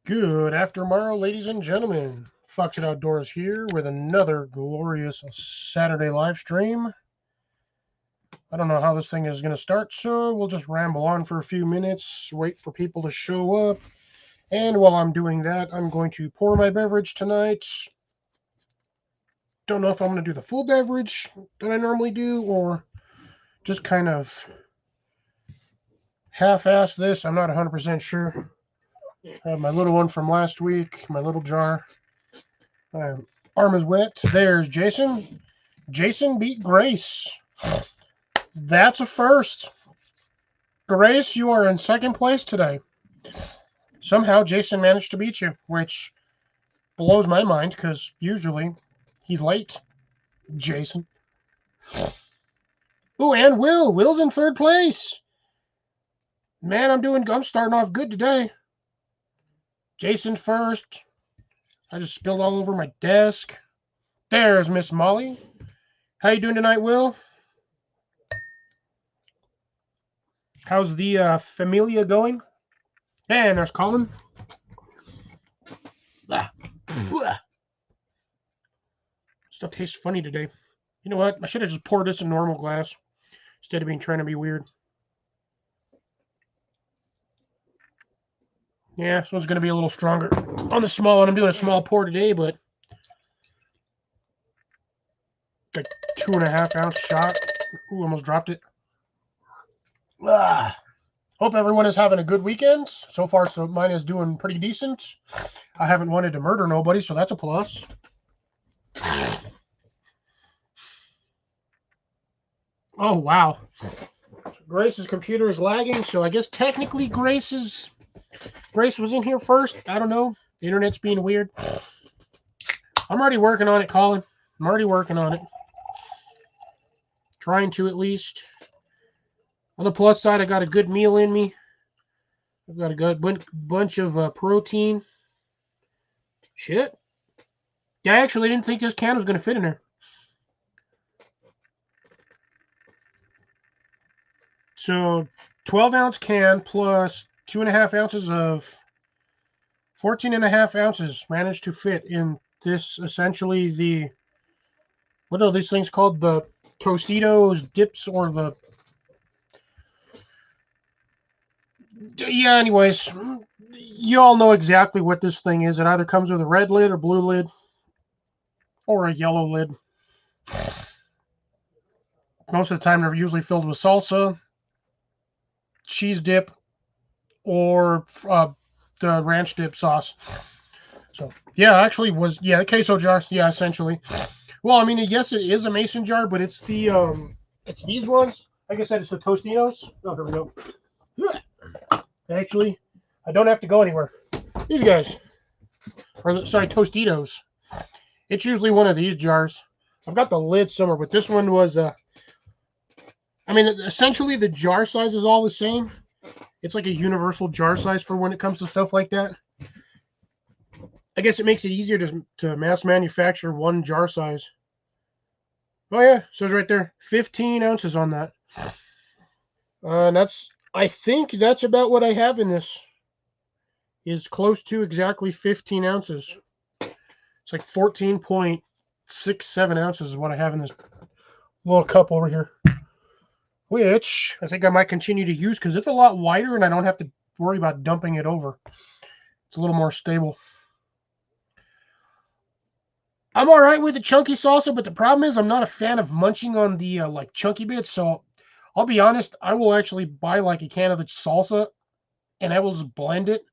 Good after tomorrow, ladies and gentlemen. Fox It Outdoors here with another glorious Saturday live stream. I don't know how this thing is going to start, so we'll just ramble on for a few minutes, wait for people to show up. And while I'm doing that, I'm going to pour my beverage tonight. Don't know if I'm going to do the full beverage that I normally do or just kind of half ass this. I'm not 100% sure. I have my little one from last week, my little jar. My arm is wet. There's Jason. Jason beat Grace. That's a first. Grace, you are in second place today. Somehow Jason managed to beat you, which blows my mind because usually he's late. Jason. Ooh, and Will. Will's in third place. Man, I'm starting off good today. Jason first. I just spilled all over my desk. There's Miss Molly. How you doing tonight, Will? How's the familia going? And there's Colin. Stuff tastes funny today. You know what? I should have just poured this in normal glass instead of trying to be weird. Yeah, this one's going to be a little stronger on the small one. I'm doing a small pour today, but like 2.5 ounce shot. Ooh, almost dropped it. Hope everyone is having a good weekend. So far, so mine is doing pretty decent. I haven't wanted to murder nobody, so that's a plus. Oh, wow. Grace's computer is lagging, so I guess technically Grace was in here first. I don't know. The internet's being weird. I'm already working on it, Colin. I'm already working on it. Trying to, at least. On the plus side, I got a good meal in me. I've got a good bunch of protein. Shit. Yeah, I actually didn't think this can was going to fit in there. So, 12-ounce can plus 2.5 ounces of 14.5 ounces managed to fit in this, essentially what are these things called? The Tostitos dips or the... Yeah, anyways, you all know exactly what this thing is. It either comes with a red lid or blue lid or a yellow lid. Most of the time, they're usually filled with salsa, cheese dip, or the ranch dip sauce. So, yeah, actually the queso jar. Yeah, essentially. Well, I mean, yes, it is a mason jar, but it's it's these ones. Like I said, it's the Tostitos. Oh, here we go. Actually, I don't have to go anywhere. These guys, Tostitos. It's usually one of these jars. I've got the lid somewhere, but this one was I mean, essentially the jar size is all the same. It's like a universal jar size for when it comes to stuff like that. I guess it makes it easier to mass manufacture one jar size. Oh yeah, it says right there, 15 ounces on that. And I think that's about what I have in this. Is close to exactly 15 ounces. It's like 14.67 ounces is what I have in this little cup over here. Which I think I might continue to use because it's a lot wider and I don't have to worry about dumping it over. It's a little more stable. I'm all right with the chunky salsa, but the problem is I'm not a fan of munching on the like chunky bits. So I'll be honest, I will actually buy like a can of the salsa and I will just blend it,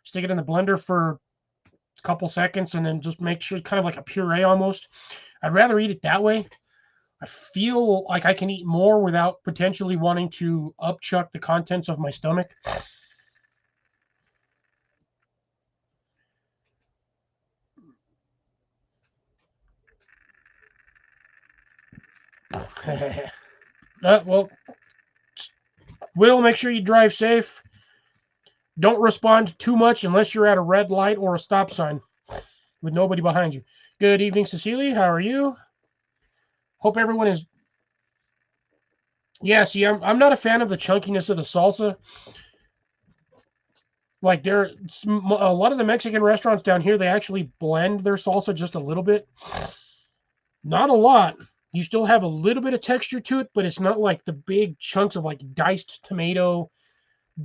stick it in the blender for a couple seconds, and then just make sure it's kind of like a puree almost. I'd rather eat it that way. I feel like I can eat more without potentially wanting to upchuck the contents of my stomach. Well, Will, make sure you drive safe. Don't respond too much unless you're at a red light or a stop sign with nobody behind you. Good evening, Cecilia. How are you? Hope everyone is. Yeah, see, I'm not a fan of the chunkiness of the salsa. Like a lot of the Mexican restaurants down here, they actually blend their salsa just a little bit. Not a lot. You still have a little bit of texture to it, but it's not like the big chunks of like diced tomato,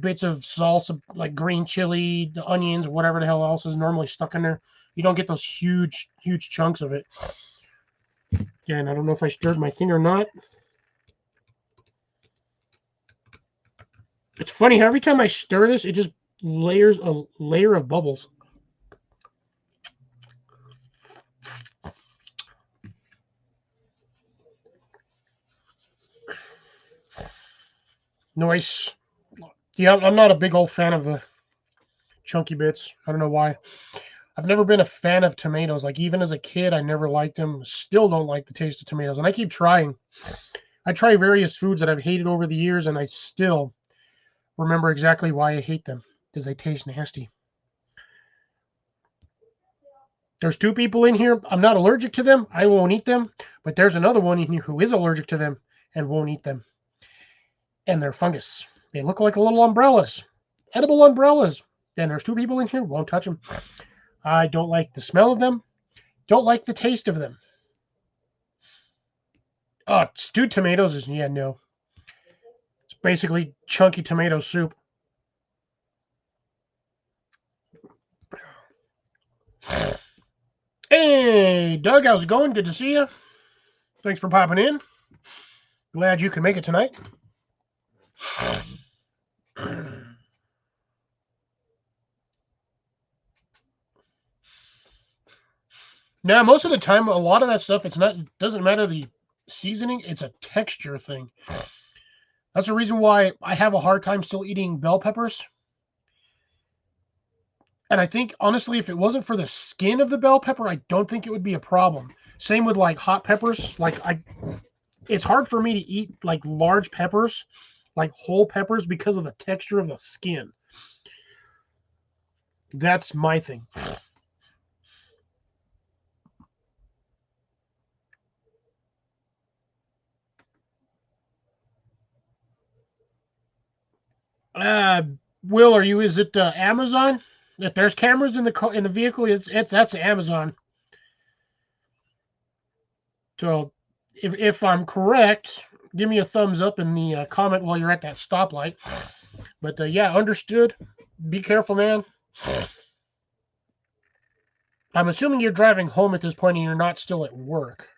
bits of salsa, like green chili, the onions, whatever the hell else is normally stuck in there. You don't get those huge, huge chunks of it. Yeah, and I don't know if I stirred my thing or not. It's funny how every time I stir this, it just layers a layer of bubbles. Nice. Yeah, I'm not a big old fan of the chunky bits. I don't know why. I've never been a fan of tomatoes. Like even as a kid, I never liked them. Still don't like the taste of tomatoes, and I keep trying. I try various foods that I've hated over the years, and I still remember exactly why I hate them because they taste nasty. There's two people in here. I'm not allergic to them. I won't eat them. But there's another one in here who is allergic to them and won't eat them. And they're fungus. They look like little umbrellas, edible umbrellas. Then there's two people in here, won't touch them. I don't like the smell of them. Don't like the taste of them. Oh, stewed tomatoes is, yeah, no. It's basically chunky tomato soup. Hey, Doug, how's it going? Good to see you. Thanks for popping in. Glad you can make it tonight. Now, most of the time, a lot of that stuff, it doesn't matter the seasoning, it's a texture thing. That's the reason why I have a hard time still eating bell peppers. And I think, honestly, if it wasn't for the skin of the bell pepper, I don't think it would be a problem. Same with like hot peppers. It's hard for me to eat like large peppers, like whole peppers, because of the texture of the skin. That's my thing. Uh, Will, are you? Is it Amazon? If there's cameras in the vehicle, it's that's Amazon. So, if I'm correct, give me a thumbs up in the comment while you're at that stoplight. But yeah, understood. Be careful, man. I'm assuming you're driving home at this point and you're not still at work.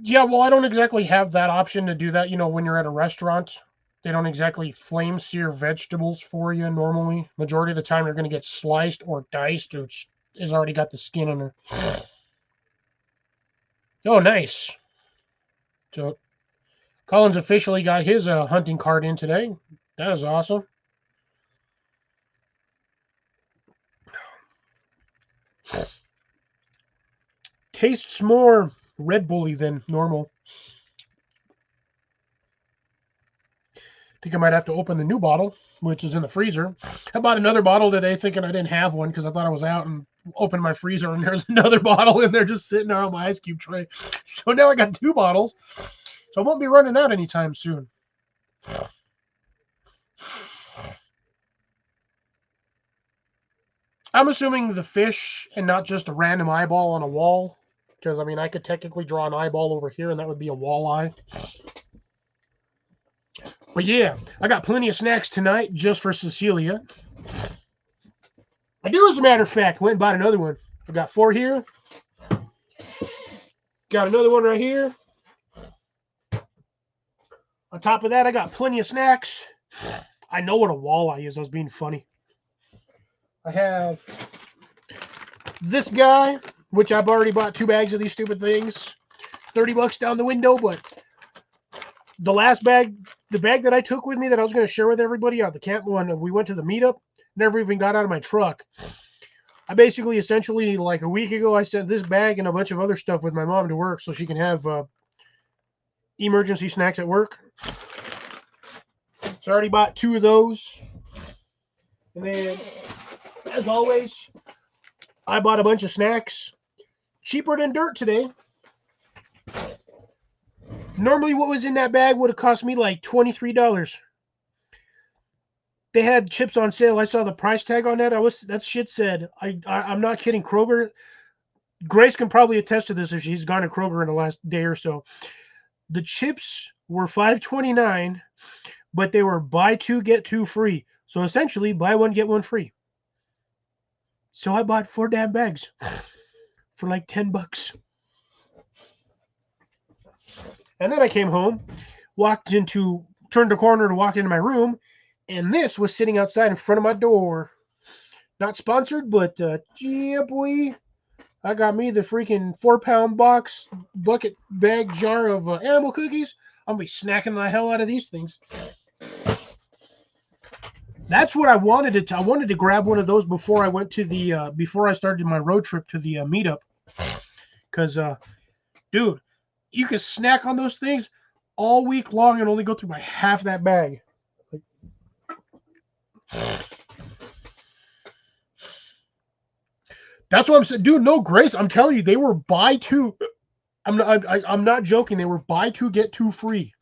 Yeah, well, I don't exactly have that option to do that. You know, when you're at a restaurant, they don't exactly flame sear vegetables for you normally. Majority of the time, you're going to get sliced or diced, which has already got the skin on there. Oh, nice. So Collins officially got his hunting card in today. That is awesome. Tastes more Red Bully than normal. Think I might have to open the new bottle, which is in the freezer. I bought another bottle today thinking I didn't have one because I thought I was out, and opened my freezer and there's another bottle in there just sitting there on my ice cube tray. So now I got two bottles. So I won't be running out anytime soon. I'm assuming the fish and not just a random eyeball on a wall. Because, I mean, I could technically draw an eyeball over here and that would be a walleye. But yeah, I got plenty of snacks tonight just for Cecilia. I do, as a matter of fact, went and bought another one. I've got 4 here. Got another one right here. On top of that, I got plenty of snacks. I know what a walleye is. I was being funny. I have this guy, which I've already bought 2 bags of these stupid things. $30 down the window, but the last bag, the bag that I took with me that I was going to share with everybody out the camp when we went to the meetup, never even got out of my truck. I basically, essentially, like a week ago, I sent this bag and a bunch of other stuff with my mom to work so she can have emergency snacks at work. So I already bought 2 of those. And then, as always, I bought a bunch of snacks. Cheaper than dirt today. Normally, what was in that bag would have cost me like $23. They had chips on sale. I saw the price tag on that. That shit said, I'm not kidding. Kroger, Grace can probably attest to this if she's gone to Kroger in the last day or so. The chips were $5.29, but they were buy two get two free. So essentially, buy one get one free. So I bought 4 damn bags for like $10. And then I came home, turned the corner to walk into my room, and this was sitting outside in front of my door. Not sponsored, but yeah, boy, I got me the freaking 4-pound box bucket bag jar of animal cookies. I'm gonna be snacking the hell out of these things. That's what I wanted to. I wanted to grab one of those before I went to the before I started my road trip to the meetup. Cause dude, you could snack on those things all week long and only go through by half that bag. That's what I'm saying, dude. No, Grace, I'm telling you, they were buy two. I'm not joking. They were buy two get two free.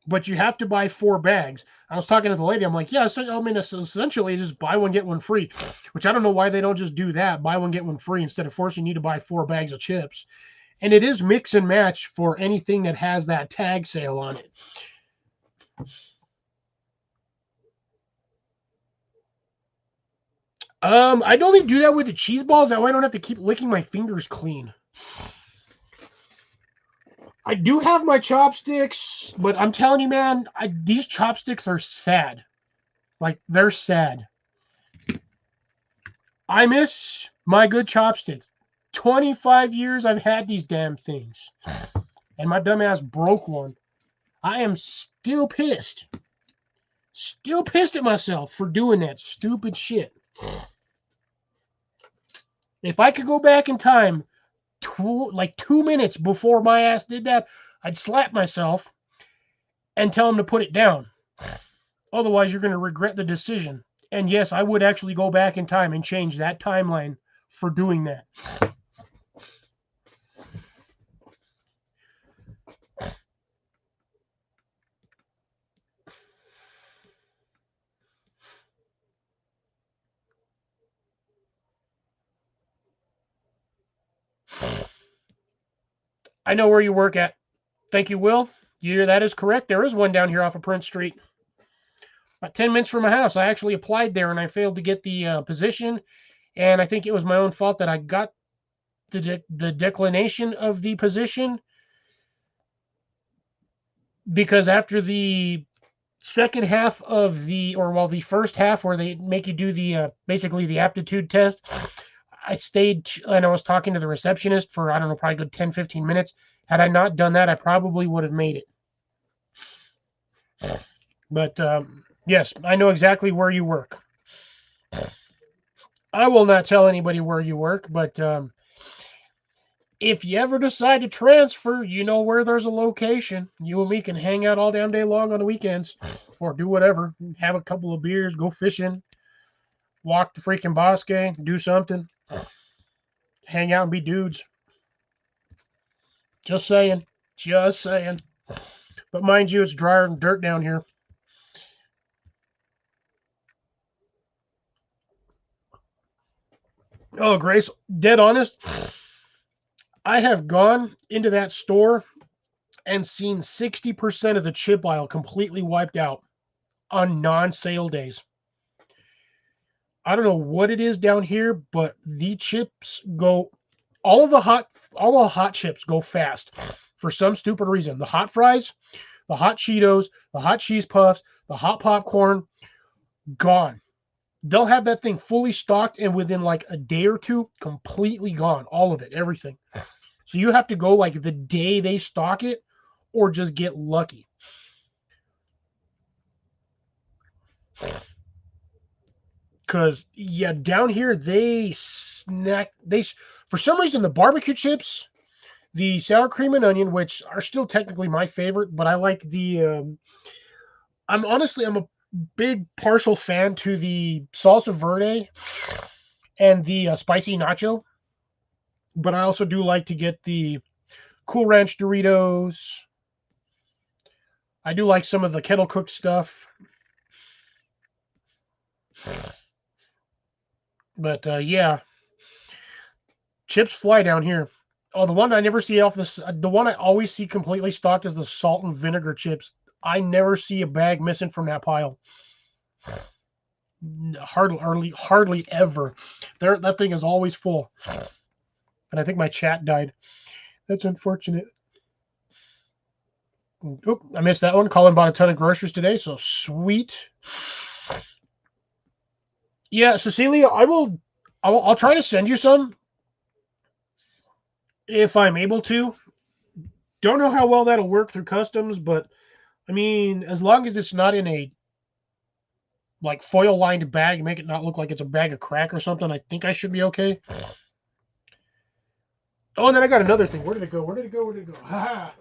But you have to buy 4 bags. I was talking to the lady. I'm like, yeah, so, I mean, essentially just buy one, get one free, which I don't know why they don't just do that. Buy one, get one free instead of forcing you to buy 4 bags of chips. And it is mix and match for anything that has that tag sale on it. I'd only do that with the cheese balls. That way I don't have to keep licking my fingers clean. I do have my chopsticks, but I'm telling you, man, these chopsticks are sad. Like, they're sad. I miss my good chopsticks. 25 years I've had these damn things. And my dumbass broke one. I am still pissed. Still pissed at myself for doing that stupid shit. If I could go back in time, like 2 minutes before my ass did that, I'd slap myself and tell him to put it down. Otherwise, you're going to regret the decision. And yes, I would actually go back in time and change that timeline for doing that. I know where you work at. Thank you, Will. That is correct. There is one down here off of Prince Street. About 10 minutes from my house. I actually applied there and I failed to get the position. And I think it was my own fault that I got the declination of the position. Because after the second half of the first half where they make you do the basically the aptitude test, I stayed and I was talking to the receptionist for, I don't know, probably a good 10, 15 minutes. Had I not done that, I probably would have made it. But yes, I know exactly where you work. I will not tell anybody where you work, but if you ever decide to transfer, you know where there's a location. You and me can hang out all damn day long on the weekends or do whatever. Have a couple of beers, go fishing, walk the freaking bosque, do something. Hang out and be dudes. Just saying. Just saying. But mind you, it's drier than dirt down here. Oh, Grace, dead honest, I have gone into that store and seen 60% of the chip aisle completely wiped out on non-sale days. I don't know what it is down here, but the chips go, all the hot chips go fast for some stupid reason. The hot fries, the hot Cheetos, the hot cheese puffs, the hot popcorn, gone. They'll have that thing fully stocked and within like a day or two, completely gone. All of it, everything. So you have to go like the day they stock it or just get lucky. Because, yeah, down here, for some reason, the barbecue chips, the sour cream and onion, which are still technically my favorite, but I like I'm a big partial fan to the salsa verde and the spicy nacho. But I also do like to get the Cool Ranch Doritos. I do like some of the kettle cooked stuff. But yeah, chips fly down here. Oh, the one I never see off this, the one I always see completely stocked is the salt and vinegar chips. I never see a bag missing from that pile. Hardly ever. That thing is always full. And I think my chat died. That's unfortunate. Oop, I missed that one. Colin bought a ton of groceries today, so sweet. Yeah, Cecilia, I'll try to send you some if I'm able to. Don't know how well that'll work through customs, but I mean, as long as it's not in a like foil lined bag, make it not look like it's a bag of crack or something, I think I should be okay. Oh, and then I got another thing. Where did it go? Where did it go? Where did it go? Ha!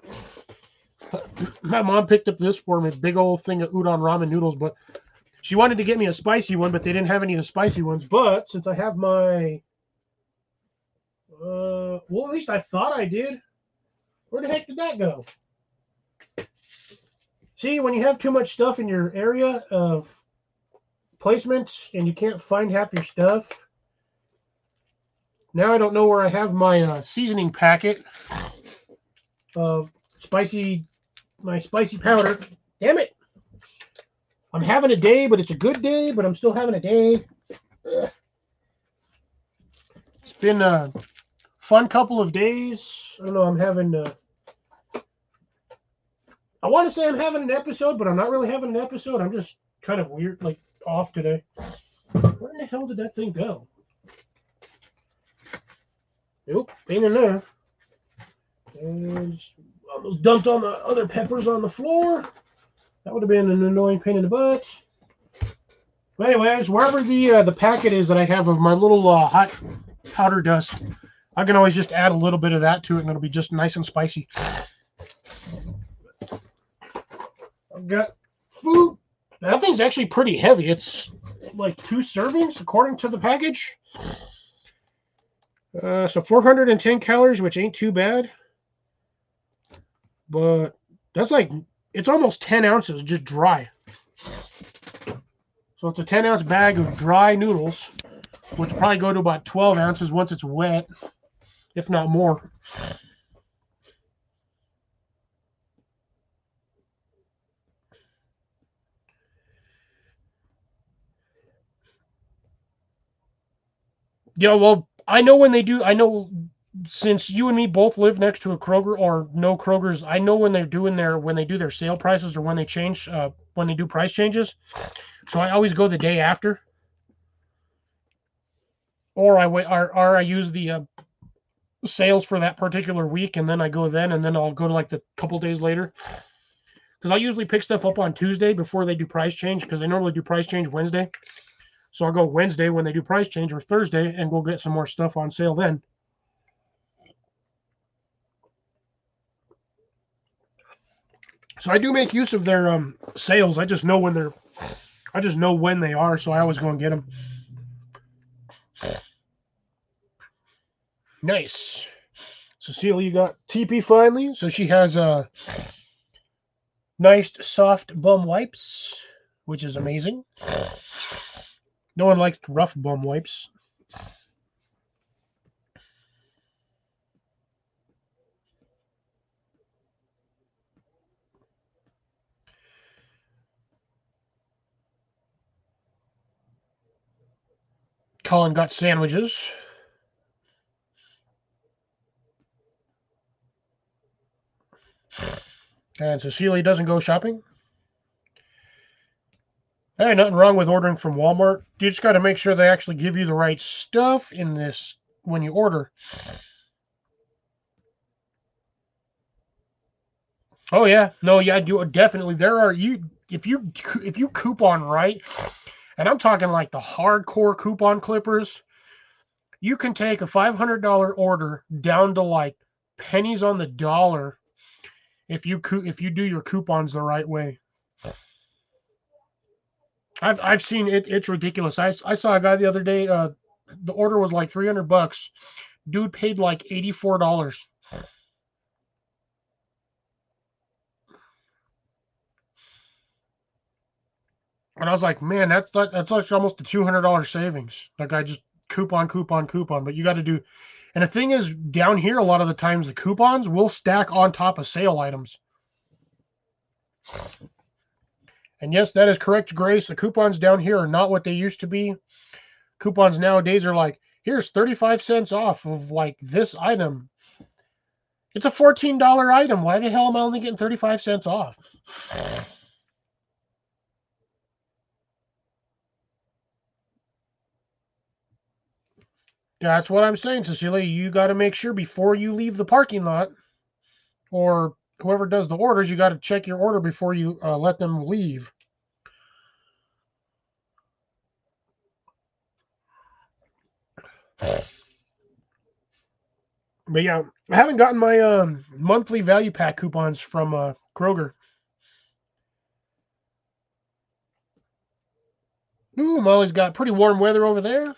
My mom picked up this for me, big old thing of udon ramen noodles, but she wanted to get me a spicy one, but they didn't have any of the spicy ones. But since I have my, well, at least I thought I did. Where the heck did that go? See, when you have too much stuff in your area of placements and you can't find half your stuff, now I don't know where I have my seasoning packet of my spicy powder. Damn it. I'm having a day, but it's a good day, but I'm still having a day. Ugh. It's been a fun couple of days. I don't know, I'm having I want to say I'm having an episode, but I'm not really having an episode. I'm just kind of weird, like off today. Where in the hell did that thing go? Nope, ain't in there. And almost dumped all the other peppers on the floor. That would have been an annoying pain in the butt. But anyways, wherever the packet is that I have of my little hot powder dust, I can always just add a little bit of that to it, and it'll be just nice and spicy. I've got food. That thing's actually pretty heavy. It's like 2 servings according to the package. So 410 calories, which ain't too bad. But that's like, it's almost 10 ounces just dry. So it's a 10-ounce bag of dry noodles, which will probably go to about 12 ounces once it's wet, if not more. Yeah, well, I know when they do, I know since you and me both live next to a Kroger or no Kroger's, I know when they're doing when they do their sale prices or when they change, when they do price changes. So I always go the day after. Or I wait, or I use the sales for that particular week, and then I go then, and then I'll go to like the couple days later. Because I usually pick stuff up on Tuesday before they do price change, because they normally do price change Wednesday. So I'll go Wednesday when they do price change, or Thursday, and we'll get some more stuff on sale then. So I do make use of their sales. I just know when they are, so I always go and get them. Nice. Cecilia got TP finally, so she has nice soft bum wipes, which is amazing. No one likes rough bum wipes. Colin got sandwiches. And Cecilia doesn't go shopping. Hey, nothing wrong with ordering from Walmart. You just got to make sure they actually give you the right stuff in this when you order. Oh yeah, no, yeah, do definitely. There are if you coupon right, and I'm talking like the hardcore coupon clippers. You can take a $500 order down to like pennies on the dollar if you do your coupons the right way. I've seen it. It's ridiculous. I saw a guy the other day. The order was like $300, Dude paid like $84. And I was like, man, that's like almost a $200 savings. Like I just coupon, coupon, coupon. But you got to do. And the thing is, down here, a lot of the times the coupons will stack on top of sale items. And yes, that is correct, Grace. The coupons down here are not what they used to be. Coupons nowadays are like, here's 35 cents off of like this item. It's a $14 item. Why the hell am I only getting 35 cents off? That's what I'm saying, Cecilia. You got to make sure before you leave the parking lot, or whoever does the orders, you got to check your order before you let them leave. But yeah, I haven't gotten my monthly value pack coupons from Kroger. Ooh, Molly's got pretty warm weather over there.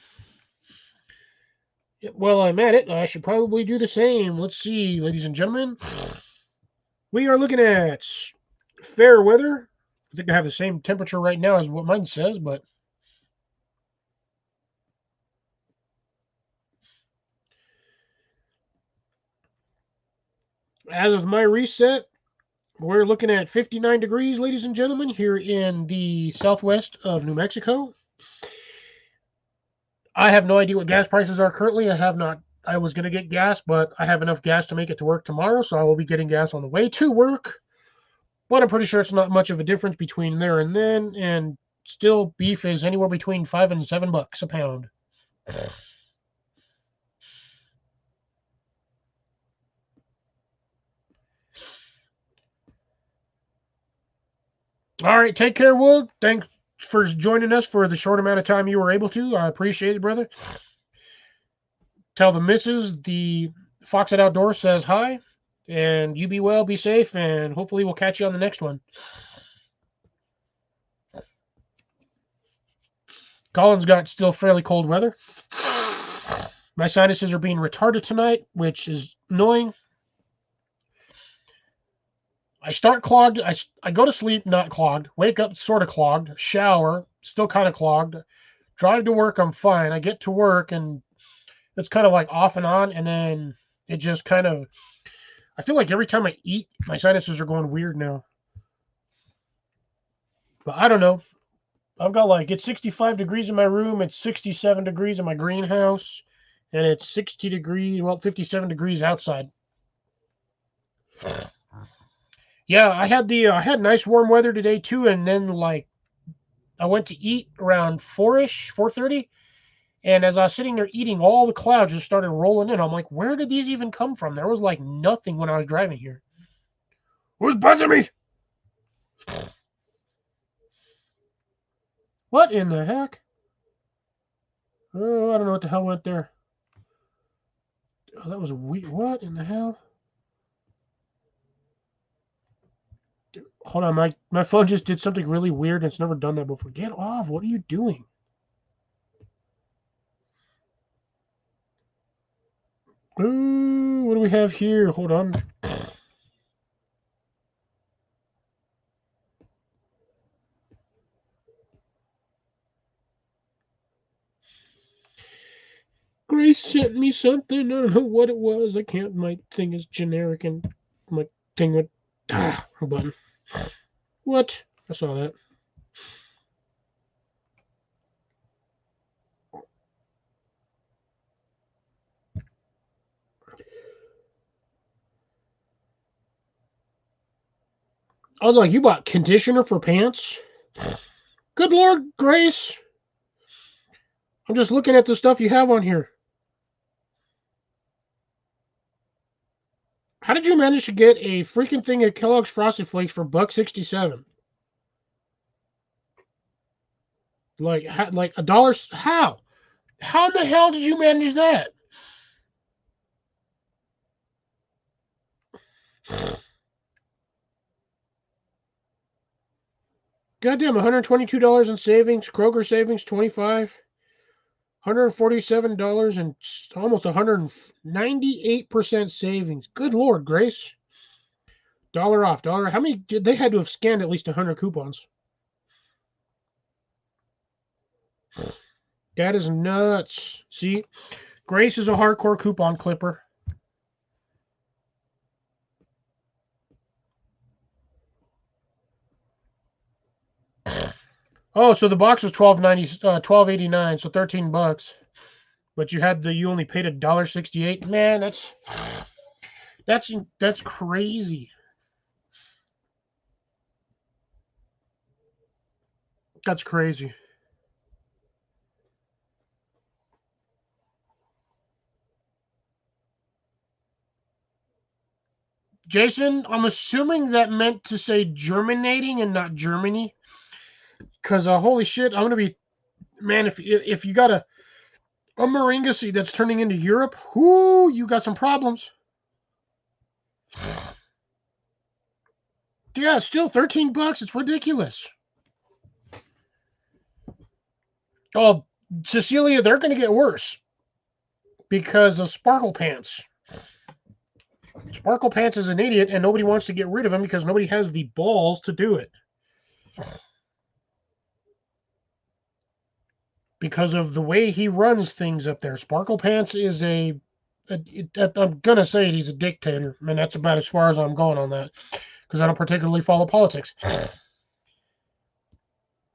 Well, I'm at it. I should probably do the same. Let's see, ladies and gentlemen. We are looking at fair weather. I think I have the same temperature right now as what mine says, but as of my reset, we're looking at 59 degrees, ladies and gentlemen, here in the southwest of New Mexico. I have no idea what gas prices are currently. I was going to get gas, but I have enough gas to make it to work tomorrow, so I will be getting gas on the way to work. But I'm pretty sure it's not much of a difference between there and then, and still beef is anywhere between $5 and $7 a pound. All right, take care, Wood. Thanks for joining us for the short amount of time you were able to. I appreciate it, brother. Tell the missus the Fox at Outdoors says hi, and you be well, be safe, and hopefully we'll catch you on the next one. Colin's got still fairly cold weather. My sinuses are being retarded tonight, which is annoying. I start clogged. I go to sleep not clogged. Wake up sort of clogged. Shower still kind of clogged. Drive to work. I'm fine. I get to work and it's kind of like off and on, and then it just kind of. I feel like every time I eat, my sinuses are going weird now. But I don't know. I've got like it's 65 degrees in my room. It's 67 degrees in my greenhouse, and it's 60 degrees. Well, 57 degrees outside. Yeah, I had nice warm weather today too, and then like I went to eat around 4ish, 4:30, and as I was sitting there eating, all the clouds just started rolling in. I'm like, where did these even come from? There was like nothing when I was driving here. Who's buzzing me? What in the heck? Oh, I don't know what the hell went there. Oh, that was weird. What in the hell? Hold on, my phone just did something really weird. And it's never done that before. Get off! What are you doing? Ooh, what do we have here? Hold on. Grace sent me something. I don't know what it was. I can't. My thing is generic and my thing went. Button. What? I saw that. I was like, you bought conditioner for pants? Good Lord, Grace. I'm just looking at the stuff you have on here. How did you manage to get a freaking thing of Kellogg's Frosted Flakes for $1.67? Like a dollar? How? How in the hell did you manage that? Goddamn, $122 in savings. Kroger savings, 25. $147 and almost 198% savings. Good Lord, Grace. Dollar off. Dollar. How many did they had to have scanned at least 100 coupons? That is nuts. See, Grace is a hardcore coupon clipper. Oh, so the box was $12.89, so $13. But you only paid $1.68. Man, that's crazy. That's crazy. Jason, I'm assuming that meant to say germinating and not Germany. Because holy shit, I'm gonna be, man. If you got a moringa seed that's turning into Europe, whoo, you got some problems. Yeah, still $13. It's ridiculous. Oh, Cecilia, they're gonna get worse because of Sparkle Pants. Sparkle Pants is an idiot, and nobody wants to get rid of him because nobody has the balls to do it. Because of the way he runs things up there. Sparkle Pants is I'm going to say he's a dictator. I mean, that's about as far as I'm going on that because I don't particularly follow politics.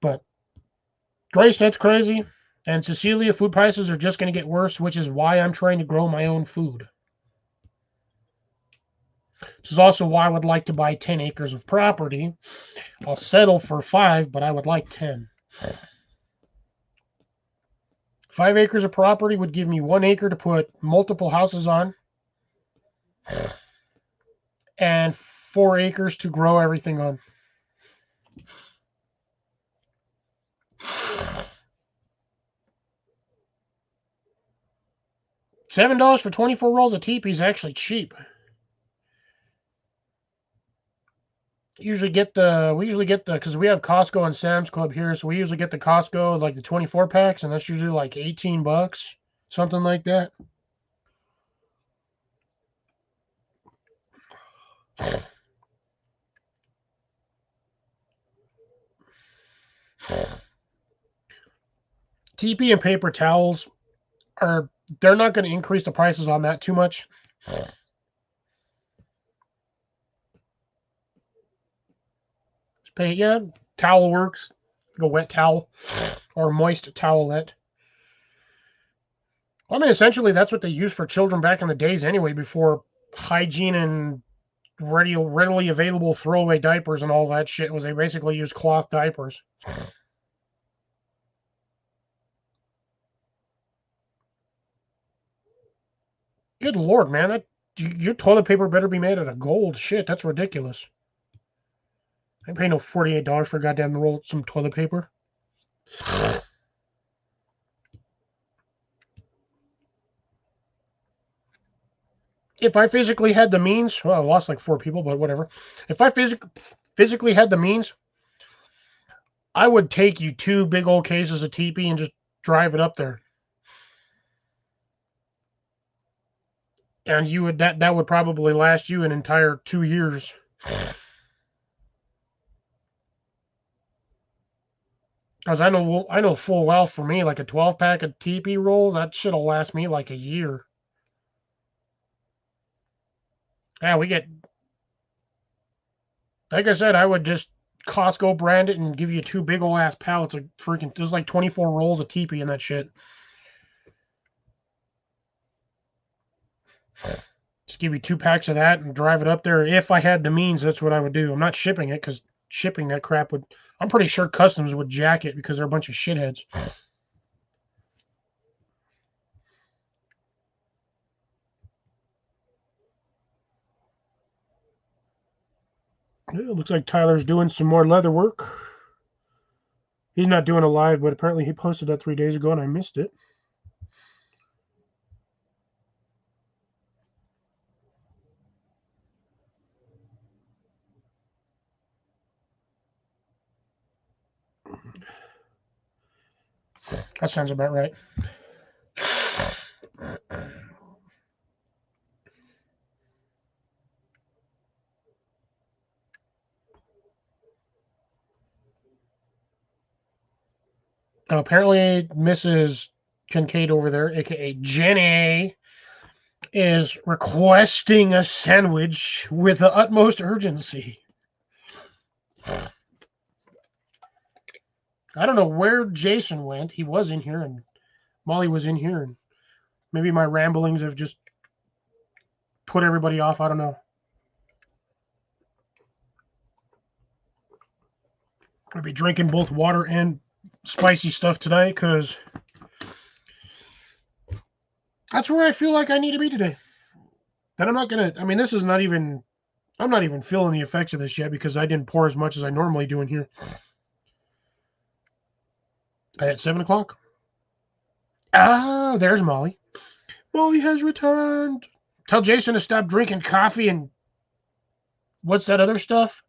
But Grace, that's crazy. And Cecilia, food prices are just going to get worse, which is why I'm trying to grow my own food. This is also why I would like to buy 10 acres of property. I'll settle for 5, but I would like 10. 5 acres of property would give me 1 acre to put multiple houses on and 4 acres to grow everything on. $7 for 24 rolls of teepee is actually cheap. We usually get the because we have Costco and Sam's Club here, so we usually get the Costco like the 24 packs, and that's usually like $18, something like that. Teepee and paper towels they're not going to increase the prices on that too much. Yeah, towel works. Like a wet towel or moist towelette. I mean, essentially, that's what they used for children back in the days anyway, before hygiene and readily available throwaway diapers and all that shit was they basically used cloth diapers. Good Lord, man, that your toilet paper better be made out of gold. Shit, that's ridiculous. I pay no $48 for a goddamn roll some toilet paper. If I physically had the means, well, I lost like 4 people, but whatever. If I physically had the means, I would take you 2 big old cases of teepee and just drive it up there. And you would that would probably last you an entire 2 years. Because I know full well for me, like a 12 pack of teepee rolls, that shit'll last me like a year. Yeah, we get, like I said, I would just Costco brand it and give you 2 big old ass pallets of freaking. There's like 24 rolls of teepee in that shit. Just give you 2 packs of that and drive it up there. If I had the means, that's what I would do. I'm not shipping it because shipping that crap would. I'm pretty sure customs would jack it because they're a bunch of shitheads. Yeah, it looks like Tyler's doing some more leather work. He's not doing a live, but apparently he posted that 3 days ago and I missed it. That sounds about right. Apparently, Mrs. Kincaid over there, aka Jenny, is requesting a sandwich with the utmost urgency. I don't know where Jason went. He was in here, and Molly was in here, and maybe my ramblings have just put everybody off. I don't know. I'll be drinking both water and spicy stuff tonight because that's where I feel like I need to be today. And I'm not going to, I mean, this is not even, I'm not even feeling the effects of this yet because I didn't pour as much as I normally do in here. At 7 o'clock. Ah, there's Molly. Molly has returned. Tell Jason to stop drinking coffee and what's that other stuff?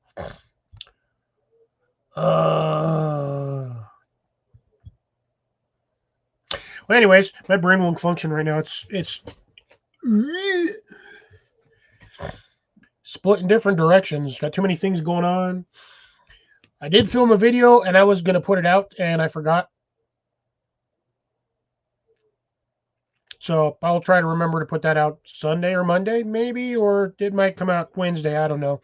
Well, anyways, my brain won't function right now. It's split in different directions. Got too many things going on. I did film a video and I was going to put it out and I forgot. So I'll try to remember to put that out Sunday or Monday, maybe, or it might come out Wednesday. I don't know.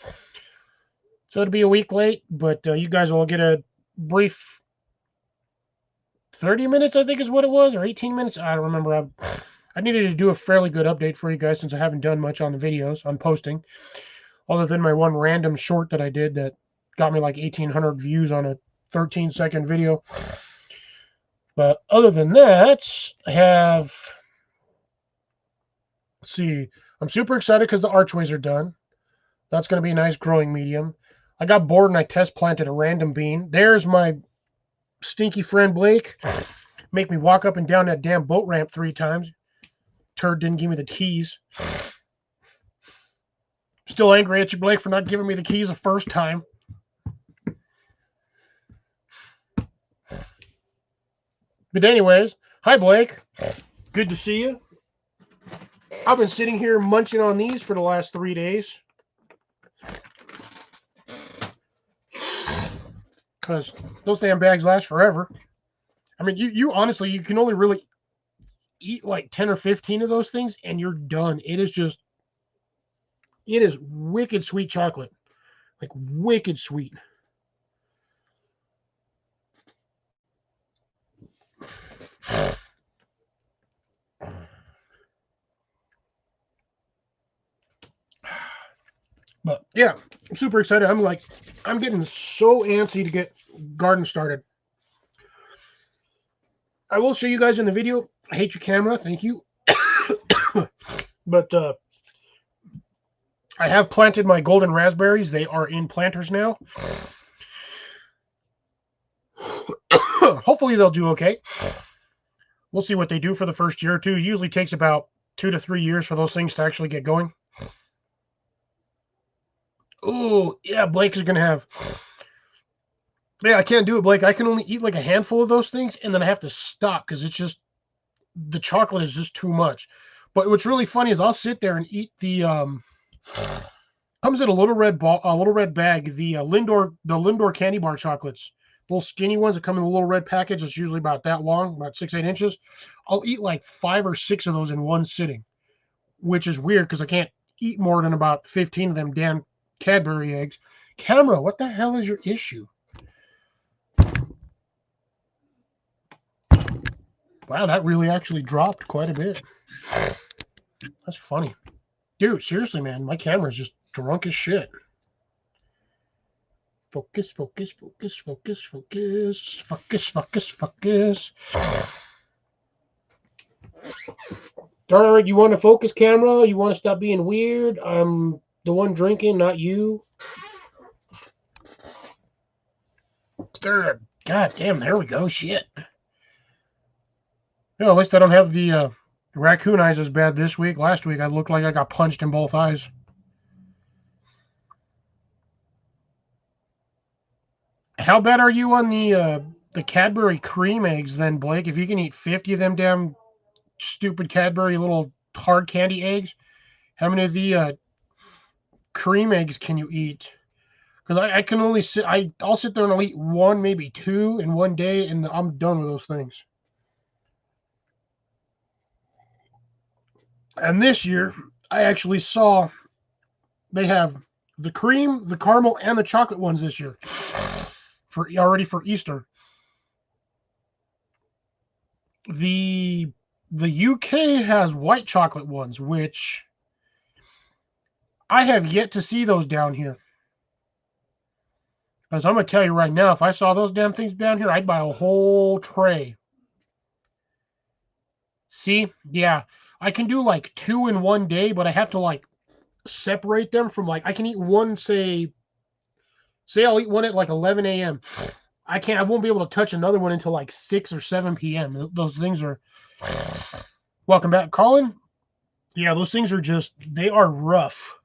So it'll be a week late, but you guys will get a brief 30 minutes, I think is what it was, or 18 minutes. I don't remember. I needed to do a fairly good update for you guys since I haven't done much on the videos, on posting, other than my one random short that I did that got me like 1,800 views on a 13-second video. But other than that, I have... Let's see. I'm super excited because the archways are done. That's going to be a nice growing medium. I got bored and I test planted a random bean. There's my stinky friend Blake. Make me walk up and down that damn boat ramp 3 times. Turd didn't give me the keys. Still angry at you, Blake, for not giving me the keys the first time. But anyways, hi Blake. Good to see you. I've been sitting here munching on these for the last 3 days. Because those damn bags last forever. I mean, you honestly, you can only really eat like 10 or 15 of those things and you're done. It is wicked sweet chocolate. Like wicked sweet. But yeah, I'm super excited. I'm getting so antsy to get garden started. I will show you guys in the video. I hate your camera. Thank you. But I have planted my golden raspberries. They are in planters now. Hopefully they'll do okay. We'll see what they do for the first year or two. It usually takes about 2 to 3 years for those things to actually get going. Oh, yeah, Blake is going to have... Yeah, I can't do it, Blake. I can only eat like a handful of those things, and then I have to stop because it's just... The chocolate is just too much. But what's really funny is I'll sit there and eat the... comes in a little red bag, the Lindor candy bar chocolates. Little skinny ones that come in a little red package. It's usually about that long, about 6-8 inches. I'll eat like 5 or 6 of those in one sitting, which is weird because I can't eat more than about 15 of them damn Cadbury eggs. Camera, what the hell is your issue? Wow, that really actually dropped quite a bit. That's funny. Dude, seriously, man, my camera's just drunk as shit. Focus, focus, focus, focus, focus, focus, focus, focus. Darn, you want to focus, camera? You want to stop being weird? I'm the one drinking, not you. God damn, there we go. Shit. Yeah, at least I don't have the raccoon eyes as bad this week. Last week, I looked like I got punched in both eyes. How bad are you on the Cadbury cream eggs then, Blake? If you can eat 50 of them damn stupid Cadbury little hard candy eggs, how many of the cream eggs can you eat? Because I can only sit, I'll sit there and I'll eat one, maybe two in one day, and I'm done with those things. And this year, I actually saw they have the cream, the caramel, and the chocolate ones this year for Easter. The UK has white chocolate ones, which I have yet to see those down here. Because I'm gonna tell you right now, if I saw those damn things down here, I'd buy a whole tray. See, yeah, I can do like two in one day, but I have to like separate them from like I can eat one, say I'll eat one at like 11 a.m. I won't be able to touch another one until like 6 or 7 p.m. Those things are. Welcome back, Colin. Yeah, those things are they are rough.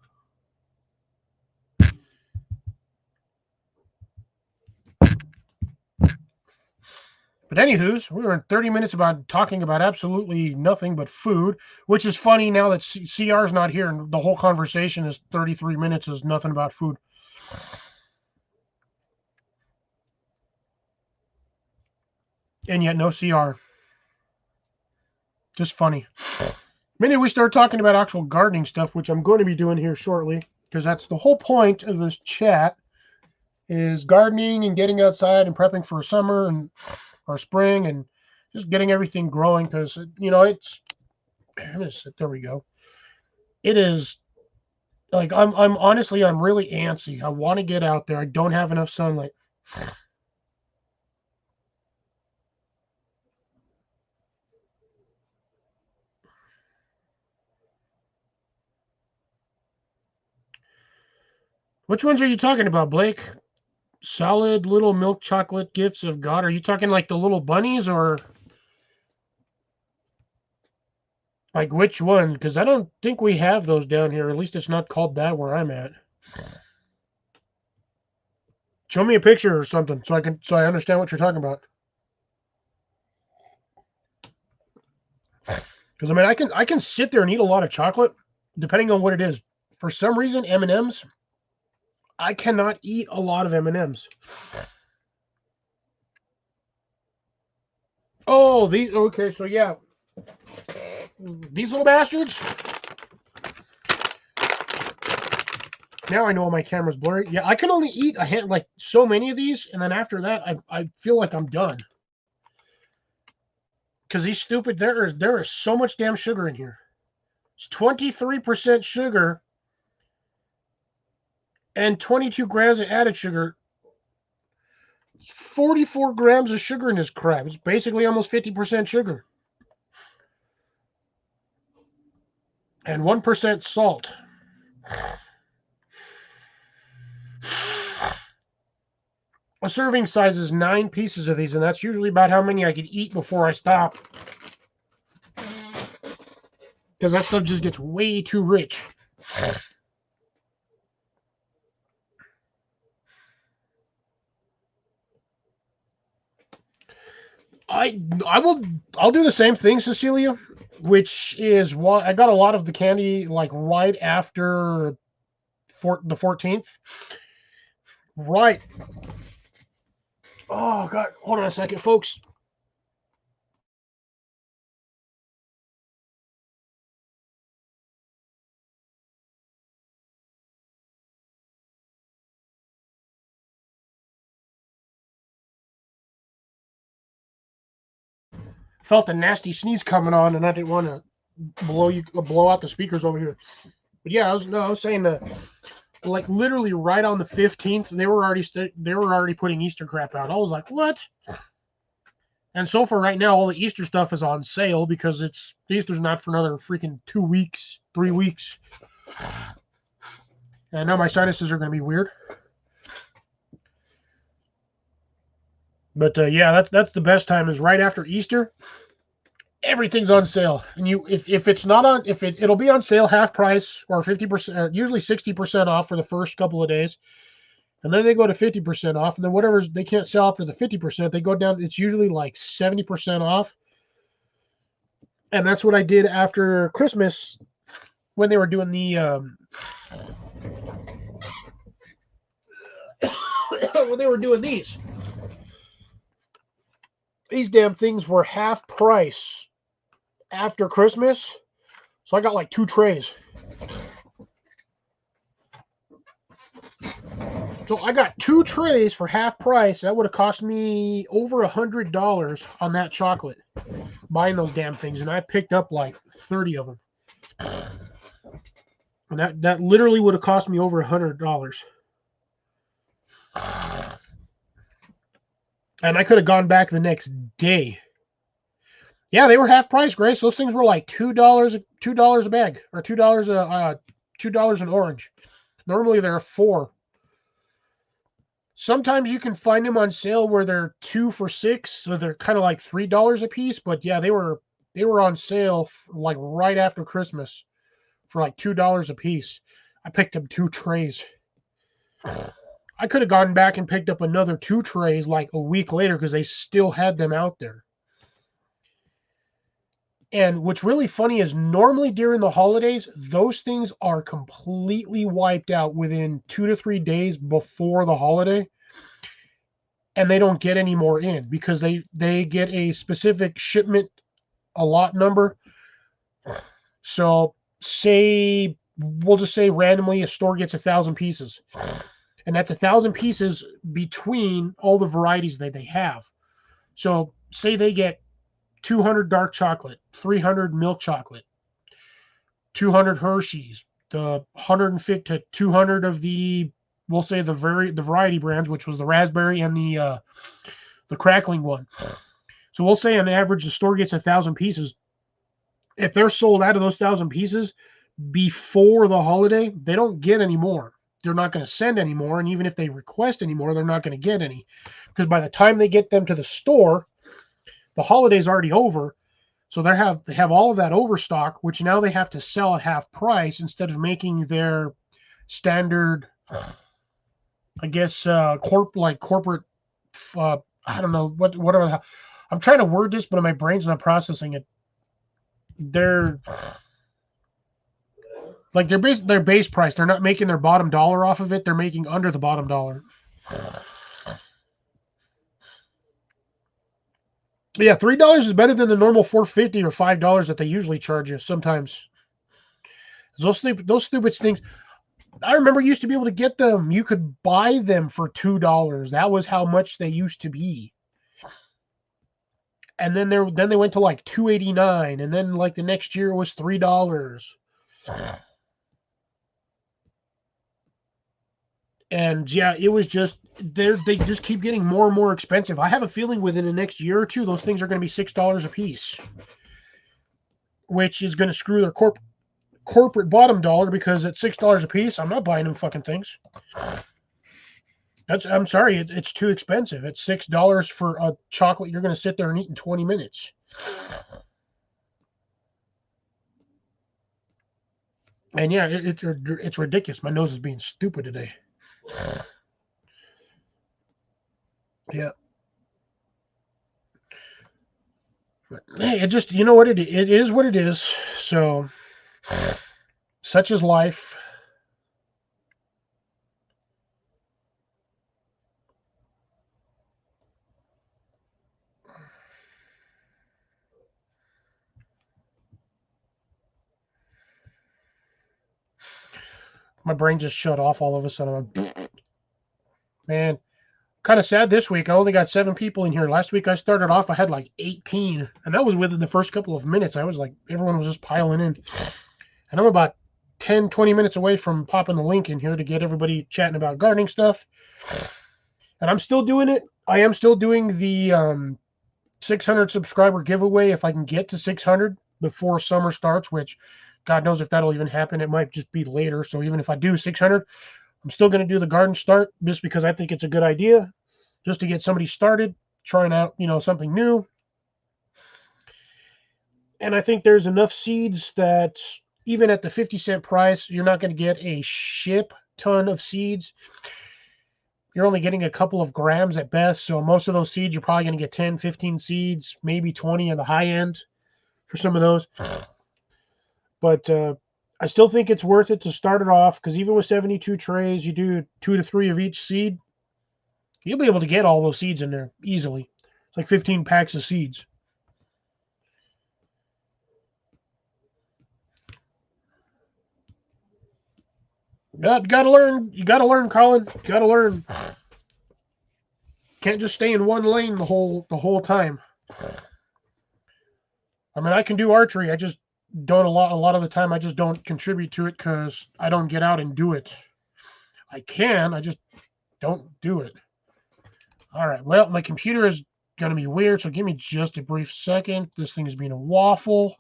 But anywho's, we were in 30 minutes about talking about absolutely nothing but food, which is funny now that CR's not here and the whole conversation is 33 minutes is nothing about food. And yet no CR. Just funny. Maybe we start talking about actual gardening stuff, which I'm going to be doing here shortly, because that's the whole point of this chat is gardening and getting outside and prepping for summer and or spring and just getting everything growing because it's there we go. It is like I'm honestly I'm really antsy. I want to get out there. I don't have enough sunlight. Which ones are you talking about, Blake? Solid little milk chocolate gifts of God. Are you talking like the little bunnies or like which one? Because I don't think we have those down here. At least it's not called that where I'm at. Show me a picture or something so I understand what you're talking about. Because I mean I can sit there and eat a lot of chocolate depending on what it is. For some reason M&Ms, I cannot eat a lot of M&Ms. Oh, these okay, so yeah. These little bastards. Now I know my camera's blurry. Yeah, I can only eat a hand like so many of these, and then after that I feel like I'm done. Because these stupid there is so much damn sugar in here. It's 23% sugar and 22 grams of added sugar. It's 44 grams of sugar in this crap. It's basically almost 50% sugar. And 1% salt. A serving size is 9 pieces of these, and that's usually about how many I could eat before I stop. Because that stuff just gets way too rich. I'll do the same thing, Cecilia, which is why I got a lot of the candy like right after the 14th. Right. Oh God, hold on a second, folks. Felt a nasty sneeze coming on, and I didn't want to blow out the speakers over here. But yeah, I was saying that like literally right on the 15th, they were already putting Easter crap out. I was like, what? And so far right now, all the Easter stuff is on sale because Easter's not for another freaking 2 weeks, 3 weeks. And I know my sinuses are going to be weird. But yeah, that's the best time is right after Easter. Everything's on sale, and if it's not on, it'll be on sale half price or 50%, usually 60% off for the first couple of days, and then they go to 50% off, and then whatever they can't sell after the 50%, they go down. It's usually like 70% off, and that's what I did after Christmas when they were doing the out when they were doing these. These damn things were half price after Christmas. So I got like 2 trays. So I got 2 trays for half price. That would have cost me over $100 on that chocolate, buying those damn things. And I picked up like 30 of them. And that literally would have cost me over $100. And I could have gone back the next day. Yeah, they were half price, Grace. Those things were like $2 a bag, or $2 an orange. Normally they're $4. Sometimes you can find them on sale where they're 2 for $6, so they're kind of like $3 a piece. But yeah, they were on sale like right after Christmas for like $2 a piece. I picked up 2 trays. I could have gone back and picked up another 2 trays like a week later because they still had them out there. And what's really funny is normally during the holidays, those things are completely wiped out within 2 to 3 days before the holiday. And they don't get any more in because they get a specific shipment, a lot number. So we'll just say randomly a store gets 1,000 pieces. And that's 1,000 pieces between all the varieties that they have. So say they get 200 dark chocolate, 300 milk chocolate, 200 Hershey's, the 150 to 200 of the, we'll say the variety brands, which was the raspberry and the crackling one. So we'll say on average the store gets 1,000 pieces. If they're sold out of those 1,000 pieces before the holiday, they don't get any more. They're not going to send any more, and even if they request any more, they're not going to get any, because by the time they get them to the store, the holiday's already over. So they have all of that overstock, which now they have to sell at half price instead of making their standard, I guess, corporate. I don't know whatever. I'm trying to word this, but my brain's not processing it. They're like their base price. They're not making their bottom dollar off of it. They're making under the bottom dollar. Yeah, $3 is better than the normal $4.50 or $5 that they usually charge you sometimes. Those stupid things. I remember you used to be able to get them. You could buy them for $2. That was how much they used to be. And then they went to like $2.89, and then like the next year it was $3. And yeah, it was just they just keep getting more and more expensive. I have a feeling within the next year or two, those things are going to be $6 a piece, which is going to screw their corporate bottom dollar, because at $6 a piece, I'm not buying them fucking things. I'm sorry, it's too expensive. It's $6 for a chocolate you're going to sit there and eat in 20 minutes. And yeah, it's ridiculous. My nose is being stupid today. Yeah. But hey, it just, you know what, it is what it is. So such is life. My brain just shut off all of a sudden. Man, kind of sad this week. I only got 7 people in here. Last week I started off, I had like 18, and that was within the first couple of minutes. I was like, everyone was just piling in. And I'm about 10, 20 minutes away from popping the link in here to get everybody chatting about gardening stuff. And I'm still doing it. I am still doing the 600 subscriber giveaway if I can get to 600 before summer starts, which God knows if that'll even happen. It might just be later. So even if I do 600, I'm still going to do the garden start just because I think it's a good idea, just to get somebody started, trying out, something new. And I think there's enough seeds that even at the 50-cent price, you're not going to get a shit ton of seeds. You're only getting a couple of grams at best. So most of those seeds, you're probably going to get 10, 15 seeds, maybe 20 on the high end for some of those. But I still think it's worth it to start it off, because even with 72 trays, you do 2 to 3 of each seed. You'll be able to get all those seeds in there easily. It's like 15 packs of seeds. You gotta learn. You gotta learn, Colin. You gotta learn. Can't just stay in one lane the whole time. I mean, I can do archery. I just don't a lot of the time. I just don't contribute to it because I don't get out and do it. I can. I just don't do it. All right. Well, my computer is gonna be weird, so give me just a brief second. This thing is being a waffle.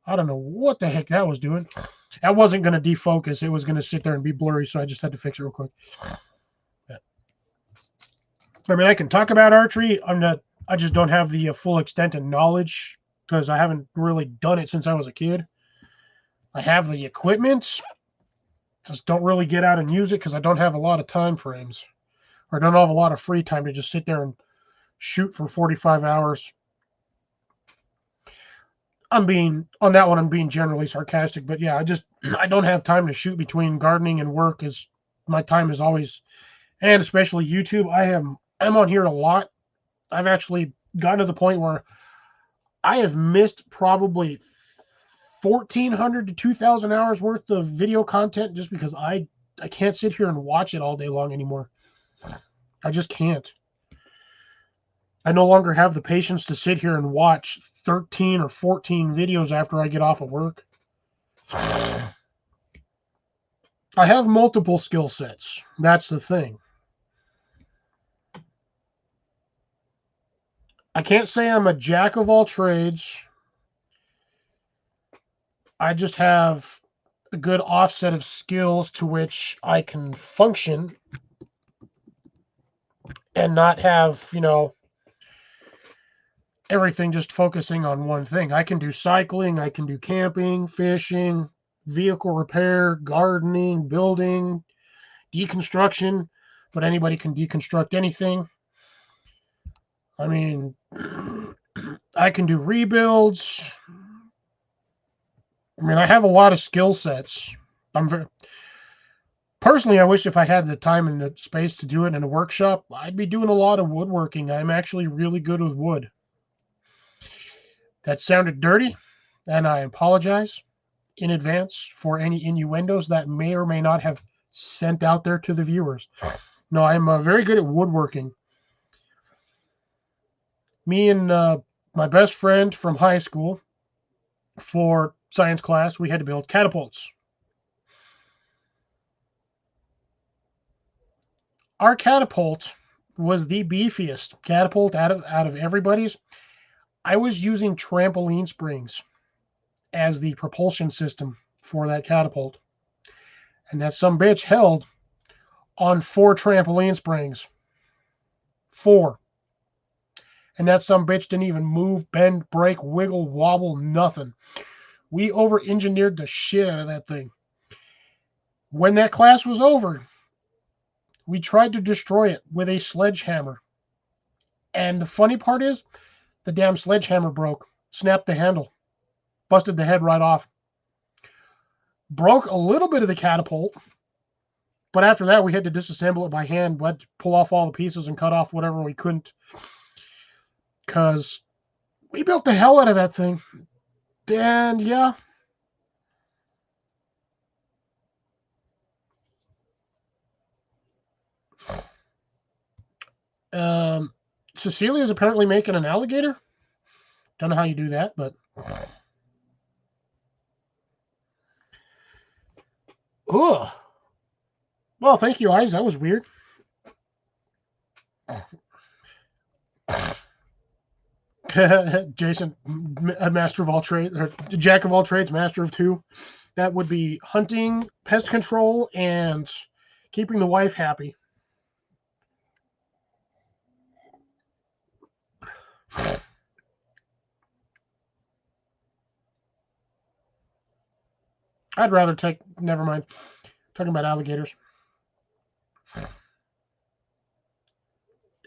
I don't know what the heck that was doing. That wasn't going to defocus. It was going to sit there and be blurry, so I just had to fix it real quick. I mean, I can talk about archery. I just don't have the full extent of knowledge because I haven't really done it since I was a kid. I have the equipment, just don't really get out and use it because I don't have a lot of time frames, or I don't have a lot of free time to just sit there and shoot for 45 hours. I'm being generally sarcastic, but yeah, I don't have time to shoot between gardening and work. As my time is always, and especially YouTube. I'm on here a lot. I've actually gotten to the point where I have missed probably 1,400 to 2,000 hours worth of video content just because I can't sit here and watch it all day long anymore. I just can't. I no longer have the patience to sit here and watch 13 or 14 videos after I get off of work. I have multiple skill sets. That's the thing. I can't say I'm a jack of all trades. I just have a good offset of skills to which I can function and not have, everything just focusing on one thing. I can do cycling, I can do camping, fishing, vehicle repair, gardening, building, deconstruction, but anybody can deconstruct anything. I mean, I can do rebuilds. I mean, I have a lot of skill sets. Personally, I wish if I had the time and the space to do it in a workshop, I'd be doing a lot of woodworking. I'm actually really good with wood. That sounded dirty, and I apologize in advance for any innuendos that may or may not have sent out there to the viewers. No, I'm very good at woodworking. Me and my best friend from high school, for science class, we had to build catapults. Our catapult was the beefiest catapult out of everybody's. I was using trampoline springs as the propulsion system for that catapult. And that some bitch held on 4 trampoline springs. 4. And that some bitch didn't even move, bend, break, wiggle, wobble, nothing. We over-engineered the shit out of that thing. When that class was over, we tried to destroy it with a sledgehammer. And the funny part is, the damn sledgehammer broke, snapped the handle, busted the head right off. Broke a little bit of the catapult, but after that, we had to disassemble it by hand. We had to pull off all the pieces and cut off whatever we couldn't, because we built the hell out of that thing. And yeah. Cecilia's apparently making an alligator. Don't know how you do that, but ugh. Well, thank you, Eyes. That was weird. Jason, a master of all trades, or jack of all trades, master of two. That would be hunting, pest control, and keeping the wife happy. I'd rather take. Never mind. Talking about alligators.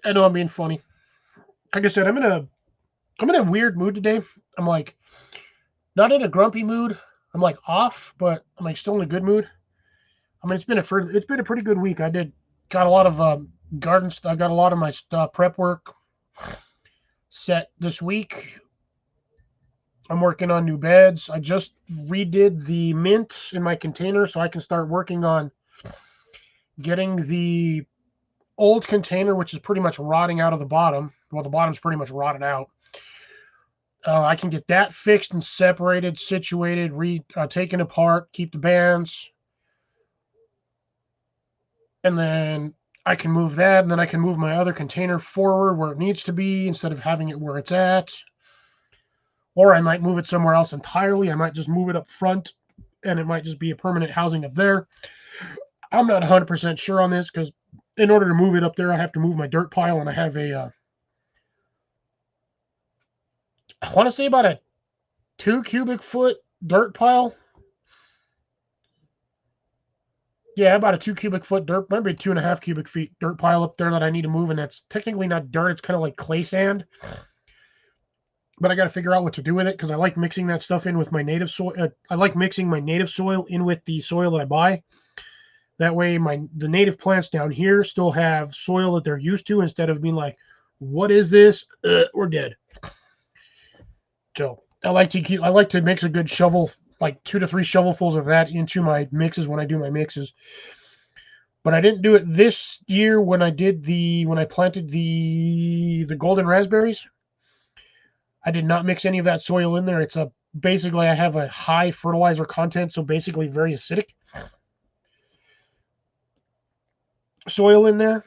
I know I'm being funny. Like I said, I'm in a weird mood today. I'm like not in a grumpy mood. I'm like off, but I'm like still in a good mood. I mean, it's been a pretty good week. I got a lot of garden. I got a lot of my prep work set this week. I'm working on new beds. I just redid the mint in my container so I can start working on getting the old container, which is pretty much rotting out of the bottom. Well, the bottom's pretty much rotted out. I can get that fixed and separated, situated, taken apart, keep the bands, and then I can move that, and then I can move my other container forward where it needs to be instead of having it where it's at. Or I might move it somewhere else entirely. I might just move it up front, and it might just be a permanent housing up there. I'm not 100% sure on this because in order to move it up there, I have to move my dirt pile, and I have I want to say about a 2 cubic foot dirt pile. Yeah, about a 2 cubic foot dirt, maybe 2.5 cubic feet dirt pile up there that I need to move, and that's technically not dirt. It's kind of like clay sand. But I got to figure out what to do with it because I like mixing that stuff in with my native soil. I like mixing my native soil in with the soil that I buy. That way, the native plants down here still have soil that they're used to instead of being like, "What is this? We're dead." So I like to mix a good shovel, like 2 to 3 shovelfuls of that into my mixes when I do my mixes. But I didn't do it this year when I planted the golden raspberries. I did not mix any of that soil in there. Basically I have a high fertilizer content, so basically very acidic soil in there.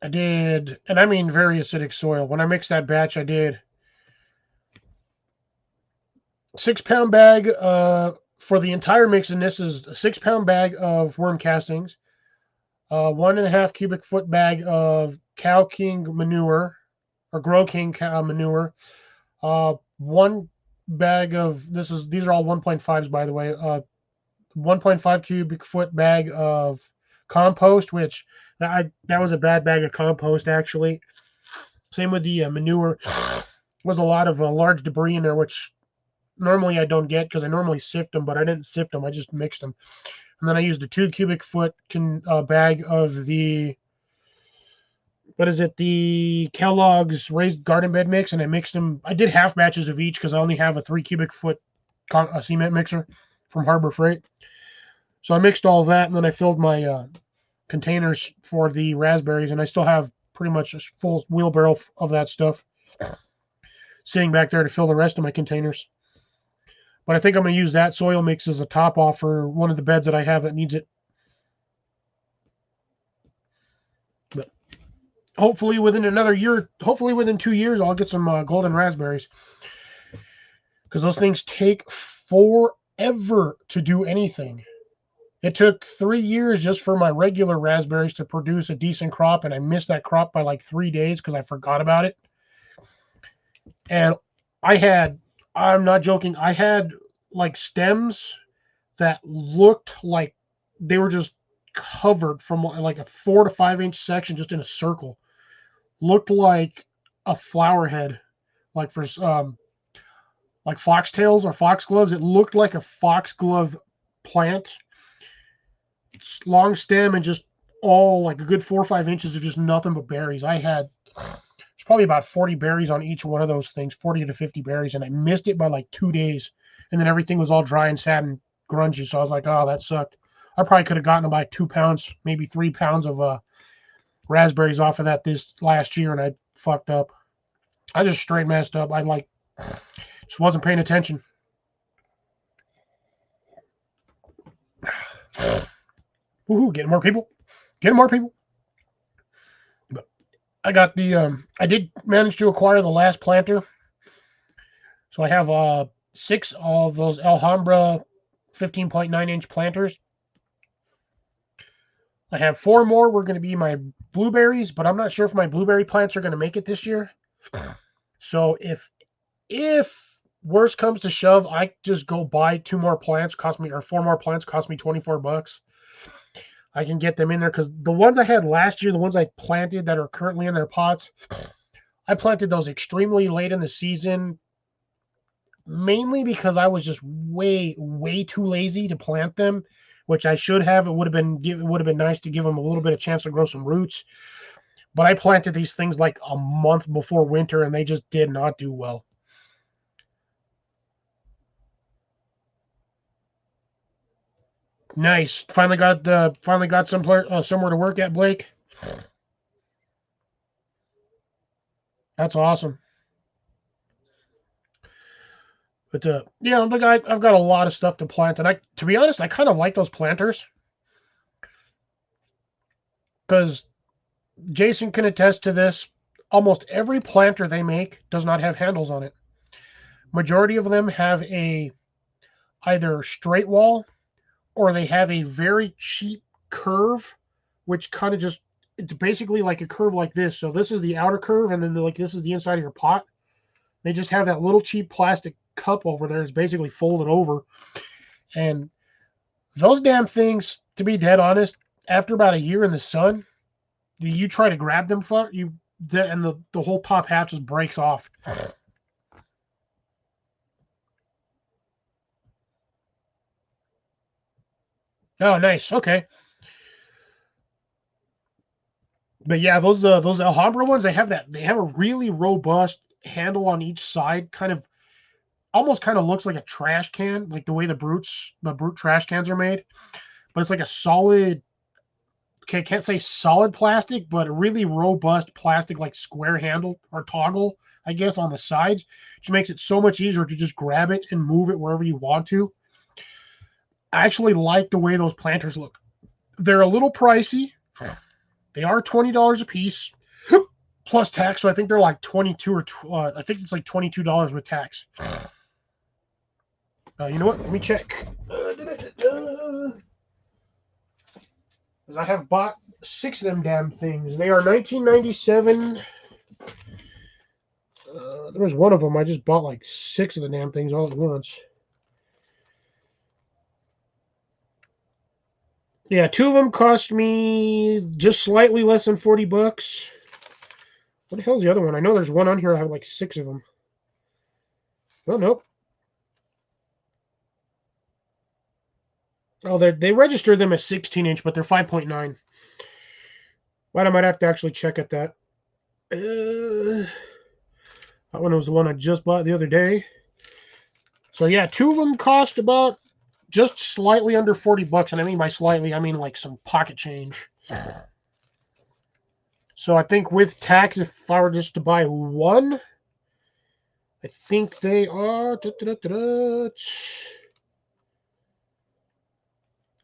I did, and I mean very acidic soil. When I mixed that batch, I did 6-pound bag for the entire mix, and this is a 6-pound bag of worm castings, 1.5 cubic foot bag of Cow King manure or Grow King cow manure, 1 bag of these are all 1.5s by the way, 1.5 cubic foot bag of compost, which that was a bad bag of compost actually. Same with the manure. Was a lot of large debris in there, which normally I don't get because I normally sift them, but I didn't sift them. I just mixed them. And then I used a 2 cubic foot bag of the, the Kellogg's raised garden bed mix, and I mixed them. I did half batches of each because I only have a 3 cubic foot cement mixer from Harbor Freight. So I mixed all of that, and then I filled my containers for the raspberries, and I still have pretty much a full wheelbarrow of that stuff sitting back there to fill the rest of my containers. But I think I'm going to use that soil mix as a top off for one of the beds that I have that needs it. But hopefully within 2 years, I'll get some golden raspberries. Because those things take forever to do anything. It took 3 years just for my regular raspberries to produce a decent crop, and I missed that crop by like 3 days because I forgot about it. And I'm not joking, I had like stems that looked like they were just covered from like a 4 to 5 inch section just in a circle. Looked like a flower head, like for like foxtails or foxgloves. It looked like a foxglove plant. It's long stem and just all like a good 4 or 5 inches of just nothing but berries. It's probably about 40 berries on each one of those things, 40 to 50 berries, and I missed it by like 2 days. And then everything was all dry and sad and grungy. So I was like, oh, that sucked. I probably could have gotten about 2 pounds, maybe 3 pounds of raspberries off of that this last year, and I fucked up. I just straight messed up. I just wasn't paying attention. Woohoo, getting more people. But I got I did manage to acquire the last planter. So I have 6 of those Alhambra 15.9 inch planters. I have 4 more were going to be my blueberries, but I'm not sure if my blueberry plants are going to make it this year. So if worse comes to shove, I just go buy 2 more plants, 4 more plants, cost me $24. I can get them in there because the ones I had last year, the ones I planted that are currently in their pots, I planted those extremely late in the season, mainly because I was just way too lazy to plant them which I should have. It would have been nice to give them a little bit of chance to grow some roots. But I planted these things like a month before winter, and they just did not do well. Nice. Finally got somewhere to work at, Blake. That's awesome. But yeah, I've got a lot of stuff to plant, and to be honest, I kind of like those planters because Jason can attest to this. Almost every planter they make does not have handles on it. Majority of them have a either straight wall or they have a very cheap curve, which kind of just it's basically like a curve like this. So this is the outer curve, and then like this is the inside of your pot. They just have that little cheap plastic cup over there. It's basically folded over, and those damn things, to be dead honest, after about a year in the sun, you try to grab them, and the whole top half just breaks off. Oh, nice. Okay. But yeah, those Alhambra ones, they have a really robust handle on each side, almost kind of looks like a trash can, like the way the brute trash cans are made. But it's like a solid, okay, can't say solid plastic, but a really robust plastic, like square handle or toggle, I guess, on the sides, which makes it so much easier to just grab it and move it wherever you want to. I actually like the way those planters look. They're a little pricey. They are $20 a piece plus tax, so I think they're like 22 or I think it's like $22 with tax. You know what? Let me check. I have bought 6 of them damn things. They are 1997. There was one of them. I just bought like 6 of the damn things all at once. Yeah, 2 of them cost me just slightly less than $40. What the hell's the other one? I know there's one on here. I have like 6 of them. Oh, nope. Oh, they registered them as 16-inch, but they're 5.9. But I might have to actually check at that. That one was the one I just bought the other day. So yeah, 2 of them cost about just slightly under $40, and I mean by slightly, I mean like some pocket change. So I think with tax, if I were just to buy one, I think they are.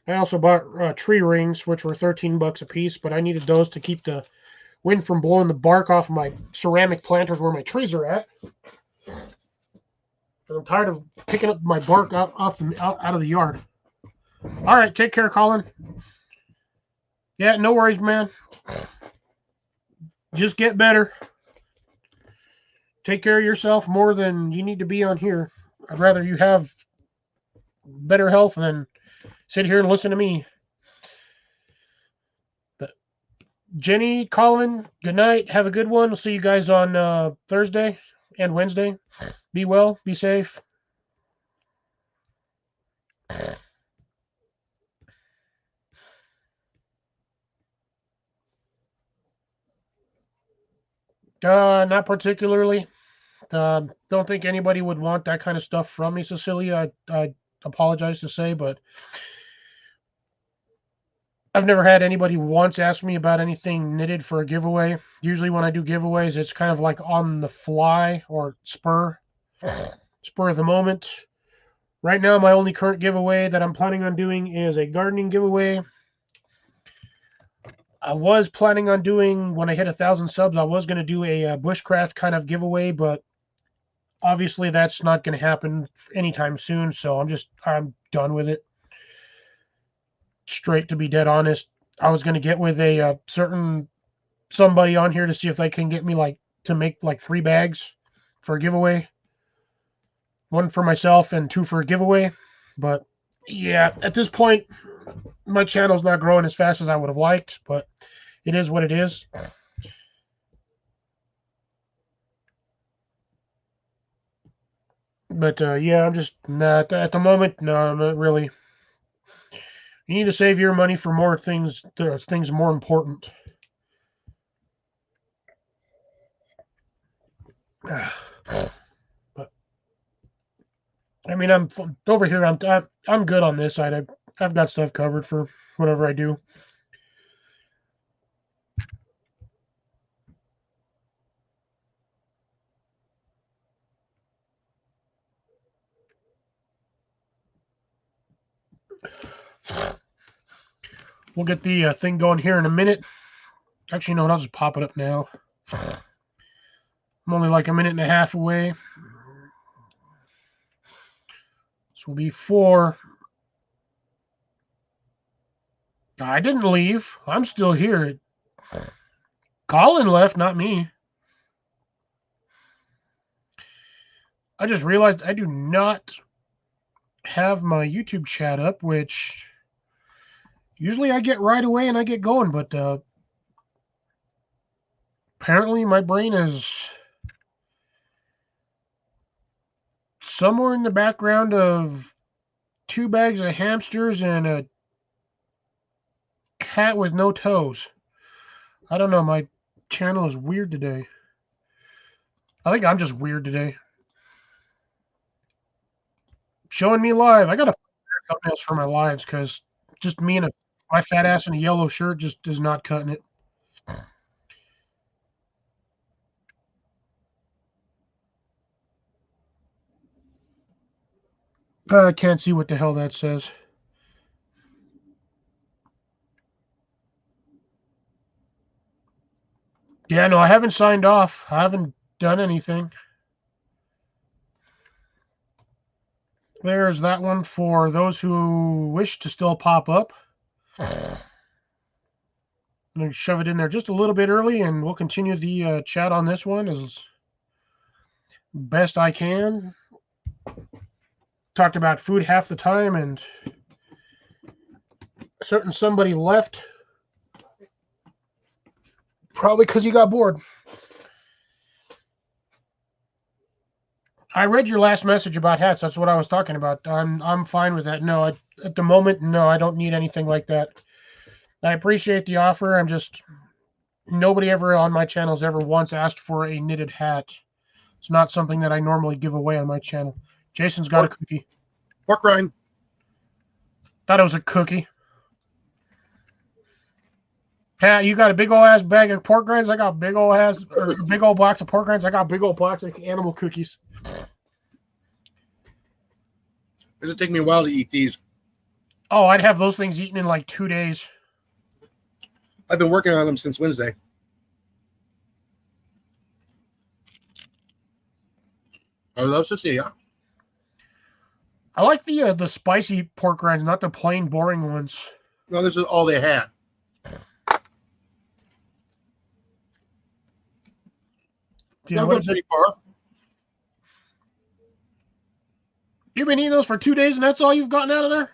I also bought tree rings, which were $13 a piece, but I needed those to keep the wind from blowing the bark off of my ceramic planters where my trees are at. I'm tired of picking up my bark out of the yard. All right, take care, Colin. Yeah, no worries, man. Just get better. Take care of yourself more than you need to be on here. I'd rather you have better health than sit here and listen to me. But Jenny, Colin, good night. Have a good one. We'll see you guys on Thursday and Wednesday. Be well. Be safe. Not particularly. Don't think anybody would want that kind of stuff from me, Cecilia. I apologize to say, but I've never had anybody once ask me about anything knitted for a giveaway. Usually when I do giveaways, it's kind of like on the fly or spur of the moment. Right now, my only current giveaway that I'm planning on doing is a gardening giveaway. I was planning on doing, when I hit 1,000 subs, I was going to do a bushcraft kind of giveaway, but obviously that's not going to happen anytime soon, so I'm done with it. Straight to be dead honest, I was going to get with a certain somebody on here to see if they can get me to make 3 bags for a giveaway. 1 for myself and 2 for a giveaway. But yeah, at this point, my channel's not growing as fast as I would have liked, but it is what it is. But yeah, I'm just not at the moment. No, I'm not really. You need to save your money for more things. Things more important. But I mean, I'm over here. I'm good on this side. I've got stuff covered for whatever I do. We'll get the thing going here in a minute. Actually, no, I'll just pop it up now. I'm only like a minute and a half away. This will be 4. I didn't leave. I'm still here. Colin left, not me. I just realized I do not have my YouTube chat up, which usually I get right away and I get going, but apparently my brain is somewhere in the background of 2 bags of hamsters and a cat with no toes. I don't know. My channel is weird today. I think I'm just weird today. Showing me live. I got to find thumbnails for my lives because just me and my fat ass in a yellow shirt just is not cutting it. I can't see what the hell that says. Yeah, no, I haven't signed off. I haven't done anything. There's that one for those who wish to still pop up. I'm going to shove it in there just a little bit early, and we'll continue the chat on this one as best I can. Talked about food half the time, and a certain somebody left. Probably because you got bored. I read your last message about hats. That's what I was talking about. I'm fine with that. No, at the moment, no, I don't need anything like that. I appreciate the offer. I'm just nobody ever on my channel has ever once asked for a knitted hat. It's not something that I normally give away on my channel. Jason's got a cookie. Pork rind. Thought it was a cookie. Pat, you got a big old ass bag of pork rinds. I got big old box of pork rinds. I got big old box of animal cookies. It'll take me a while to eat these. Oh, I'd have those things eaten in like 2 days. I've been working on them since Wednesday. I love to see ya. I like the spicy pork rinds, not the plain boring ones. No, this is all they had. Yeah, went pretty far. You've been eating those for 2 days, and that's all you've gotten out of there?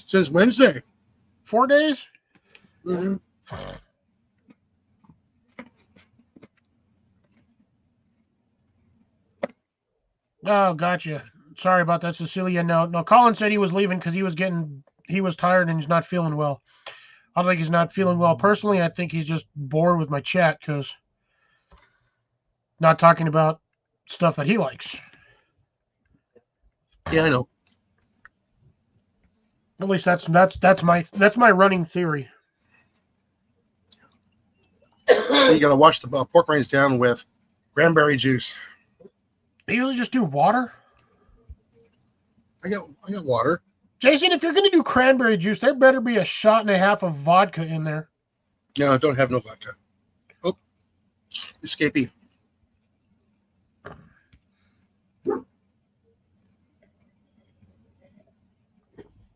Since Wednesday. 4 days? Mm-hmm. Oh, gotcha. Sorry about that, Cecilia. No. Colin said he was leaving because he was tired and he's not feeling well. I don't think he's not feeling well personally. I think he's just bored with my chat because not talking about stuff that he likes. Yeah, I know. At least that's my running theory. So you got to wash the pork rinds down with cranberry juice. I usually just do water. I got water. Jason, if you're going to do cranberry juice, there better be a shot and a half of vodka in there. No, don't have no vodka. Oh, escapee.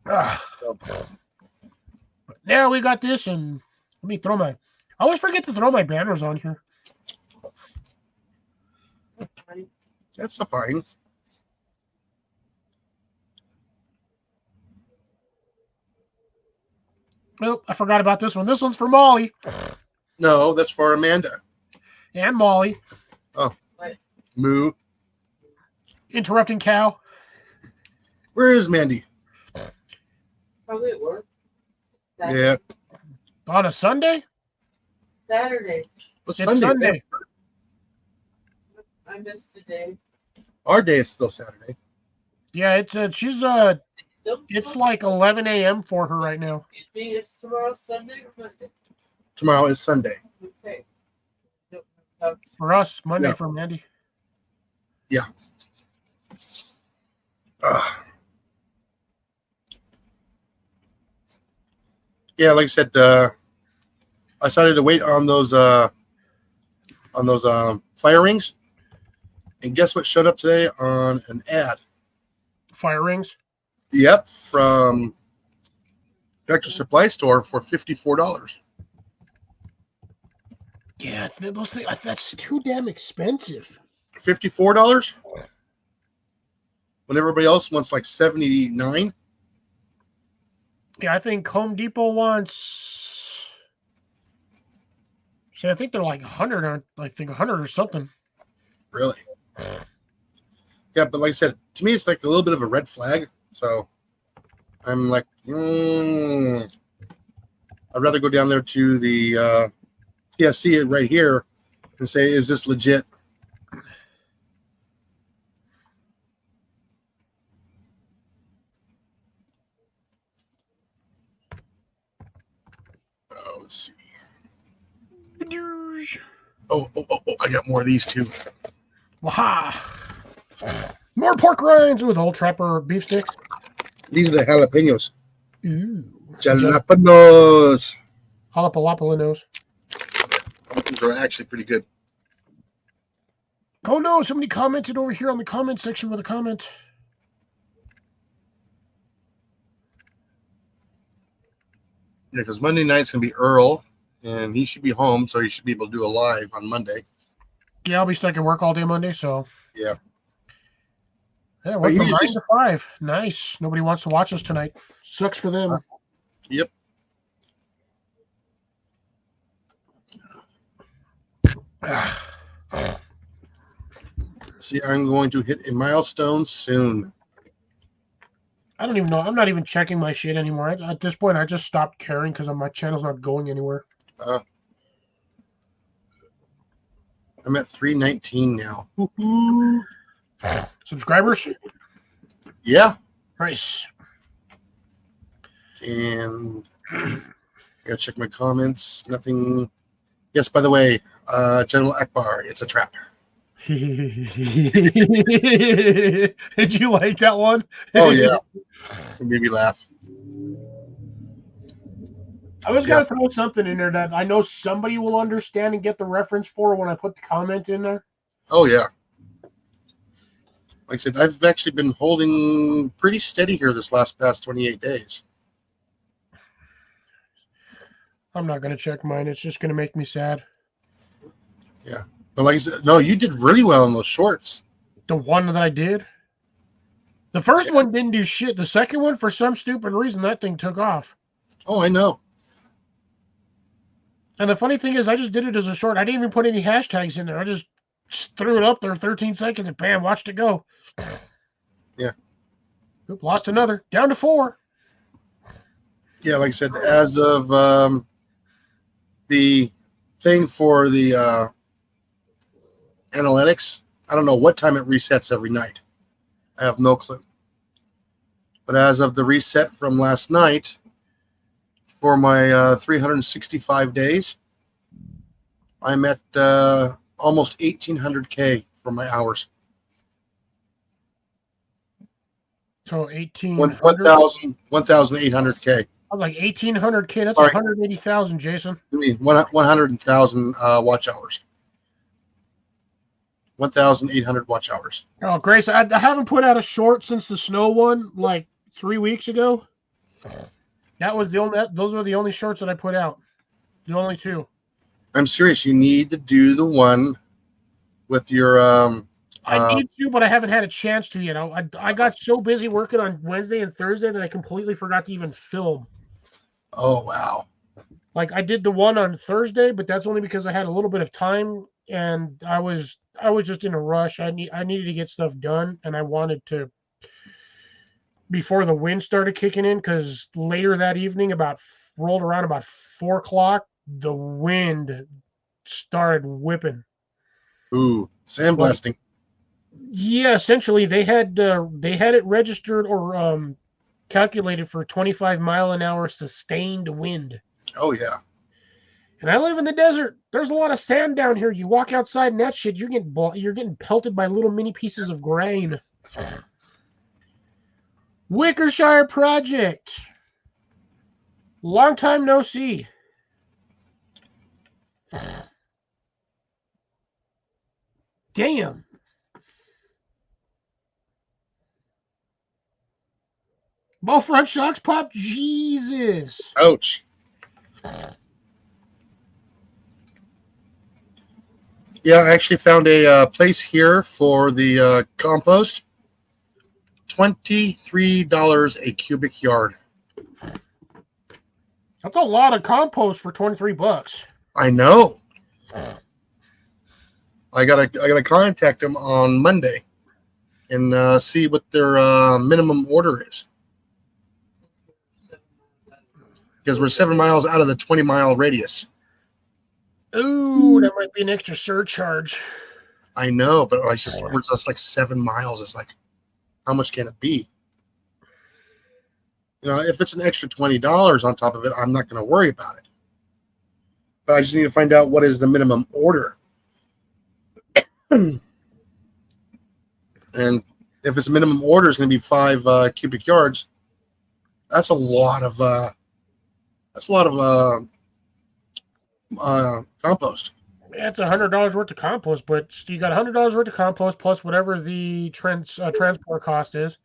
But now we got this, and let me throw I always forget to throw my banners on here. That's fine. Nope, I forgot about this one. This one's for Molly. No, that's for Amanda. And Molly. Oh. What? Moo. Interrupting cow. Where is Mandy? Probably at work. Yeah. On a Sunday? Saturday. What's It's Sunday? Sunday. I missed a day. Our day is still Saturday. Yeah, it's like 11 a.m. for her right now. Is tomorrow Sunday or Monday? Tomorrow is Sunday. Okay. For us, Monday Yeah. for Mandy. Yeah, like I said, I decided to wait on those fire rings, and guess what showed up today on an ad? Fire rings. Yep, from Tractor Supply Store for $54. Yeah, those things, that's too damn expensive. $54 when everybody else wants like 79. Yeah, I think Home Depot wants. See, I think they're like 100 or I think 100 or something. Really? Yeah, but like I said, to me, it's like a little bit of a red flag. So I'm like, I'd rather go down there to the TSC right here and say, is this legit? Oh, let's see. Oh, I got more of these too. Waha! More pork rinds with old trapper beef sticks. These are the jalapenos. Ooh. Jalapenos. Jalapalapalos. These are actually pretty good. Oh no, somebody commented over here on the comment section with a comment. Yeah, because Monday night's going to be Earl, and he should be home, so he should be able to do a live on Monday. Yeah, I'll be stuck at work all day Monday, so. Yeah. Yeah, But work from 9 usually- to 5. Nice. Nobody wants to watch us tonight. Sucks for them. Yep. See, I'm going to hit a milestone soon. I don't even know. I'm not even checking my shit anymore. At this point, I just stopped caring because my channel's not going anywhere. I'm at 319 now. Woo-hoo. Subscribers? Yeah. Nice. And I gotta check my comments. Nothing. Yes, by the way, General Akbar, it's a trap. Did you like that one? Oh, yeah. It made me laugh. I was going to throw something in there that I know somebody will understand and get the reference for when I put the comment in there. Oh, yeah. Like I said, I've actually been holding pretty steady here this past 28 days. I'm not going to check mine. It's just going to make me sad. Yeah. But like I said, no, you did really well on those shorts. The one that I did? The first one didn't do shit. The second one, for some stupid reason, that thing took off. Oh, I know. And the funny thing is, I just did it as a short. I didn't even put any hashtags in there. I just threw it up there 13 seconds and bam, watched it go. Yeah. Oop, lost another. Down to 4. Yeah, like I said, as of the thing for the analytics, I don't know what time it resets every night. I have no clue. But as of the reset from last night, for my 365 days, I'm at almost 1,800K for my hours. So 1,800. 1,800K. I was like 1,800K. That's Sorry. 180,000, Jason. I mean, 100,000 watch hours. 1,800 watch hours. Oh, Grace, I haven't put out a short since the snow one, like 3 weeks ago. That was the only. Those were the only shorts that I put out. The only 2. I'm serious. You need to do the one with your. I need to, but I haven't had a chance to yet. I got so busy working on Wednesday and Thursday that I completely forgot to even film. Oh wow! Like I did the one on Thursday, but that's only because I had a little bit of time and I was just in a rush. I needed to get stuff done, and I wanted to before the wind started kicking in, because later that evening, rolled around about 4 o'clock, the wind started whipping. Ooh, sandblasting. Yeah, essentially they had it registered or calculated for 25-mile-an-hour sustained wind. Oh yeah. And I live in the desert. There's a lot of sand down here. You walk outside and that shit, you're getting pelted by little mini pieces of grain. Wickershire Project. Long time no see. Damn. Both front shocks pop. Jesus. Ouch. Yeah, I actually found a place here for the compost. $23 a cubic yard. That's a lot of compost for $23. I know. I gotta contact them on Monday and see what their minimum order is, because we're 7 miles out of the 20-mile radius. Ooh, that might be an extra surcharge. I know, but we're just like 7 miles. It's like, how much can it be? You know, if it's an extra $20 on top of it, I'm not going to worry about it. But I just need to find out what is the minimum order. And if it's minimum order is going to be 5 cubic yards, that's a lot of compost. That's $100 worth of compost, but you got $100 worth of compost plus whatever the transport cost is.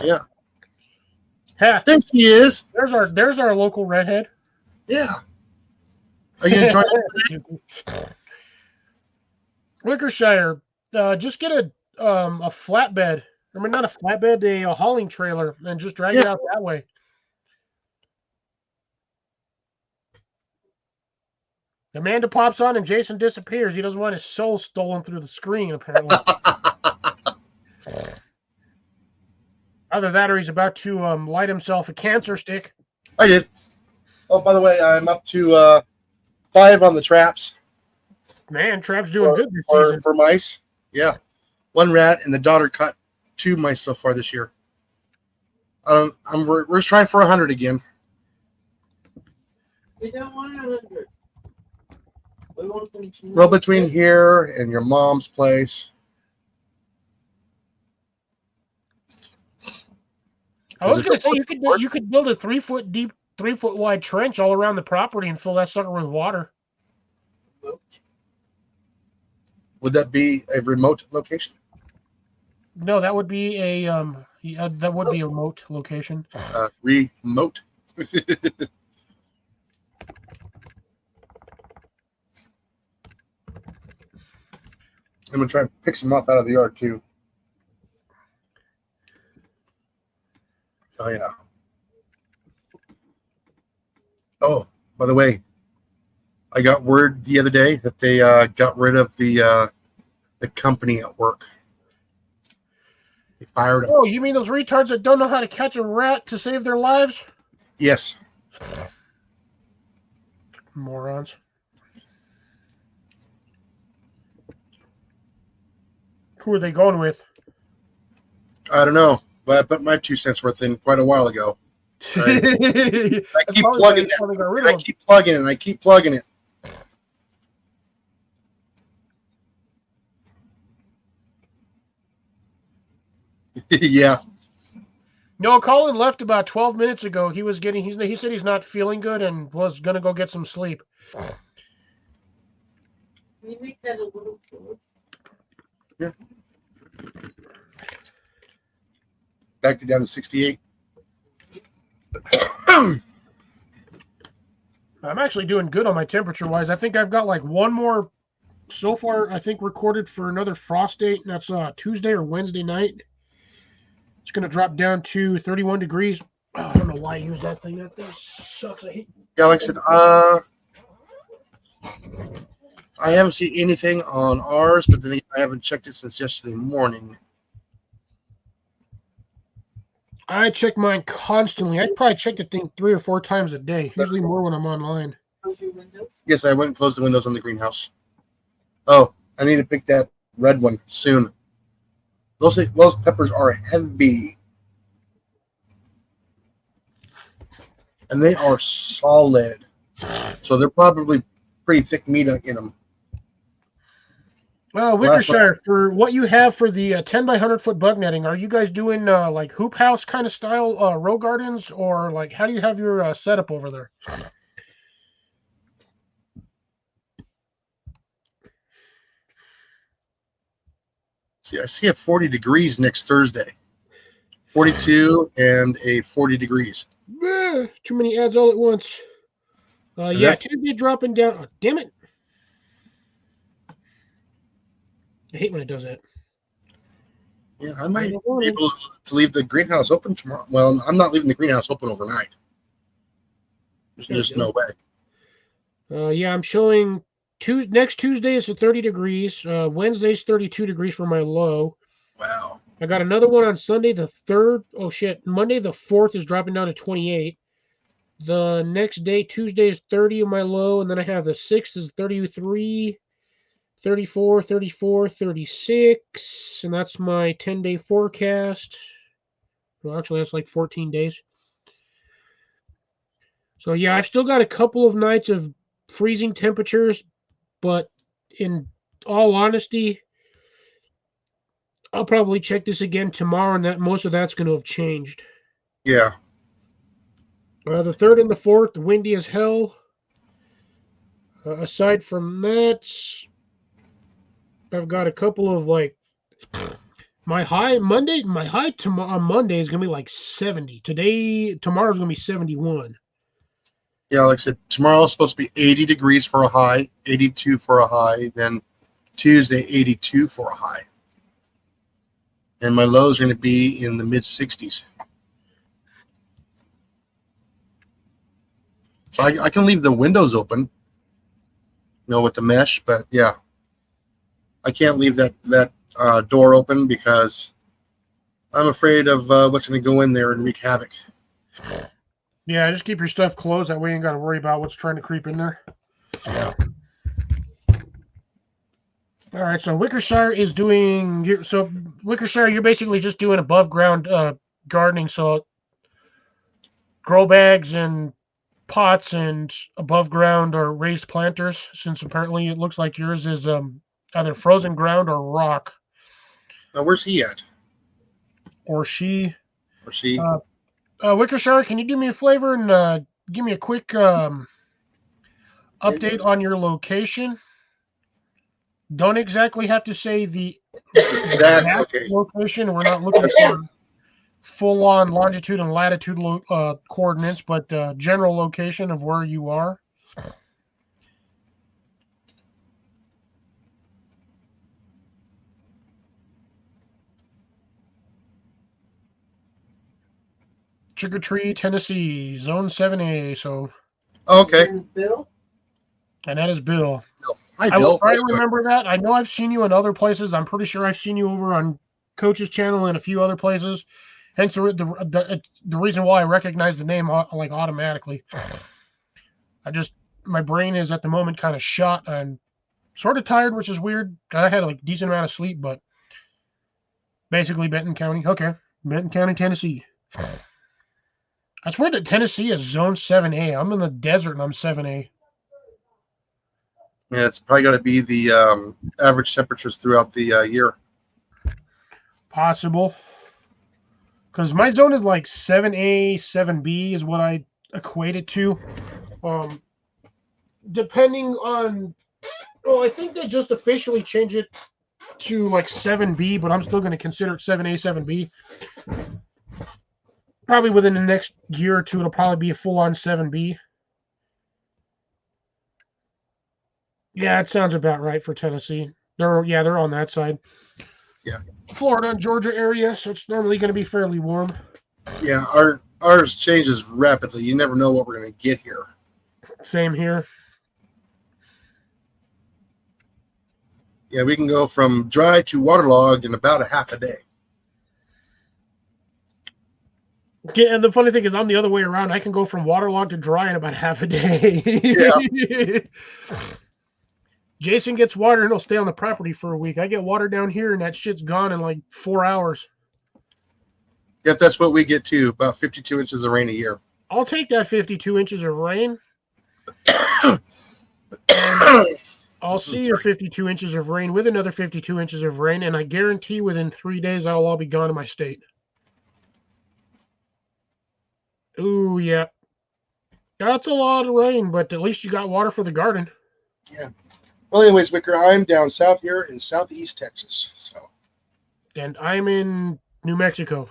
Yeah. Ha, There she is. there's our local redhead. Yeah. Are you going to join? Wickershire, just get a flatbed. I mean, not a flatbed, a hauling trailer, and just drag it out that way. Amanda pops on and Jason disappears. He doesn't want his soul stolen through the screen, apparently. Either that or he's about to light himself a cancer stick. I did. Oh, by the way, I'm up to 5 on the traps. Man, Trap's doing good this for, season. for mice. Yeah. 1 rat, and the daughter caught 2 mice so far this year. We're trying for 100 again. We don't want 100. We want them to Well, between here and your mom's place. I was going to say you could build a 3-foot deep, 3-foot wide trench all around the property and fill that sucker with water. Would that be a remote location? No, that would be a remote location. Remote. I'm gonna try and pick some up out of the yard too. Oh yeah. Oh, by the way, I got word the other day that they got rid of the company at work. They fired them. Oh, you mean those retards that don't know how to catch a rat to save their lives? Yes. Morons. Who are they going with? I don't know, but I put my 2 cents worth in quite a while ago. I keep plugging it. I keep plugging it. And I keep plugging it. Yeah. No, Colin left about 12 minutes ago. He said he's not feeling good and was gonna go get some sleep. Can you make that a little cooler? Yeah. Back to down to 68. I'm actually doing good on my temperature wise. I think I've got like one more so far, I think, recorded for another frost date. And that's Tuesday or Wednesday night. It's going to drop down to 31 degrees. Oh, I don't know why I use that thing. That thing sucks. I hate it. Yeah, like I said, I haven't seen anything on ours, but then I haven't checked it since yesterday morning. I check mine constantly. I probably check the thing 3 or 4 times a day, usually more when I'm online. Close your windows. Yes, I went and closed the windows on the greenhouse. Oh, I need to pick that red one soon. Those peppers are heavy. And they are solid. So they're probably pretty thick meat in them. Wickershire, for what you have for the 10 by 100-foot bug netting, are you guys doing like hoop house kind of style row gardens, or like how do you have your setup over there? See, I see a 40 degrees next Thursday. 42 and a 40 degrees. Too many ads all at once. Yeah, Tuesday dropping down. Oh, damn it. I hate when it does that. Yeah, I might be able to leave the greenhouse open tomorrow. Well, I'm not leaving the greenhouse open overnight. There's just no way. Yeah, I'm showing next Tuesday is at 30 degrees. Wednesday's 32 degrees for my low. Wow. I got another one on Sunday the 3rd. Oh, shit. Monday the 4th is dropping down to 28. The next day, Tuesday, is 30 on my low. And then I have the 6th is 33, 34, 34, 36. And that's my 10-day forecast. Well, actually, that's like 14 days. So, yeah, I've still got a couple of nights of freezing temperatures. But in all honesty, I'll probably check this again tomorrow, and that most of that's going to have changed. Yeah. The 3rd and the 4th, windy as hell. Aside from that, I've got a couple of like my high on Monday is going to be like 70. Tomorrow's going to be 71. Yeah, like I said, tomorrow's supposed to be 80 degrees for a high, 82 for a high, then Tuesday, 82 for a high. And my lows are going to be in the mid 60s. So I can leave the windows open, with the mesh, but yeah, I can't leave that door open because I'm afraid of what's going to go in there and wreak havoc. Yeah, just keep your stuff closed. That way you ain't got to worry about what's trying to creep in there. Yeah. All right, so Wickershire is doing. So Wickershire, you're basically just doing above ground gardening. So grow bags and pots and above ground or raised planters. Since apparently it looks like yours is either frozen ground or rock. Now where's he at? Or she. Or she? Wickershire, can you do me a favor and give me a quick update on your location? Don't exactly have to say the exact location. We're not looking for full-on longitude and latitude coordinates, but general location of where you are. Sugar Tree, Tennessee, Zone 7A. So. Okay. Bill? And that is Bill. Hi, I will Bill. try to remember that. I know I've seen you in other places. I'm pretty sure I've seen you over on Coach's channel and a few other places. Hence the reason why I recognize the name like automatically. My brain is at the moment kind of shot. I'm sort of tired, which is weird. I had a decent amount of sleep, but basically Benton County. Okay, Benton County, Tennessee. I swear that Tennessee is Zone 7A. I'm in the desert and I'm 7A. Yeah, it's probably got to be the average temperatures throughout the year. Possible. Because my zone is like 7A, 7B is what I equate it to. Depending on... Well, I think they just officially changed it to like 7B, but I'm still going to consider it 7A, 7B. Probably within the next year or two, it'll probably be a full-on 7B. Yeah, it sounds about right for Tennessee. They're on that side. Yeah. Florida and Georgia area, so it's normally going to be fairly warm. Yeah, ours changes rapidly. You never know what we're going to get here. Same here. Yeah, we can go from dry to waterlogged in about a half a day. Yeah, and the funny thing is, I'm the other way around. I can go from waterlogged to dry in about half a day. Jason gets water and he'll stay on the property for a week. I get water down here and that shit's gone in like 4 hours. Yep, that's what we get too. About 52 inches of rain a year. I'll take that 52 inches of rain. I'll see your 52 inches of rain with another 52 inches of rain, and I guarantee within 3 days I'll all be gone in my state. Ooh, yeah. That's a lot of rain, but at least you got water for the garden. Yeah. Well, anyways, Wicker, I'm down south here in southeast Texas. So. And I'm in New Mexico.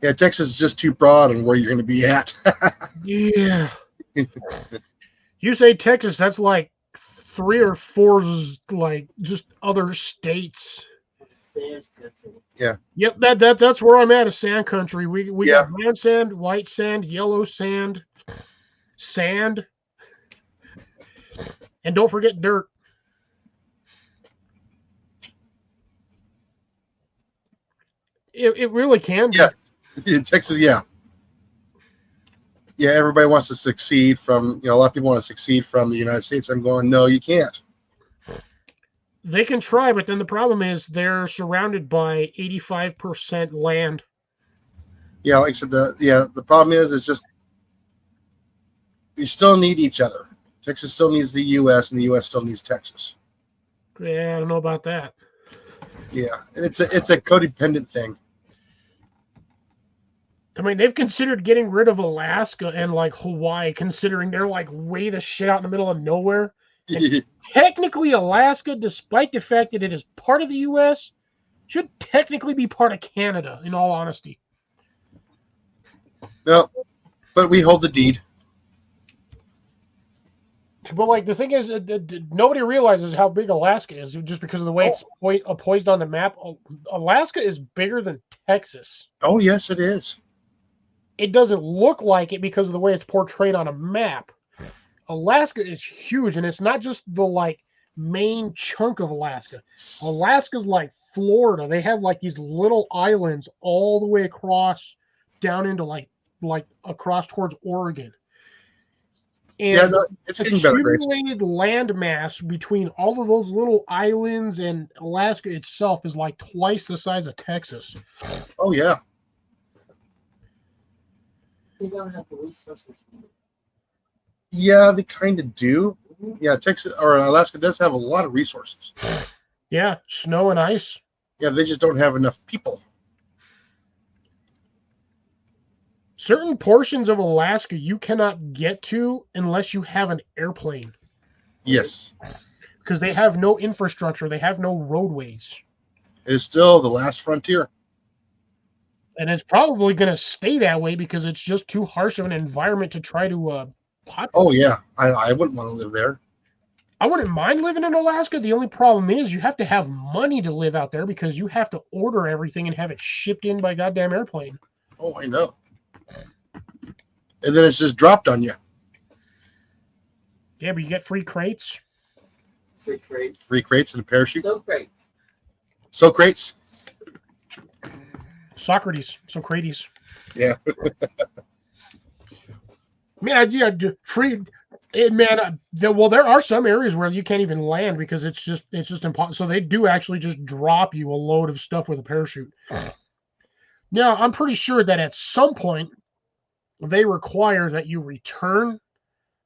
Yeah, Texas is just too broad on where you're going to be at. Yeah. You say Texas, that's like 3 or 4 like just other states. Sand country. Yeah. Yep, that's where I'm at, is sand country. We Yeah. got brown sand, white sand, yellow sand, sand, and don't forget dirt. It really can be. Yes. In Texas, yeah. Yeah, everybody wants to succeed from, a lot of people want to succeed from the United States. I'm going, no, you can't. They can try, but then the problem is they're surrounded by 85% land. Yeah, like I said, the problem is just you still need each other. Texas still needs the U.S. and the U.S. still needs Texas. Yeah, I don't know about that. Yeah, it's a codependent thing. I mean, they've considered getting rid of Alaska and like Hawaii, considering they're like way the shit out in the middle of nowhere. And technically, Alaska, despite the fact that it is part of the U.S., should technically be part of Canada, in all honesty. No, but we hold the deed. But like the thing is, nobody realizes how big Alaska is just because of the way it's poised on the map. Alaska is bigger than Texas. Oh, yes, it is. It doesn't look like it because of the way it's portrayed on a map. Alaska is huge, and it's not just the like main chunk of Alaska. Alaska's like Florida. They have like these little islands all the way across down into like across towards Oregon. And Yeah, no, it's getting better, Grace. accumulated land mass between all of those little islands and Alaska itself is like twice the size of Texas. Oh, yeah. They don't have the resources. Yeah, they kind of do. Yeah, Texas or Alaska does have a lot of resources. Yeah, snow and ice. Yeah, they just don't have enough people. Certain portions of Alaska you cannot get to unless you have an airplane. Yes. Because they have no infrastructure. They have no roadways. It is still the last frontier. And it's probably going to stay that way because it's just too harsh of an environment to try to populate. Oh, yeah. I wouldn't want to live there. I wouldn't mind living in Alaska. The only problem is you have to have money to live out there because you have to order everything and have it shipped in by goddamn airplane. Oh, I know. And then it's just dropped on you. Yeah, but you get free crates. Free crates. Free crates and a parachute. So crates. So crates. Socrates. Yeah. Man, yeah, free. Man, there are some areas where you can't even land because it's just impossible. So they do actually just drop you a load of stuff with a parachute. Now, I'm pretty sure that at some point they require that you return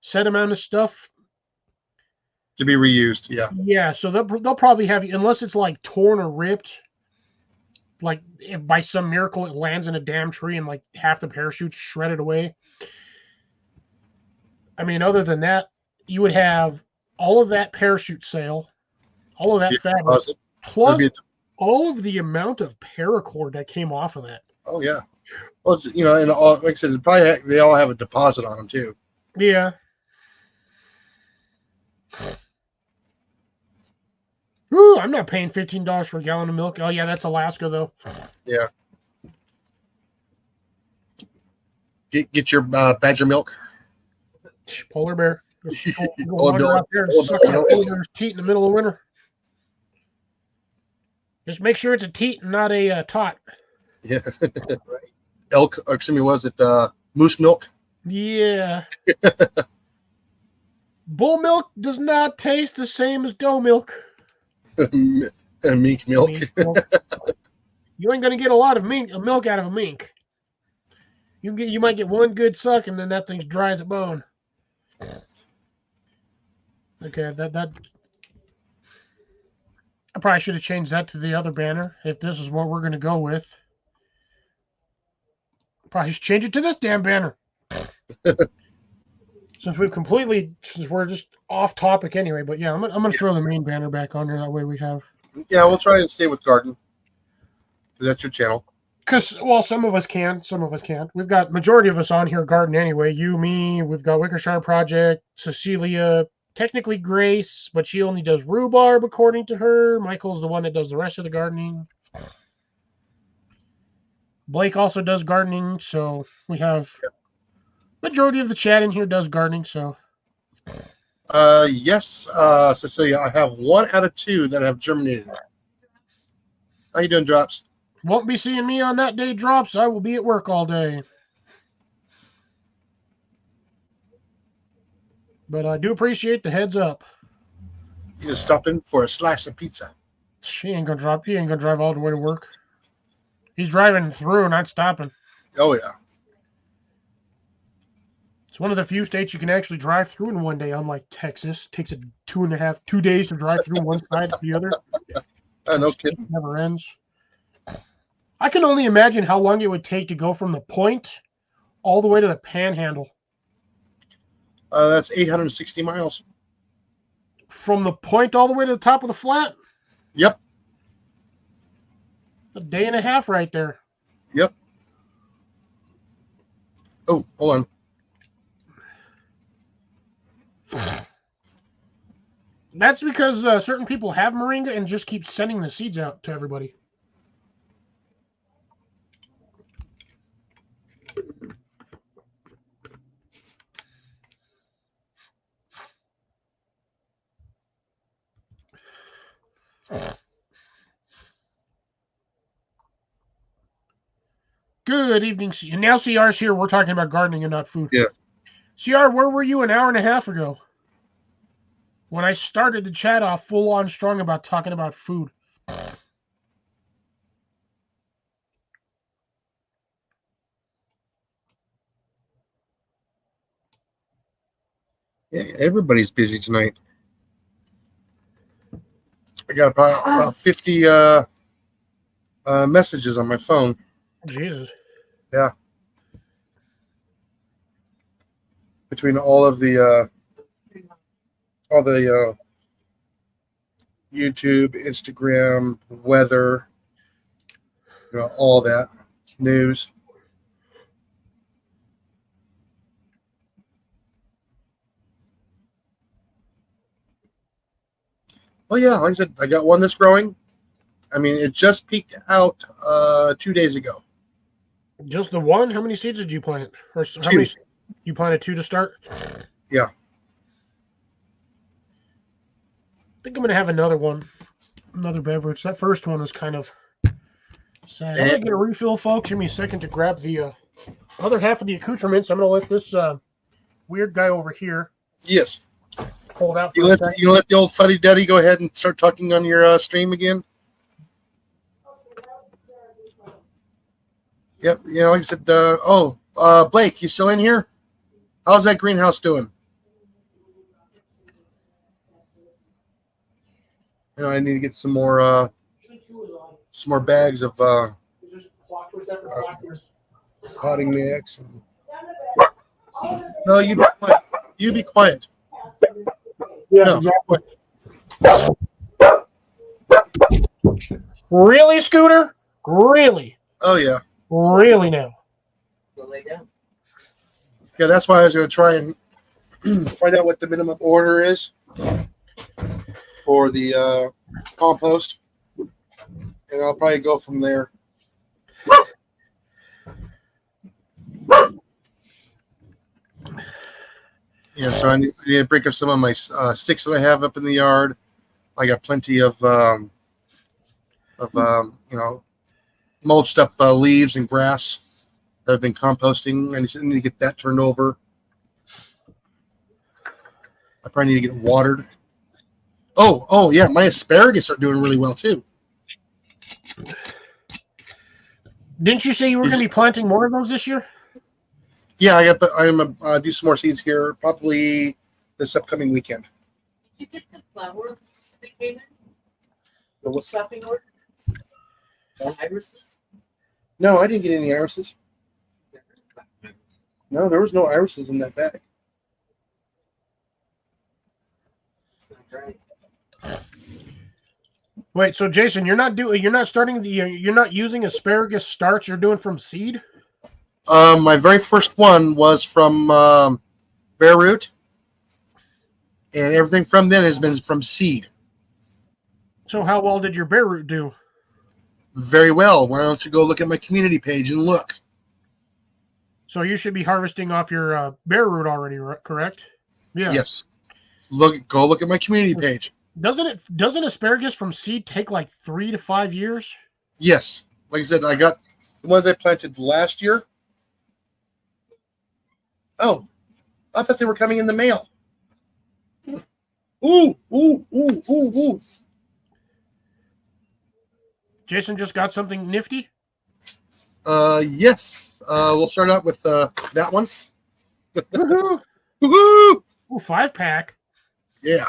set amount of stuff To be reused. Yeah. Yeah, so they'll probably have you, unless it's like torn or ripped, like if by some miracle it lands in a damn tree and like half the parachute's shredded away. I mean, other than that, you would have all of that parachute sale, all of that fabric, plus all of the amount of paracord that came off of that. Oh, yeah. Well, and like I said, they all have a deposit on them, too. Yeah. Ooh, I'm not paying $15 for a gallon of milk. Oh, yeah, that's Alaska, though. Yeah. Get your badger milk. Polar bear. Polar bear. Out there and suck on a polar bear's teat in the middle of winter. Just make sure it's a teat and not a tot. Yeah. Elk, or excuse me, was it moose milk? Yeah. Bull milk does not taste the same as doe milk. Mink milk. Mink milk. You ain't gonna get a lot of milk out of a mink. You might get one good suck, and then that thing's dry as a bone. Okay, that I probably should have changed that to the other banner if this is what we're gonna go with. Probably should change it to this damn banner. Since we're just off topic anyway, but yeah, I'm gonna throw the main banner back on there. That way we have. Yeah, we'll try and stay with garden. That's your channel. Because, well, some of us can, some of us can't. We've got majority of us on here garden anyway. You, me, we've got Wickershire Project, Cecilia, technically Grace, but she only does rhubarb according to her. Michael's the one that does the rest of the gardening. Blake also does gardening, so we have majority of the chat in here does gardening, so. Yes, Cecilia, I have 1 out of 2 that have germinated. How you doing, Drops? Won't be seeing me on that day, Drops. I will be at work all day. But I do appreciate the heads up. You just stop in for a slice of pizza. He ain't gonna drive all the way to work. He's driving through, not stopping. Oh, yeah. It's one of the few states you can actually drive through in one day, unlike Texas. It takes it 2 days to drive through one side to the other. No kidding. It never ends. I can only imagine how long it would take to go from the point all the way to the panhandle. That's 860 miles. From the point all the way to the top of the flat? Yep. A day and a half right there. Yep. Oh, hold on. That's because certain people have moringa and just keep sending the seeds out to everybody. Good evening. And now CR's here. We're talking about gardening and not food. Yeah. CR, where were you an hour and a half ago? When I started the chat off full on strong about talking about food. Yeah, everybody's busy tonight. I got about 50 messages on my phone. Jesus. Yeah. Between all the YouTube, Instagram, weather, all that news. Oh yeah, like I said, I got one that's growing. I mean, it just peaked out 2 days ago. Just the one? How many seeds did you plant? Or how many? You planted 2 to start? Yeah. I think I'm going to have another beverage. That first one was kind of sad. I'm going to get a refill, folks. Give me a second to grab the other half of the accoutrements. I'm going to let this weird guy over here. Yes. Hold out. You let the old fuddy-duddy go ahead and start talking on your stream again? Yep. Yeah, like I said, Blake, you still in here? How's that greenhouse doing? I need to get some more bags of potting mix. No, you be quiet. You be quiet. Yeah, no, exactly. Really, Scooter? Really? Oh yeah. Really now? Yeah, that's why I was going to try and find out what the minimum order is for the compost, and I'll probably go from there. Yeah, so I need to break up some of my sticks that I have up in the yard. I got plenty of of mulched up leaves and grass that I've been composting. I just need to get that turned over. I probably need to get watered. Oh yeah, my asparagus are doing really well too. Didn't you say you were going to be planting more of those this year? Yeah, I'm gonna do some more seeds here probably this upcoming weekend. Did you get the flower that came in? The what? Shopping order? The irises? No, I didn't get any irises. No, there was no irises in that bag. It's not right. Wait, so Jason, you're not using asparagus starts. You're doing from seed. My very first one was from bare root, and everything from then has been from seed. So how well did your bare root do? Very well. Why don't you go look at my community page and look? So you should be harvesting off your bare root already, correct? Yeah. Yes. Go look at my community page. Doesn't asparagus from seed take like 3 to 5 years? Yes. Like I said, I got the ones I planted last year. Oh, I thought they were coming in the mail. Ooh. Jason just got something nifty. Yes. We'll start out with that one. Woohoo! Woohoo! Ooh, 5-pack. Yeah.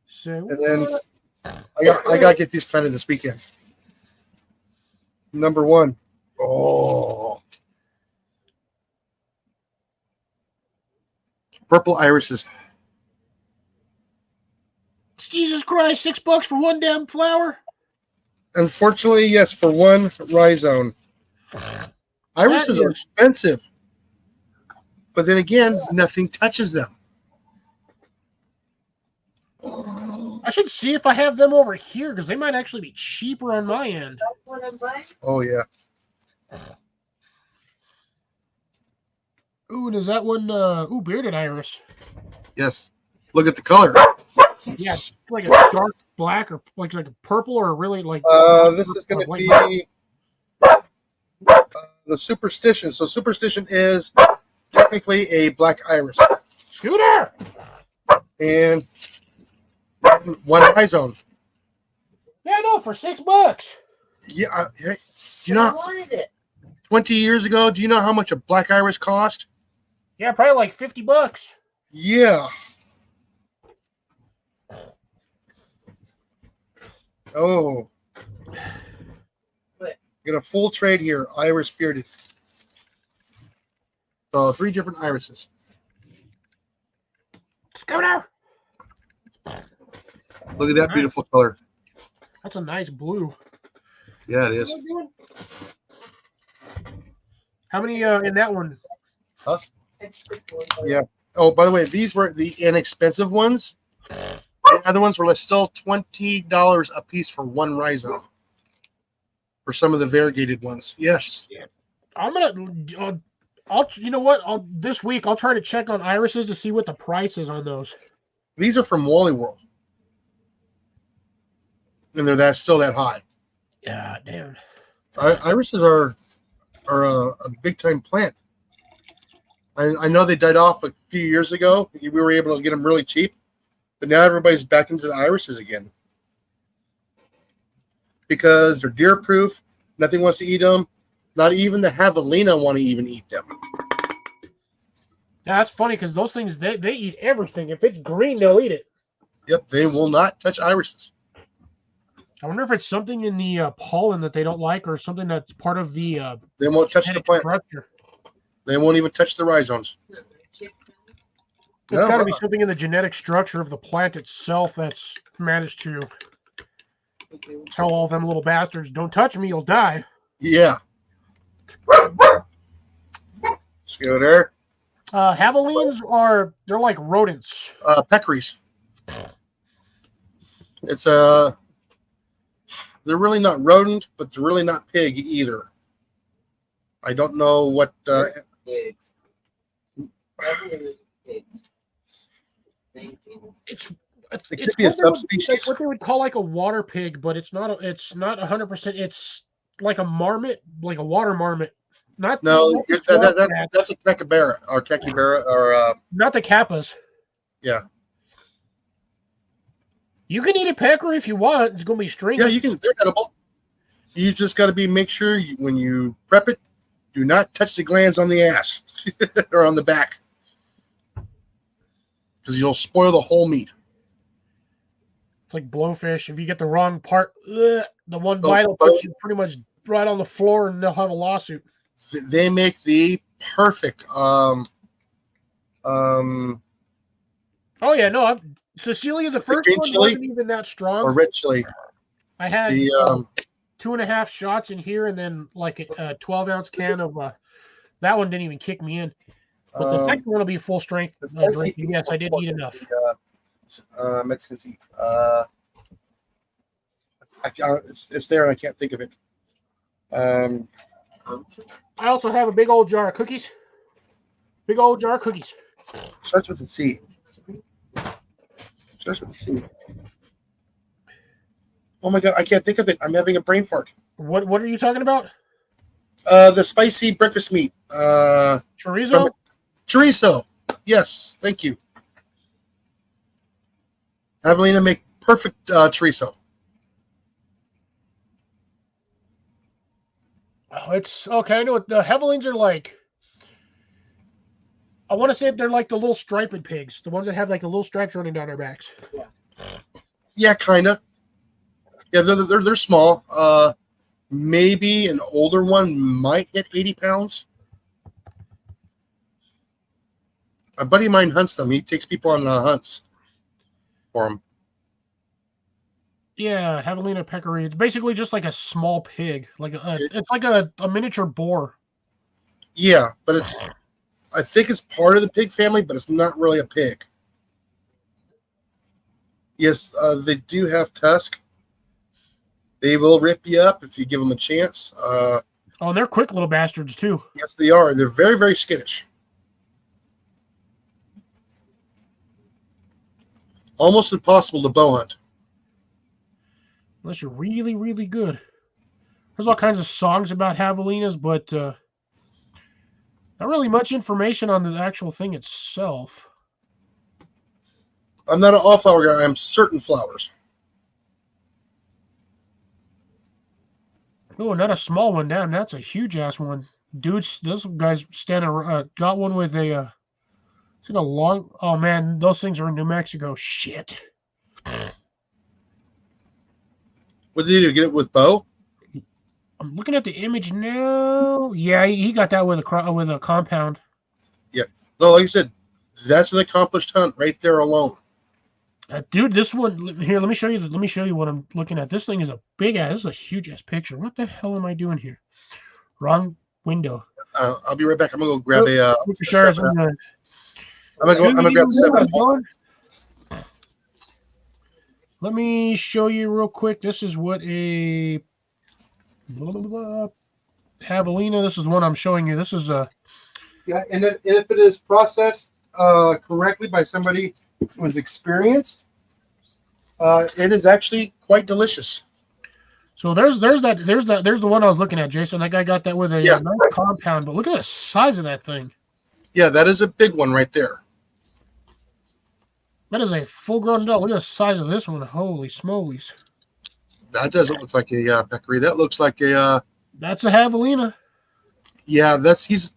So And then I got to get these planted this weekend. Number one. Oh. Purple irises. Jesus Christ, $6 for one damn flower. Unfortunately, yes, for one rhizome. Irises are expensive. But then again, nothing touches them. I should see if I have them over here because they might actually be cheaper on my end. That's what I'm buying? Oh, yeah. Ooh, and is that one bearded iris? Yes. Look at the color. Yeah, it's like a dark black or like a purple or really like This is going to be the superstition. So superstition is technically a black iris. Scooter. And one rhizome. Yeah, no, for $6. Yeah. Do you I know, wanted it. 20 years ago, do you know how much a black iris cost? Yeah, probably like $50. Yeah. Oh. What? Get a full trade here. Iris bearded. So 3 different irises. Scooter. Look at that beautiful color. That's a nice blue. Yeah, it is. How many in that one? Extra Yeah. Oh, by the way, these were the inexpensive ones. The other ones were still $20 a piece for one rhizome. For some of the variegated ones. Yes. I'm gonna. You know what? This week I'll try to check on irises to see what the price is on those. These are from Wally World. And they're still that high. Yeah, damn. Irises are a big time plant. I know they died off a few years ago. We were able to get them really cheap, but now everybody's back into the irises again because they're deer proof. Nothing wants to eat them. Not even the javelina want to even eat them. Yeah, that's funny because those things they eat everything. If it's green, they'll eat it. Yep, they will not touch irises. I wonder if it's something in the pollen that they don't like, or something that's part of the They won't touch the genetic plant. structure. They won't even touch the rhizomes. There's No, got to be something in the genetic structure of the plant itself that's managed to tell all them little bastards, "Don't touch me, you'll die." Yeah. Scooter. Javelines they're like rodents. Peccaries. It's they're really not rodent, but they're really not pig either. I don't know what Pigs. Everything is pigs. Same thing. It it's could be a what they would- subspecies. like what they would call like a water pig, but it's not. It's not 100%. It's like a marmot, like a water marmot. Not No, not the that, swamp that, cat, that's a capybara or capybara or not the kappas. yeah. You can eat a peccary if you want. It's gonna be stringy. Yeah, you can. They're edible. You just got to make sure when you prep it, do not touch the glands on the ass or on the back, because you'll spoil the whole meat. It's like blowfish. If you get the wrong part, the one Oh, bite will oh. put you pretty much right on the floor, and they'll have a lawsuit. They make the perfect Oh yeah, no. Cecilia, the first green one chili? wasn't even that strong. or red chili. I had The 2.5 shots in here, and then like a 12-ounce can of. That one didn't even kick me in. But the second one will be full strength the spicy drink. Yes, I did eat enough. Mexicans eat. It's there, and I can't think of it. I also have a big old jar of cookies. Big old jar of cookies. Starts with a C. Starts with a C. Oh my god, I can't think of it. I'm having a brain fart. What are you talking about? The spicy breakfast meat. Chorizo? Chorizo. Yes, thank you. Evelina make perfect chorizo. Oh, it's okay. I know what the Hevelings are like. I want to say they're like the little striped pigs, the ones that have like the little stripes running down their backs. Yeah, kind of. Yeah, they're small. Maybe an older one might hit 80 pounds. A buddy of mine hunts them. He takes people on hunts for them. Yeah, Javelina peccary. It's basically just like a small pig, it's like a miniature boar. Yeah, but I think it's part of the pig family, but it's not really a pig. Yes, they do have tusk. They will rip you up if you give them a chance. Oh, and they're quick little bastards too. Yes, they are. They're very, very skittish. Almost impossible to bow hunt. Unless you're really, really good. There's all kinds of songs about javelinas, but not really much information on the actual thing itself. I'm not an all flower guy. I'm certain flowers. Oh, not a small one. Damn, that's a huge ass one. Dudes, those guys got one with a it's in a long. Oh man, those things are in New Mexico. Shit. What did you do? Get it with bow? I'm looking at the image now. Yeah, he got that with a compound. No, like I said, that's an accomplished hunt right there alone. Dude, this one here. Let me show you. Let me show you what I'm looking at. This thing is a big ass. This is a huge ass picture. What the hell am I doing here? Wrong window. I'll be right back. I'm gonna go grab a. Shar's I'm gonna grab the 7. Let me show you real quick. This is what a javelina. This is the one I'm showing you. This is a. Yeah, and if it is processed correctly by somebody who is experienced, it is actually quite delicious. So there's the one I was looking at, Jason. That guy got that with a Yeah. nice compound, but look at the size of that thing. Yeah, that is a big one right there. That is a full-grown dog. Look at the size of this one. Holy smolies. That doesn't look like a peccary. That looks like a. That's a javelina. Yeah, he's.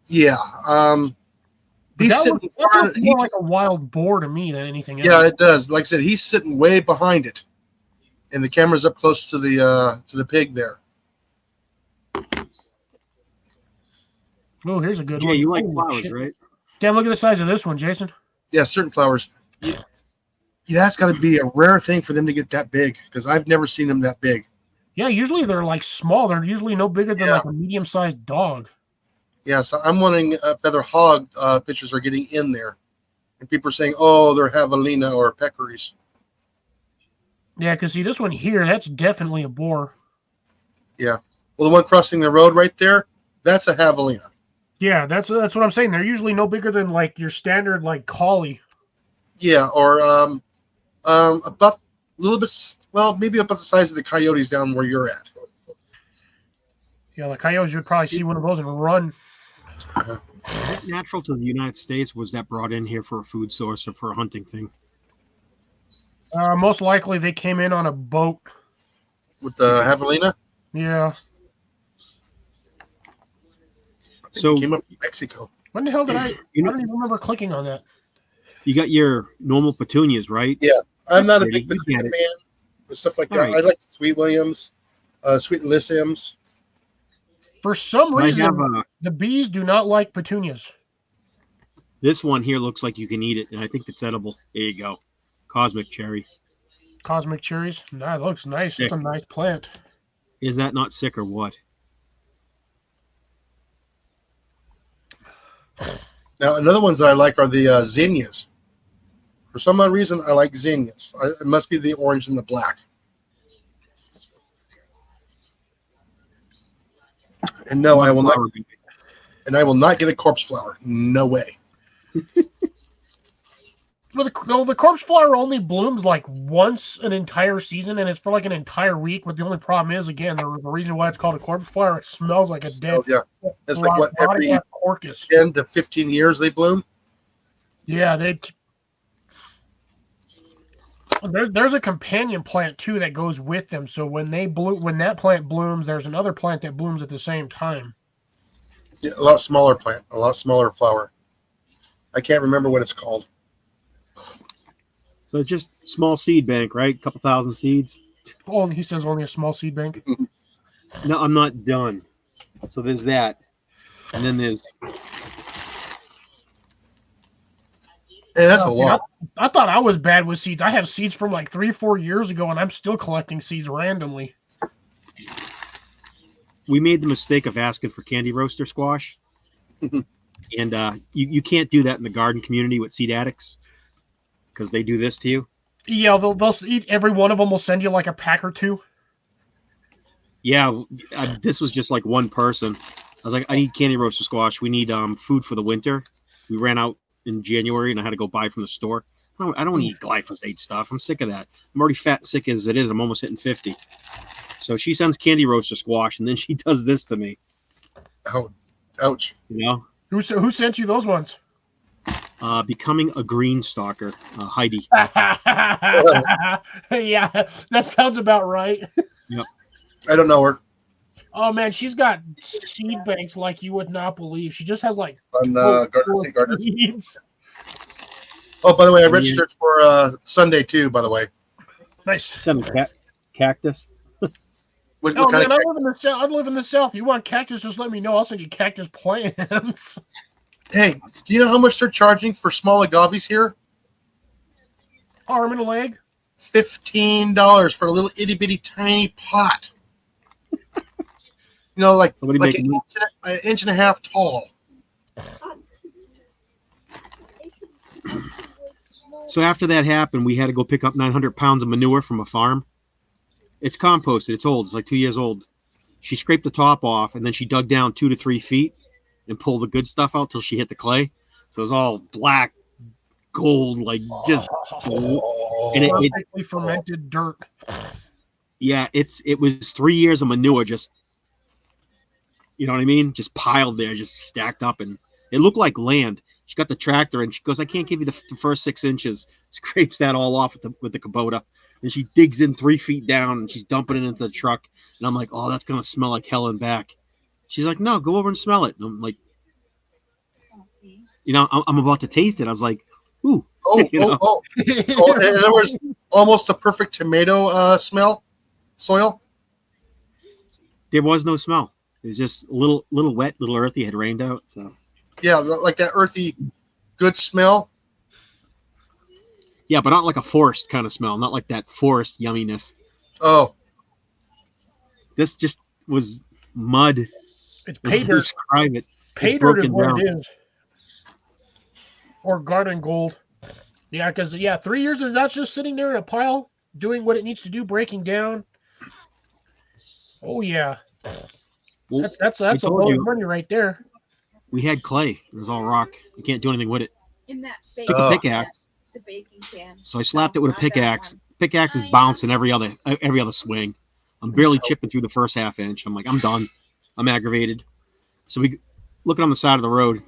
That sitting. looks more like a wild boar to me than anything else. Yeah, it does. Like I said, he's sitting way behind it, and the camera's up close to the pig there. Oh, here's a good Yeah, one. you like Holy flowers, shit. right? Damn, look at the size of this one, Jason. Yeah, certain flowers. Yeah, that's got to be a rare thing for them to get that big, because I've never seen them that big. Yeah, usually they're like small. They're usually no bigger than Yeah. like a medium-sized dog. Yeah, so I'm wondering if other hog pictures are getting in there, and people are saying, "Oh, they're javelina or peccaries." Yeah, because see, this one here, that's definitely a boar. Well, the one crossing the road right there, that's a javelina. Yeah, that's what I'm saying. They're usually no bigger than like your standard like collie. Yeah, or About a little bit, well, maybe about the size of the coyotes down where you're at. Yeah, the coyotes would probably see one of those and run. Is that natural to the United States? Was that brought in here for a food source or for a hunting thing? Most likely they came in on a boat. With the javelina, Yeah. So it came up from Mexico. When the hell did I? You know- I don't even remember clicking on that. you got your normal petunias, right? Yeah. I'm not a Pretty. big You Petunia get fan with stuff like All that. right. I like Sweet Williams, Sweet Lysiums. For some I reason, have the bees do not like petunias. this one here looks like you can eat it, and I think it's edible. There you go. Cosmic cherry. Cosmic cherries. That looks nice. Sick. It's a nice plant. Is that not sick or what? Now, another ones that I like are the zinnias. For some odd reason, I like zinnias. It must be the orange and the black. And no, I will not. And I will not get a corpse flower. No way. Well, the corpse flower only blooms like once an entire season, and it's for like an entire week. But the only problem is, again, the reason why it's called a corpse flower, it smells like a dead. So, yeah, it's like what, every body orchis. 10 to 15 years they bloom. Yeah, there's a companion plant too that goes with them. So when that plant blooms, there's another plant that blooms at the same time. Yeah, a lot smaller plant, a lot smaller flower. I can't remember what it's called. So it's just small seed bank, right? A couple thousand seeds. Oh, and he says only a small seed bank. No, I'm not done. So there's that, and then there's Hey, that's a lot. I thought I was bad with seeds. I have seeds from like 3-4 years ago, and I'm still collecting seeds randomly. we made the mistake of asking for candy roaster squash, and you can't do that in the garden community with seed addicts because they do this to you. Yeah, they'll eat. Every one of them will send you like a pack or two. Yeah, this was just like one person. I was like, I need candy roaster squash. We need food for the winter. We ran out in January, and I had to go buy from the store. I don't eat glyphosate stuff. I'm sick of that. I'm already fat and sick as it is. I'm almost hitting 50. So she sends candy roaster squash, and then she does this to me. Ouch. You know, Who sent you those ones? becoming a green stalker, Heidi. Yeah, that sounds about right. I don't know her. Oh man, she's got seed banks like you would not believe. She just has like On full of Gardner. seeds. Oh, by the way, I registered for Sunday too. By the way, Nice. Send a cactus. what Oh kind man, of? I live in the south. I live in the south. You want cactus? Just let me know. I'll send you cactus plants. Hey, do you know how much they're charging for small agaves here? Arm and a leg. $15 for a little itty bitty tiny pot. You know, like Somebody like make an inch and a half tall. So after that happened, we had to go pick up 900 pounds of manure from a farm. It's composted. It's old. It's like 2 years old. She scraped the top off, and then she dug down 2 to 3 feet and pulled the good stuff out till she hit the clay. So it was all black, gold, like just. And it Perfectly fermented dirt. yeah, it was 3 years of manure just. You know what I mean? Just piled there, just stacked up, and it looked like land. She got the tractor, and she goes, "I can't give you the first 6 inches." Scrapes that all off with the Kubota, and she digs in 3 feet down, and she's dumping it into the truck. And I'm like, "Oh, that's gonna smell like hell and back." She's like, "No, go over and smell it." And I'm like, you know, I'm about to taste it. I was like, "Ooh." You know? Oh, in other words, almost a perfect tomato smell, soil. There was no smell. It was just a little wet, little earthy. It had rained out, so. Yeah, like that earthy, good smell. Yeah, but not like a forest kind of smell. Not like that forest yumminess. Oh, This just was mud. It's pay dirt. Describe it. Pay It's dirt is broken what down. it is. Or garden gold. Yeah, because 3 years of that's just sitting there in a pile, doing what it needs to do, breaking down. Oh yeah, Well, that's a told load you. of money right there. we had clay. It was all rock. You can't do anything with it. In that space. Took a Oh. pickaxe. the baking pan. So I slapped it with a Not that pickaxe. one. Pickaxe is bouncing every other swing. I'm barely chipping through the first half inch. I'm like, I'm done. I'm aggravated. So we looking on the side of the road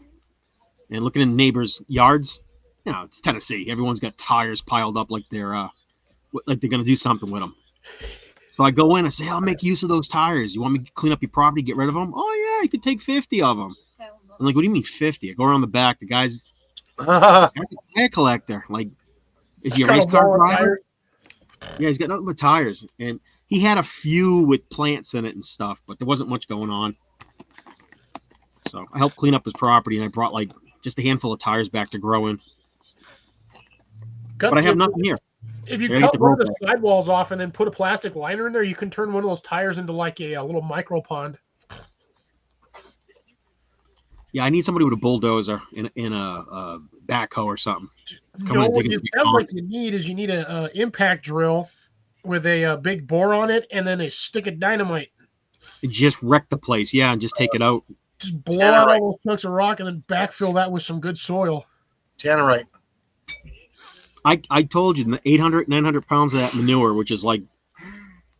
and looking in neighbors' yards. You know, it's Tennessee. Everyone's got tires piled up like they're gonna do something with them. So I go in. I say, I'll make use of those tires. You want me to clean up your property, get rid of them? Oh yeah, you could take 50 of them. I'm like, what do you mean 50? I go around the back. The guy's a tire collector. Like, is he a race car driver? Yeah, he's got nothing but tires, and he had a few with plants in it and stuff, but there wasn't much going on. So I helped clean up his property, and I brought like just a handful of tires back to grow in. But I have nothing here. If you So I get cut the one of rope the back. sidewalls off and then put a plastic liner in there, you can turn one of those tires into like a little micro pond. Yeah, I need somebody with a bulldozer in a backhoe or something. Come No, on, what dig it it sounds down. like you need is you need a impact drill with a big bore on it and then a stick of dynamite. Just wreck the place, yeah, and just take it out. Just blow out all those chunks of rock and then backfill that with some good soil. Tannerite. I told you, 800, 900 pounds of that manure, which is like,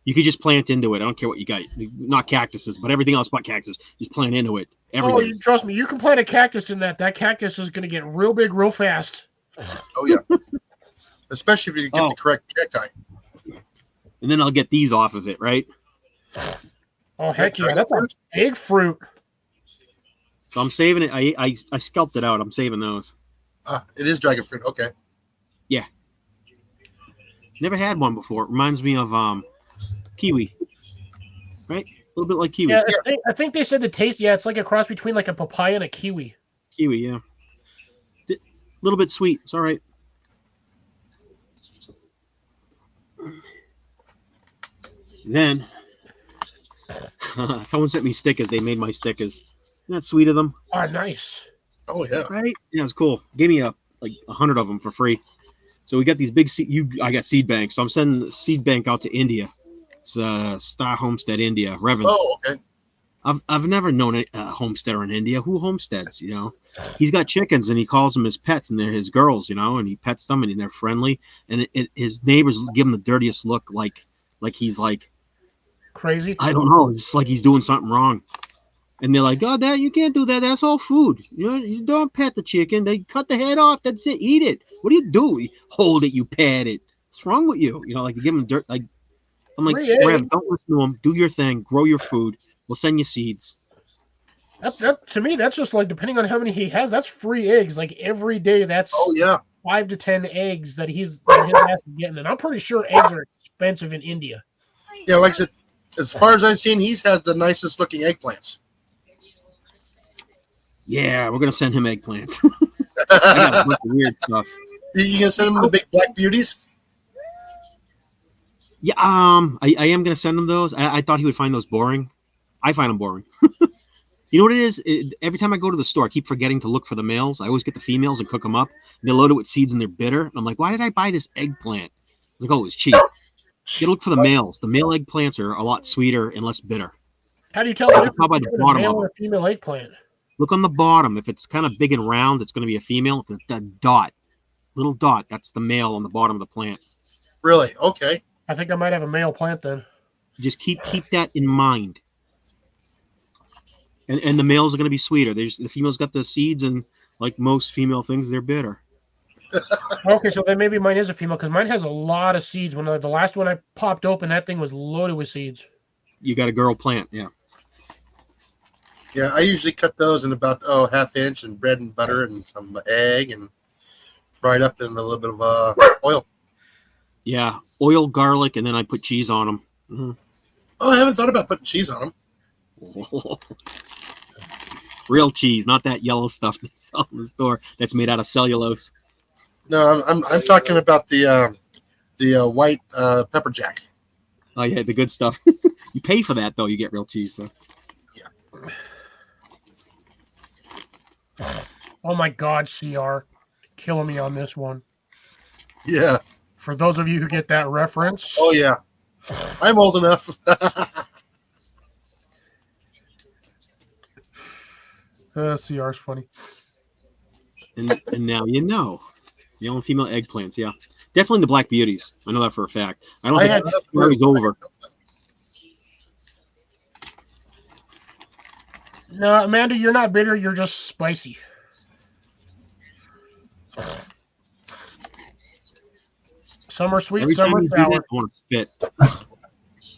you could just plant into it. I don't care what you got. Not cactuses, but everything else but cactus. Just plant into it. Everything. Oh, trust me, you can plant a cactus in that. That cactus is going to get real big real fast. Oh yeah. Especially if you get the correct cacti. And then I'll get these off of it, right? Oh, heck yeah. That's a big fruit. So I'm saving it. I scalped it out. I'm saving those. It is dragon fruit. Okay. Yeah. Never had one before. It reminds me of kiwi. Right? A little bit like kiwi. Yeah, I think they said the taste, yeah, it's like a cross between like a papaya and a kiwi. Kiwi, yeah. A little bit sweet. It's all right. Then someone sent me stickers. They made my stickers. Isn't that sweet of them? Oh, nice. Oh yeah. Right? Yeah, it's cool. Gave me like 100 of them for free. So we got these big I got seed banks. So I'm sending the seed bank out to India. It's Star Homestead India, Revan. Oh, okay. I've never known a homesteader in India. Who homesteads, you know? He's got chickens and he calls them his pets and they're his girls, you know, and he pets them and they're friendly. And his neighbors give him the dirtiest look like he's like crazy. I don't know, it's like he's doing something wrong. And they're like, oh, Dad, you can't do that. That's all food. You know, you don't pet the chicken. They cut the head off. That's it. Eat it. What do you do? You hold it. You pat it. What's wrong with you? You know, like you give them dirt. Like I'm like, Rev, don't listen to them. Do your thing. Grow your food. We'll send you seeds. That to me, that's just like depending on how many he has. That's free eggs. Like every day, that's 5 to 10 eggs that his ass is getting. And I'm pretty sure eggs are expensive in India. Yeah, like I said, as far as I've seen, he's had the nicest looking eggplants. Yeah, we're gonna send him eggplants. I got a bunch of weird stuff. You gonna send him the big black beauties? Yeah, I am gonna send him those. I thought he would find those boring. I find them boring. You know what it is? Every time I go to the store, I keep forgetting to look for the males. I always get the females and cook them up. They load it with seeds and they're bitter. And I'm like, why did I buy this eggplant? It's like, oh, it's cheap. You gotta look for the males. The male eggplants are a lot sweeter and less bitter. How do you tell the difference by the between a bottom male of or it. a female eggplant? Look on the bottom. If it's kind of big and round, it's going to be a female. If the dot, little dot, that's the male on the bottom of the plant. Really? Okay. I think I might have a male plant then. Just keep that in mind. And the males are going to be sweeter. The females got the seeds, and like most female things, they're bitter. Okay, so then maybe mine is a female because mine has a lot of seeds. When the last one I popped open, that thing was loaded with seeds. You got a girl plant, yeah. Yeah, I usually cut those in about half inch and bread and butter and some egg and fried up in a little bit of oil. Yeah, oil, garlic, and then I put cheese on them. Mm-hmm. Oh, I haven't thought about putting cheese on them. Real cheese, not that yellow stuff they sell in the store that's made out of cellulose. No, I'm talking about the white pepper jack. Oh yeah, the good stuff. You pay for that though. You get real cheese. So. Oh my God, CR, killing me on this one. Yeah. For those of you who get that reference. Oh yeah, I'm old enough. CR's funny. And now you know. Male and female eggplants. Yeah, definitely the black beauties. I know that for a fact. I don't I think had that no carries clue. over. No, Amanda, you're not bitter. You're just spicy. Some are sweet, Every some time are you do sour. that, I want to spit.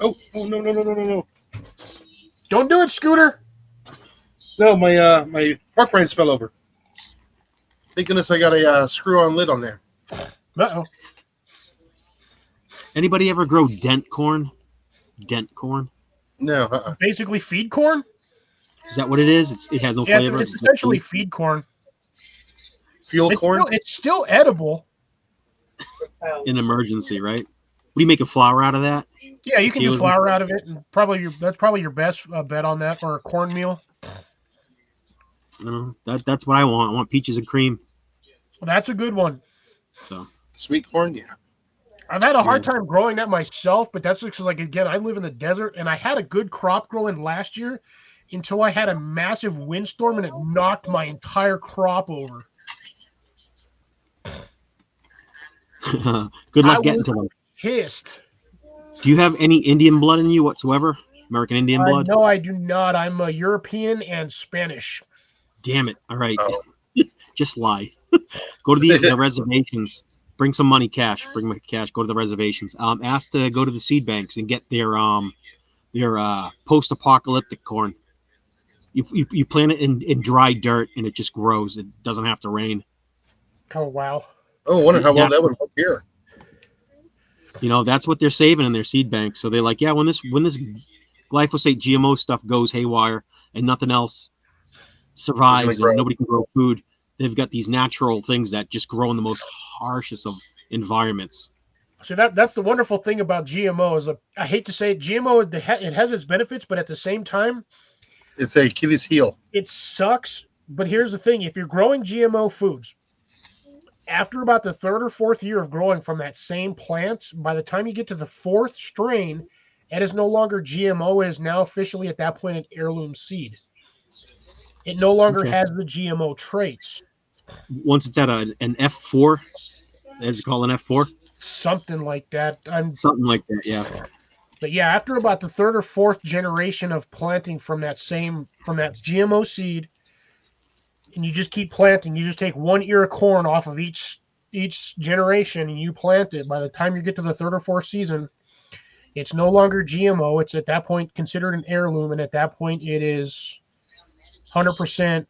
Oh, no. Don't do it, Scooter. No, my park reins fell over. Thank goodness I got a screw-on lid on there. Uh-oh. Anybody ever grow dent corn? Dent corn? No, Basically feed corn. Is that what it is? It has no Yeah, flavor. it's essentially feed corn. fuel corn. It's still edible. An emergency, right? What do you make a flour out of that? Yeah, you can do Field- flour out of it, and that's probably your best bet on that, or a cornmeal. That's what I want. I want peaches and cream. Well, that's a good one. Sweet corn, yeah. I've had a hard time growing that myself, but that's because, like, again, I live in the desert, and I had a good crop growing last year until I had a massive windstorm, and it knocked my entire crop over. Good I luck getting was- to them. Pissed. Do you have any Indian blood in you whatsoever? American Indian blood? No, I do not. I'm a European and Spanish. Damn it. All right. Oh. Just lie. Go to the reservations. Bring some money, cash. Bring my cash. Go to the reservations. Ask to go to the seed banks and get their post-apocalyptic corn. You plant it in dry dirt and it just grows. It doesn't have to rain. Oh, wow. Oh, I wonder how well Yeah. that would work here. You know, that's what they're saving in their seed bank. So they're like, yeah, when this glyphosate GMO stuff goes haywire and nothing else survives grow. and nobody can grow food, they've got these natural things that just grow in the most harshest of environments. So that's the wonderful thing about GMO is I hate to say it, GMO, it has its benefits, but at the same time, It's a Achilles heel. it sucks. But here's the thing. If you're growing GMO foods, after about the third or fourth year of growing from that same plant, by the time you get to the fourth strain, it is no longer GMO. It is now officially at that point an heirloom seed. It no longer Okay. has the GMO traits. Once it's at an F4, as you call an F4, Something like that. something like that, yeah. But yeah, after about the third or fourth generation of planting from that GMO seed, and you just keep planting, you just take one ear of corn off of each generation and you plant it. By the time you get to the third or fourth season, it's no longer GMO. It's at that point considered an heirloom, and at that point it is 100%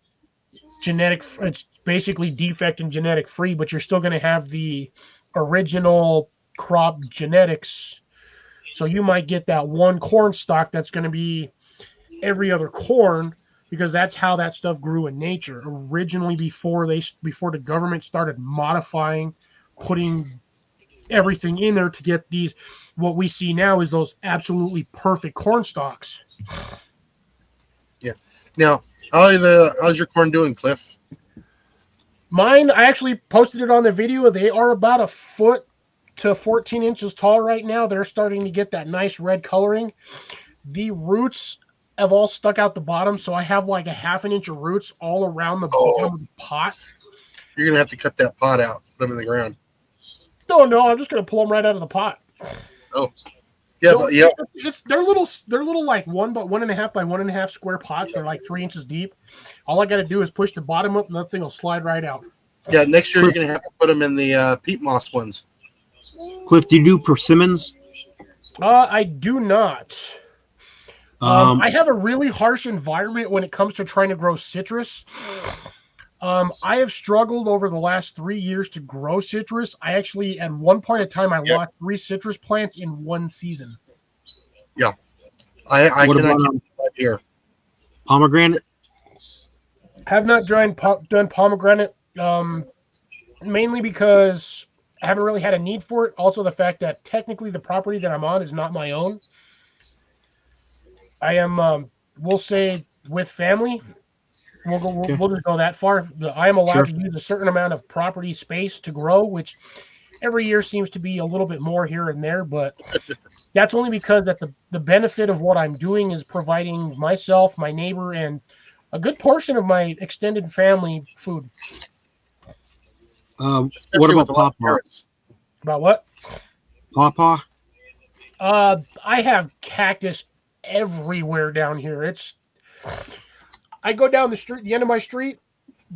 genetic. It's basically defect and genetic free, but you're still going to have the original crop genetics. So you might get that one corn stalk that's going to be every other corn, because that's how that stuff grew in nature originally before the government started modifying, putting everything in there to get these. What we see now is those absolutely perfect corn stalks. Now, how's your corn doing, Cliff? Mine, I actually posted it on the video. They are about a foot to 14 inches tall right now. They're starting to get that nice red coloring. The roots have all stuck out the bottom, so I have like a half an inch of roots all around the bottom of the pot. You're gonna have to cut that pot out, put them in the ground. No, I'm just gonna pull them right out of the pot. Yeah, So but yeah, they're little like 1.5 by 1.5 square pots. They're like 3 inches deep. All I got to do is push the bottom up, and that thing will slide right out. yeah. Next year you're gonna have to put them in the peat moss ones. Cliff, do you do persimmons? I do not. I have a really harsh environment when it comes to trying to grow citrus. I have struggled over the last 3 years to grow citrus. I actually, at one point in time, I lost 3 citrus plants in one season. I What cannot about, keep that here. pomegranate? Have not done pomegranate, mainly because I haven't really had a need for it. Also, the fact that technically the property that I'm on is not my own. I am, we'll say, with family. We'll just go that far. I am allowed to use a certain amount of property space to grow, which every year seems to be a little bit more here and there. But that's only because that the benefit of what I'm doing is providing myself, my neighbor, and a good portion of my extended family food. Especially What with about a lot of pawpaw? carrots. About what? Pawpaw? I have cactus everywhere down here. I go down the street, the end of my street,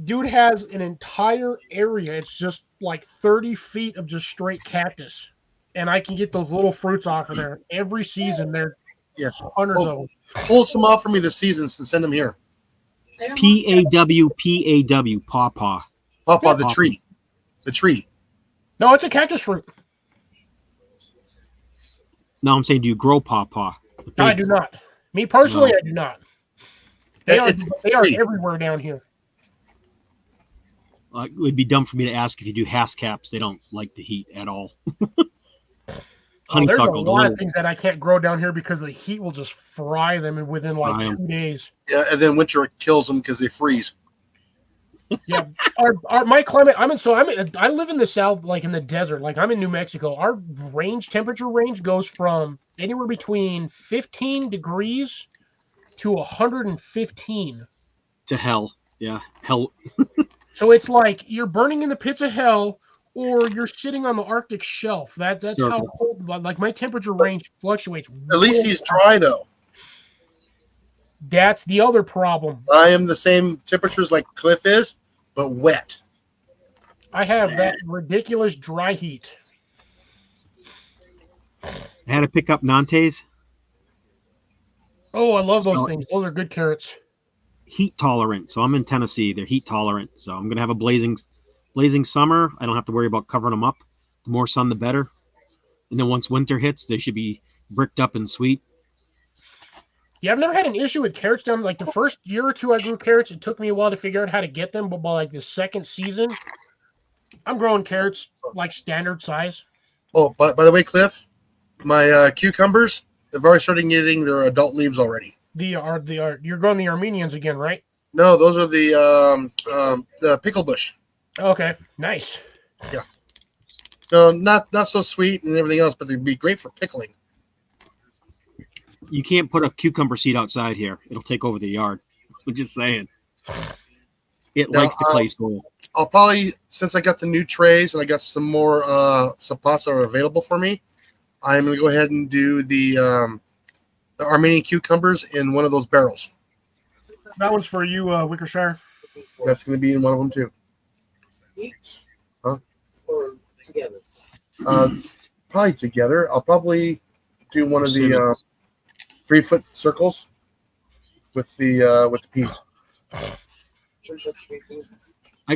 dude has an entire area. It's just like 30 feet of just straight cactus. And I can get those little fruits off of there. Every season, there Yeah. are hundreds Oh. of them. Pull some off for me this season and send them here. They don't want P-A-W-P-A-W, pawpaw. Pawpaw, the Pawpaw. tree. The tree. No, it's a cactus fruit. No, I'm saying, do you grow pawpaw? The No, I figs. do not. Me personally, No. I do not. They are, It's a they are tree. everywhere down here. It would be dumb for me to ask if you do hascaps. They don't like the heat at all. Oh, there's a Honeysuckle, the lot little, of things that I can't grow down here because the heat will just fry them within like Fry 'em. 2 days. Yeah, and then winter kills them because they freeze. Yeah, my climate. I live in the south, like in the desert. Like I'm in New Mexico. Our temperature range goes from anywhere between 15 degrees to 115. to hell. Yeah, hell. So it's like you're burning in the pits of hell, or you're sitting on the Arctic shelf. That's how Circle. cold. Like my temperature range fluctuates. At least way he's dry though. That's the other problem. I am the same temperatures like Cliff is, but wet. I have that ridiculous dry heat. I had to pick up Nantes. Oh, I love those So- things. Those are good carrots. Heat tolerant. So I'm in Tennessee. They're heat tolerant. So I'm gonna have a blazing summer. I don't have to worry about covering them up. The more sun, the better. And then once winter hits, they should be bricked up and sweet. Yeah, I've never had an issue with carrots down. Like the first year or two I grew carrots, it took me a while to figure out how to get them. But by like the second season, I'm growing carrots like standard size. Oh, but by the way, Cliff, my cucumbers, they've already started getting their adult leaves already. You're growing the Armenians again, right? No, those are the pickle bush. Okay, nice. No, not so sweet and everything else, but they'd be great for pickling. You can't put a cucumber seed outside here. It'll take over the yard. I'm just saying. It Now, likes the clay soil. I'll probably, since I got the new trays and I got some more some pots that are available for me, I'm going to go ahead and do the Armenian cucumbers in one of those barrels. That one's for you, Wickershire. That's going to be in one of them too. each. Huh? Or together. Probably together. I'll probably do one of the 3-foot circles with the peas. I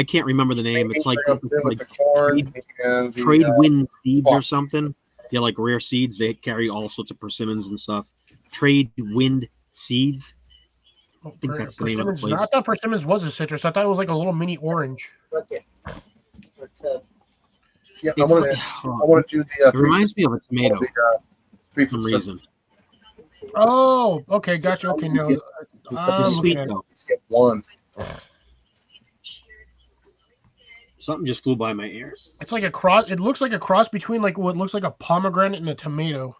can't remember the name. It's like with the corn and the, trade wind seeds or swamp. something. They're like rare seeds. They carry all sorts of persimmons and stuff. Trade wind seeds. I think that's the name of the place. I thought persimmons was a citrus. I thought it was like a little mini orange. Okay. But, Yeah, I It's want like- to. oh, I want to do the. it reminds me of a tomato the, for 3-foot some circles. reason. Oh, okay, gotcha. Okay, no, It's I'm It's looking sweet at it. though. Get one. Something just flew by my ear. It's like a cross. It looks like a cross between like what looks like a pomegranate and a tomato.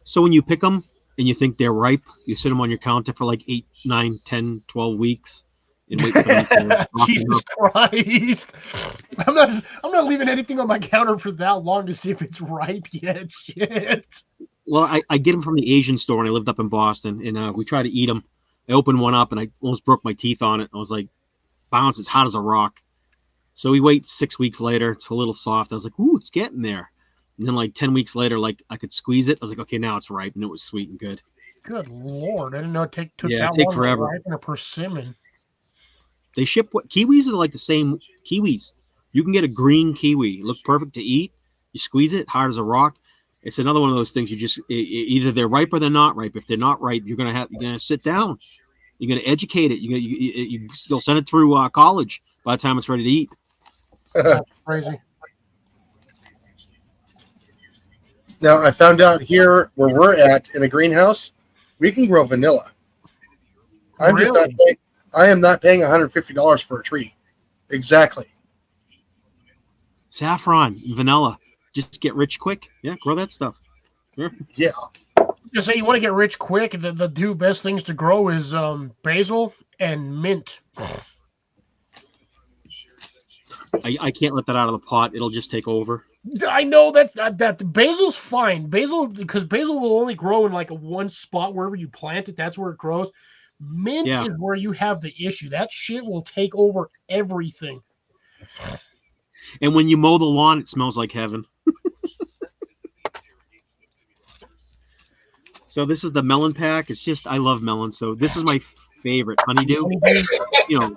So when you pick them and you think they're ripe, you sit them on your counter for like 8, 9, 10, 12 weeks and wait for them to soften Jesus up. Christ! I'm not leaving anything on my counter for that long to see if it's ripe yet. Shit. Well, I get them from the Asian store, and I lived up in Boston, and we tried to eat them. I opened one up, and I almost broke my teeth on it. I was like, bounce, it's hot as a rock. So we wait 6 weeks later. It's a little soft. I was like, ooh, it's getting there. And then like 10 weeks later, like I could squeeze it. I was like, okay, now it's ripe, and it was sweet and good. Good Lord! I didn't know it took Yeah, it that take long forever. to ripen a persimmon. They ship what kiwis are like the same kiwis. You can get a green kiwi, look perfect to eat. You squeeze it, hard as a rock. It's another one of those things. You just either they're ripe or they're not ripe. If they're not ripe, you're gonna sit down. You're gonna educate it. You still send it through college by the time it's ready to eat. That's crazy. Now I found out here where we're at in a greenhouse, we can grow vanilla. I'm just not. Really? I am not paying $150 for a tree. Exactly. Saffron, vanilla, just get rich quick. Yeah, grow that stuff. Yeah. Just say you want to get rich quick. The two best things to grow is basil and mint. I can't let that out of the pot. It'll just take over. I know that basil's fine. Because basil will only grow in like a one spot wherever you plant it. That's where it grows. Mint Yeah. is where you have the issue. That shit will take over everything. And when you mow the lawn, it smells like heaven. So this is the melon pack. It's just, I love melons. So this is my favorite. Honeydew. You know,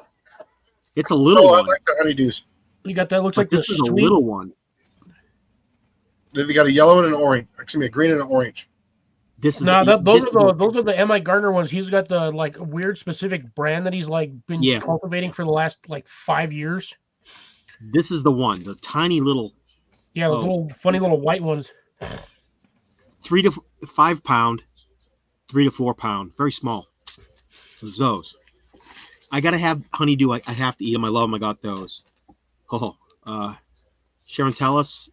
it's a little Oh, I one. like the honeydews. You got that. Looks But like the this is a sweet. little one. They got a yellow and an orange. Excuse me, a green and an orange. This is No, this is those are the M.I. Gardner ones. He's got the like weird specific brand that he's like been Yeah. cultivating for the last like 5 years. This is the one. The tiny little Yeah, those Oh. little funny little white ones. 3 to 5 pound, 3 to 4 pound, very small. Those. I gotta have honeydew. I have to eat them. I love them. I got those. Oh, Charentalis.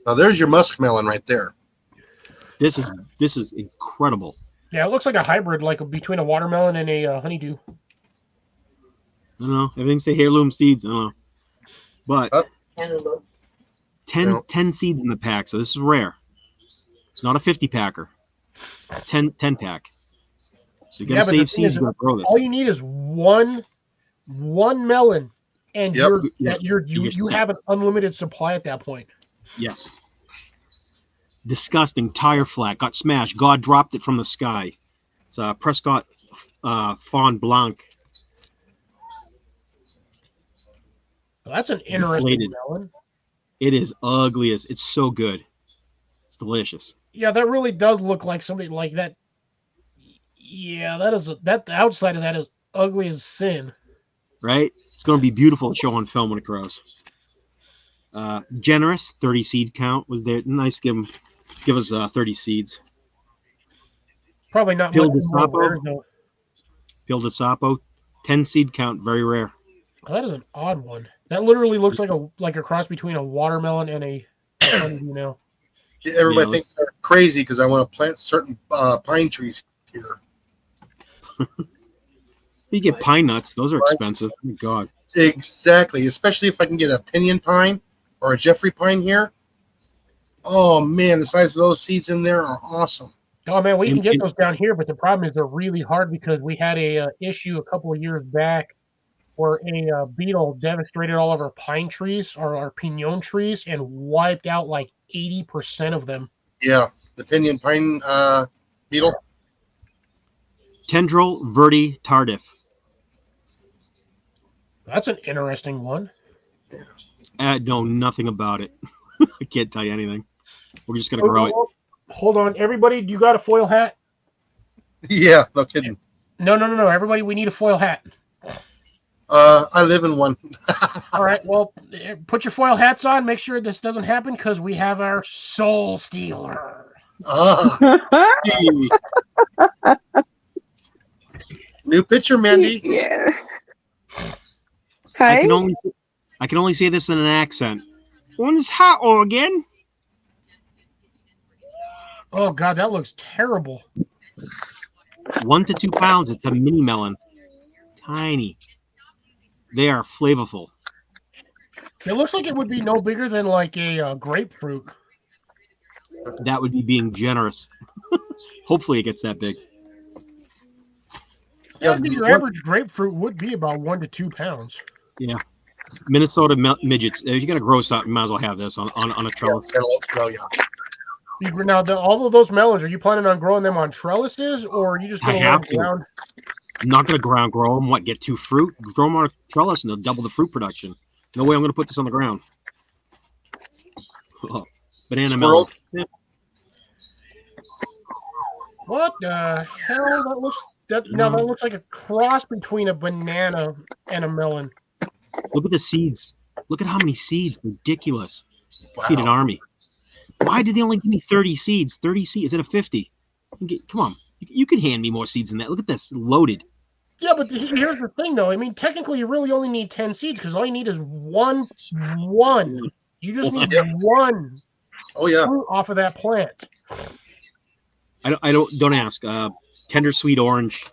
Now there's your muskmelon right there. This is incredible. Yeah, it looks like a hybrid, like between a watermelon and a honeydew. I don't know. Everything say heirloom seeds. I don't know. But Cantaloupe. 10 seeds in the pack, so this is rare. It's not a 50 packer. 10 pack. So you gotta Yeah, but the save thing seeds is, to grow this. All you need is one melon, and Yep. you have an unlimited supply at that point. Yes. Disgusting tire flat got smashed. God dropped it from the sky. It's Prescott Fawn Blanc. Well, that's an interesting Deflated. melon. It is ugly as it's so good. It's delicious. Yeah, that really does look like somebody like that. Yeah, that the outside of that is ugly as sin. Right? It's gonna be beautiful to show on film when it grows. Generous 30 seed count was there. Nice give us 30 seeds. Probably not Pil much de more Sapo? rare, though. Pil de Sapo, 10 seed count, very rare. Oh, that is an odd one. That literally looks like a cross between a watermelon and a honeydew now. Everybody Yeah. thinks they're crazy because I want to plant certain pine trees here. You get pine nuts; those are expensive. Oh my God. Exactly, especially if I can get a pinyon pine or a Jeffrey pine here. Oh man, the size of those seeds in there are awesome. Oh man, we can And- get and- those down here, but the problem is they're really hard because we had a issue a couple of years back where a beetle devastated all of our pine trees or our pinon trees and wiped out like 80% of them. Yeah, the pinyon pine beetle. Tendril Verdi Tardif. That's an interesting one. Know nothing about it. I can't tell you anything. We're just gonna grow it. Hold on, everybody. You got a foil hat? Yeah, no kidding. No. Everybody, we need a foil hat. I live in one. All right. Well, put your foil hats on. Make sure this doesn't happen because we have our soul stealer. Hey. New picture, Mandy. Yeah. I Hi. can only say this in an accent. One's hot again. Oh God, that looks terrible. 1 to 2 pounds. It's a mini melon. Tiny. They are flavorful. It looks like it would be no bigger than like a grapefruit. That would be being generous. Hopefully it gets that big. Yeah, I think your average grapefruit would be about 1 to 2 pounds. Minnesota midgets. If you're gonna grow something, you might as well have this on a trellis. Yeah. All of those melons, are you planning on growing them on trellises, or are you just going I to have let to. them down? I'm not gonna ground grow them. What? Get 2 fruit? Grow them on a trellis and they'll double the fruit production. No way I'm gonna put this on the ground. Banana Squirrels. melon. What the hell? That looks like a cross between a banana and a melon. Look at the seeds. Look at how many seeds. Ridiculous. Wow. Feed an army. Why did they only give me 30 seeds? 30 seeds? Is it a 50? Come on. You can hand me more seeds than that. Look at this. Loaded. Yeah, but here's the thing, though. I mean, technically, you really only need 10 seeds because all you need is one. You just need Yep. one Oh yeah. fruit off of that plant. Don't ask. Tender sweet orange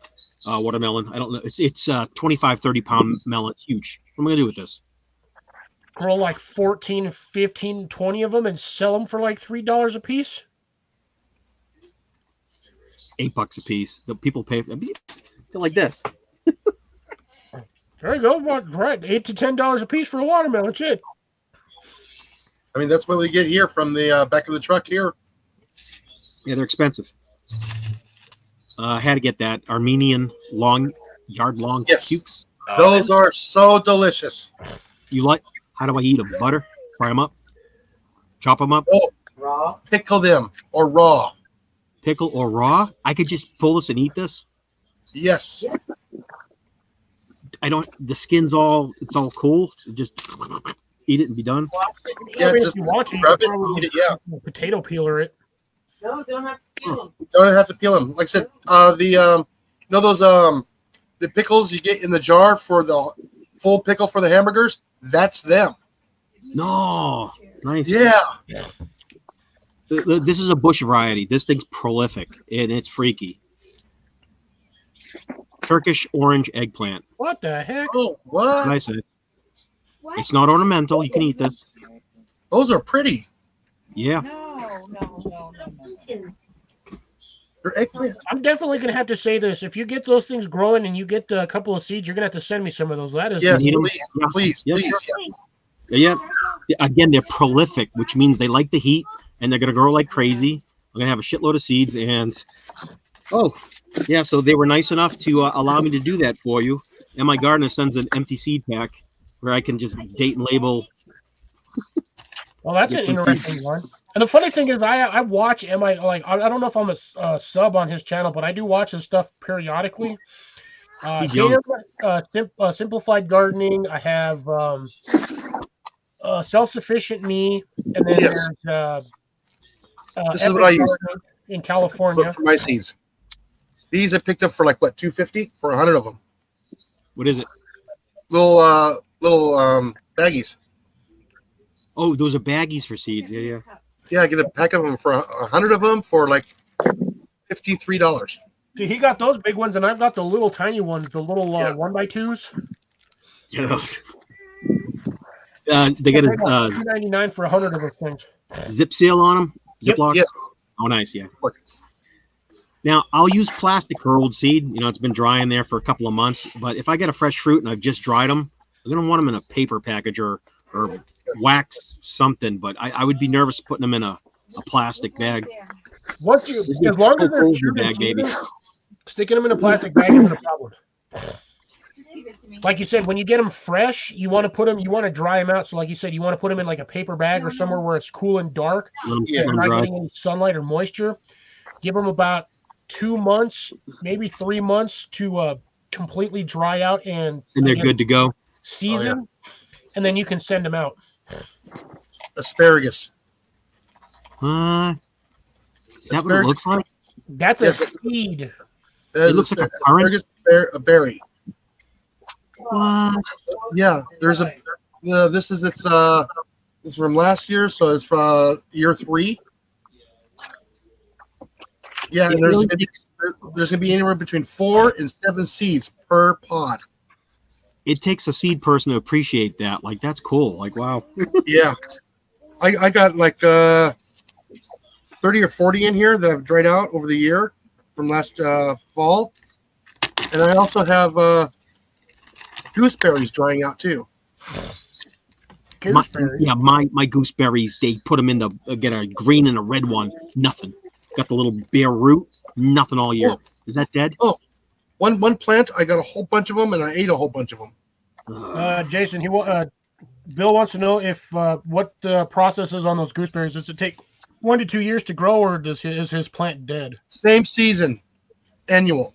watermelon. I don't know. It's 25, 30 pound melon. It's huge. What am I gonna do with this? Grow like 14, 15, 20 of them and sell them for like $3 a piece. $8 a piece. The people pay. They're like this. There you go. Right, $8 to $10 a piece for a watermelon. That's it. I mean, that's what we get here from the back of the truck here. Yeah, they're expensive. I had to get that Armenian yard long Yes. cukes. Those are so delicious. You like? How do I eat them? Butter? Fry them up? Chop them up? Raw. Pickle them or raw. Pickle or raw? I could just pull this and eat this. Yes. I don't. The skin's it's all cool. So just eat it and be done. Yeah, I mean, just if you want to, you grab can it, probably eat it, yeah. potato peeler it. No, don't have to peel them. Don't have to peel them. Like I said, those the pickles you get in the jar for the full pickle for the hamburgers. That's them. No, nice. Yeah. This is a bush variety. This thing's prolific and it's freaky. Turkish orange eggplant. What the heck? Oh, what? What I said. It's not ornamental. You can eat this. Those are pretty. Yeah. No. They're eggplant. I'm definitely going to have to say this. If you get those things growing and you get a couple of seeds, you're going to have to send me some of those. That is Yes, You know, please, yeah. please, Yeah. please. Yeah. Again, they're prolific, which means they like the heat and they're going to grow like crazy. I'm going to have a shitload of seeds and so they were nice enough to allow me to do that for you. And my gardener sends an empty seed pack where I can just date and label. Well, that's an Get some interesting seeds. one. And the funny thing is, I watch. I don't know if I'm a sub on his channel, but I do watch his stuff periodically. He's young. Simplified gardening. I have self-sufficient me, and then Yes. there's This is Epic what I use. Gardening in California. For my seeds. These I picked up for like what, $250 for 100 of them. What is it? Little baggies. Oh, those are baggies for seeds. Yeah. Yeah, I get a pack of them for 100 of them for like $53. See, he got those big ones, and I've got the little tiny ones, the little Yeah. 1x2s. Yeah. They get a $2.99 for 100 of those things. zip seal on them. Yep. Ziploc. Yes. Oh, nice. Yeah. Now I'll use plastic for old seed. You know, it's been drying there for a couple of months. But if I get a fresh fruit and I've just dried them, I'm gonna want them in a paper package or wax something. But I would be nervous putting them in a plastic bag. Once you, Just as long as a they're frozen chewed and bag, baby. seasoned, sticking them in a plastic bag isn't a problem. Like you said, when you get them fresh, you want to put them, you want to dry them out. So, like you said, you want to put them in like a paper bag or somewhere where it's cool and dark. Let 'em- Yeah. let 'em They're not dry. getting any sunlight or moisture. Give them about 2 months, maybe 3 months to completely dry out and And they're again, good to go. season, and then you can send them out. Asparagus. Is that what it looks like? That's Yes. a seed. That It is looks like a currant. asparagus a berry. What? Yeah, there's a. This is this is from last year, so it's from year 3. Yeah, It and there's really gonna be, takes- there's gonna be anywhere between 4 and 7 seeds per pod. it takes a seed person to appreciate that. Like, that's cool. Like, wow. Yeah, I got like 30 or 40 in here that I've dried out over the year from last fall, and I also have gooseberries drying out too. Gooseberry. My gooseberries, they put them in the get a green and a red one. Nothing. Got the little bare root. Nothing all year. Oh. Is that dead? One plant, I got a whole bunch of them, and I ate a whole bunch of them. Jason, Bill wants to know if what the process is on those gooseberries. Does it take 1 to 2 years to grow, or is his plant dead? Same season, annual.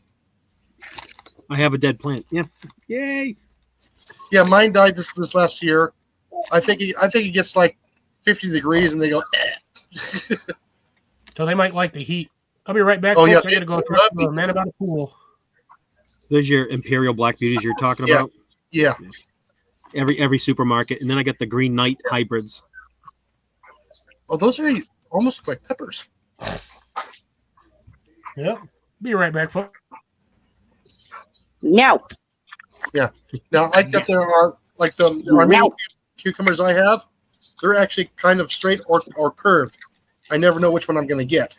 I have a dead plant. Yeah. Yay. Yeah, mine died this last year. I think it gets like 50 degrees, and they go. Eh. So they might like the heat. I'll be right back. Oh, folks. yeah, I gotta go they talk love to the a man about a pool. There's your Imperial Black Beauties you're talking Yeah. about. Yeah, Every supermarket. And then I got the Green Knight hybrids. oh, those are almost like peppers. Yep. Be right back, folks. No. Now I got like the Armenian cucumbers I have, they're actually kind of straight or curved. I never know which one I'm going to get.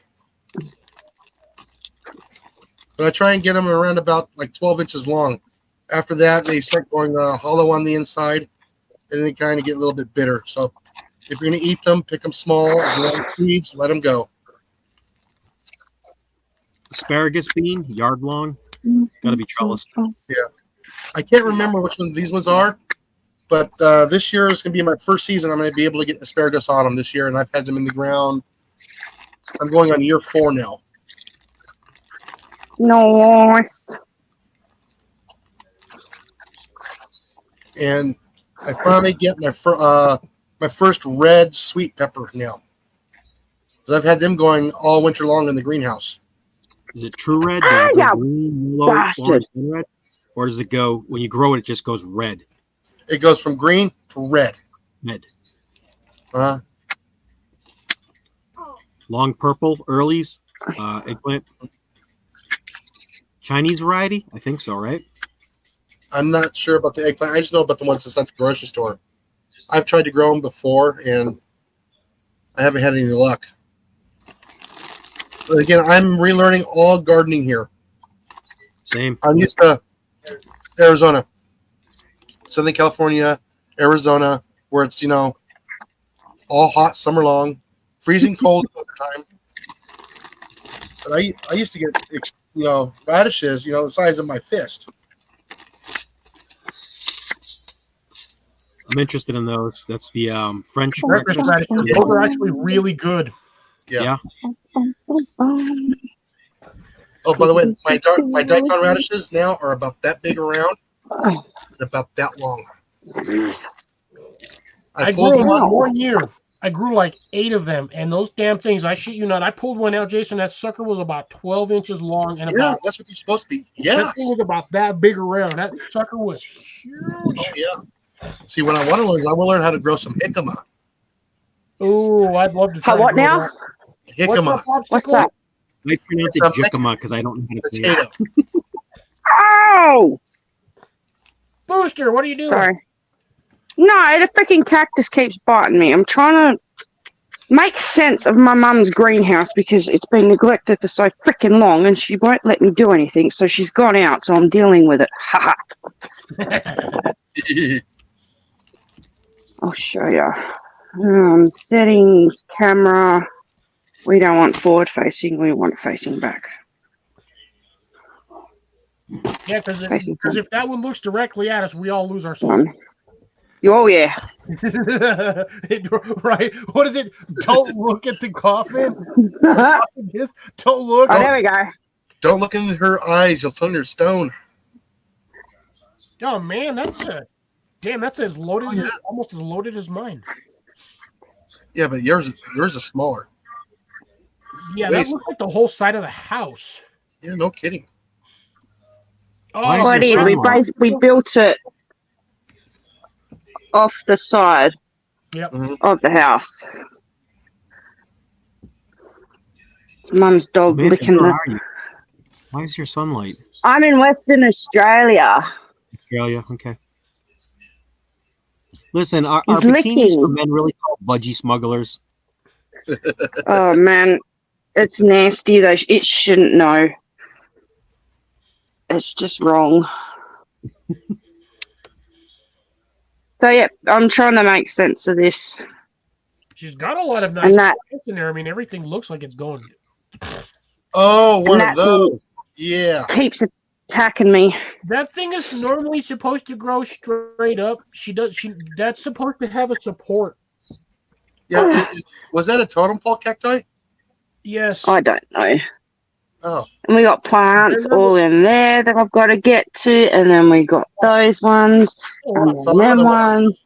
But I try and get them around about like 12 inches long. After that, they start going hollow on the inside, and they kind of get a little bit bitter. So if you're going to eat them, pick them small. If you want seeds, let them go. Asparagus bean, yard long. Got to be trellis. I can't remember which one these ones are, but this year is going to be my first season. I'm going to be able to get asparagus on them this year, and I've had them in the ground. I'm going on year 4 now. Nice. And I finally get my first red sweet pepper now. Because I've had them going all winter long in the greenhouse. Is it true red? Ah, Does it go yeah, green, yellow, bastard. orange, and red? Or does it go, when you grow it, it just goes red? It goes from green to red. Red. Uh, Long purple, earlies, eggplant. Chinese variety? I think so, right? I'm not sure about the eggplant. I just know about the ones that's at the grocery store. I've tried to grow them before, and I haven't had any luck. But again, I'm relearning all gardening here. Same. I'm used to Arizona, Southern California, Arizona, where it's, all hot summer long, freezing cold winter time. But I used to get, radishes, the size of my fist. I'm interested in those. That's the French. Breakfast radishes. Those are actually really good. Yeah. Oh, by the way, my daikon radishes now are about that big around, and about that long. I grew them one year. I grew like 8 of them, and those damn things, I shit you not, I pulled one out, Jason. That sucker was about 12 inches long, and Yeah, that's what they're supposed to be. that Yes. thing was about that big around. That sucker was huge. Oh, yeah. See, what I want to learn how to grow some jicama. Oh, I'd love to try. How what to grow now? that. Jicama. What's that? I pronounce it jicama because I don't know how to say it. Potato. Oh, Booster, what are you doing? sorry. No, the freaking cactus keeps biting me. I'm trying to make sense of my mum's greenhouse because it's been neglected for so freaking long, and she won't let me do anything. So she's gone out. So I'm dealing with it. Haha. I'll show you. Settings, camera. We don't want forward facing. We want facing back. Yeah, because Facing if that one looks directly at us, we all lose ourselves. Oh yeah. Right? What is it? Don't look at the coffin. Oh, Just don't look. there we go. Don't look in her eyes. You'll turn her stone. Oh man, that's as loaded, Oh, yeah. almost as loaded as mine. Yeah, but yours is smaller. Yeah, that Waste. looks like the whole side of the house. Yeah, no kidding. Why is Oh, Well, it is. your son We built it off the side Yep. of the house. It's Mum's dog Man, licking where the. are you? Why is your sunlight? I'm in Western Australia. Australia, okay. Listen, are He's bikinis licking. for men really called budgie smugglers? Oh man, it's nasty though. It shouldn't know. It's just wrong. So yeah, I'm trying to make sense of this. She's got a lot of nice And that plants in there. I mean, everything looks like it's going. Oh, one that of those. Yeah. keeps attacking me. That thing is normally supposed to grow straight up. That's supposed to have a support. Yeah. Was that a totem pole cacti? Yes. I don't know. Oh. And we got plants all in there that I've got to get to, and then we got those ones, and So then I'm them gonna- ones.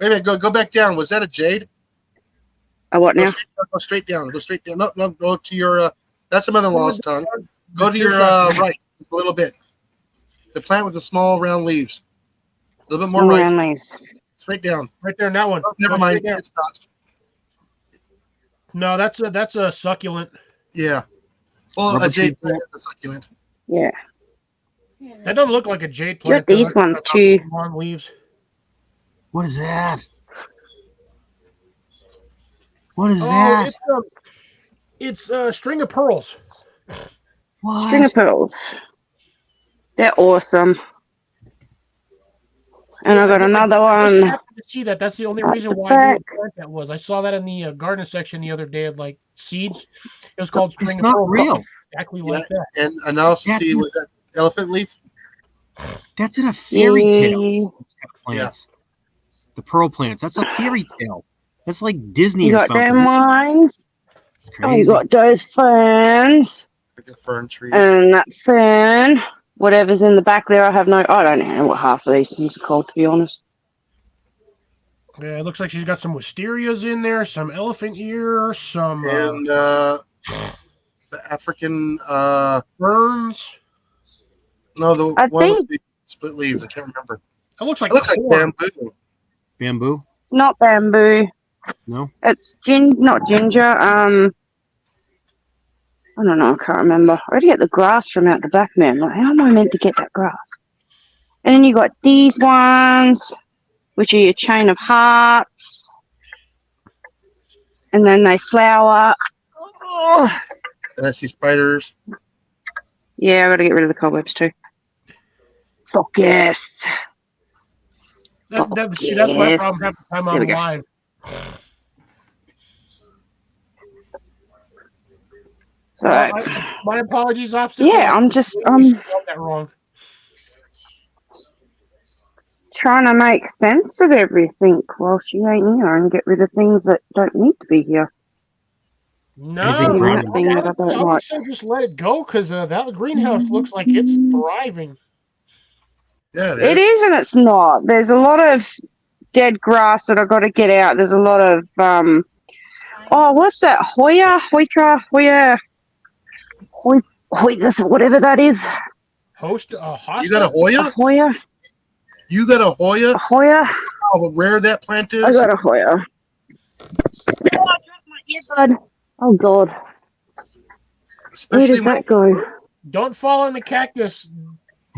Wait a minute. Go back down. Was that a jade? Oh, what now? Go straight down. Go straight down. No, go to your. That's the mother-in-law's tongue. Go to your right a little bit. The plant with the small round leaves. A little bit more right. Around these. Straight down. Right there in that one. Oh, never Go mind. straight down. It's not. No, that's a succulent. Yeah. Well, Rubber a jade tree plant is a succulent. Yeah. That doesn't look like a jade You got plant. though. these That's ones got too. long leaves. What is that? What is Oh, that? it's a string of pearls. String of What? pearls. They're awesome. And I got another I just one. happened to see that. That's the only reason why I knew what plant that was. I saw that in the garden section the other day of like seeds. It was called It's string of not pearls. real. Exactly Yeah. like that. And I also see, was that elephant leaf? That's in a fairy tale. Yeah. Plants. The pearl plants. That's a fairy tale. That's like Disney You or got something. them ones. It's Oh, you crazy. got those ferns. Like a fern tree. And that fern. Whatever's in the back there, I don't know what half of these things are called, to be honest. Yeah, it looks like she's got some wisterias in there, some elephant ear, some And the African, ferns. no, the I one with think- the split leaves. I can't remember. It looks like It looks like corn. bamboo. Bamboo? It's not bamboo. No? It's not ginger. I don't know. I can't remember. I already get the grass from out the back, man. Like, how am I meant to get that grass? And then you got these ones, which are your chain of hearts. And then they flower. Oh. And I see spiders. Yeah, I got to get rid of the cobwebs too. Focus. See, that's my Yes. problem half the time There I'm we go. live. So, My apologies, obstacle. yeah, I'm just spelled that wrong. trying to make sense of everything while she ain't here and get rid of things that don't need to be here. No, Anything ground thing that I don't I would like. say just let it go because that greenhouse looks like it's thriving. Yeah, it is. It is and it's not. There's a lot of dead grass that I got to get out. There's a lot of what's that? Hoya, whatever that is. Host You got a Hoya? Hoya, You got a Hoya? Hoya. How rare that plant is? I got a Hoya. Oh, I dropped my earbud. Oh God, where Especially did that go? Don't fall in the cactus.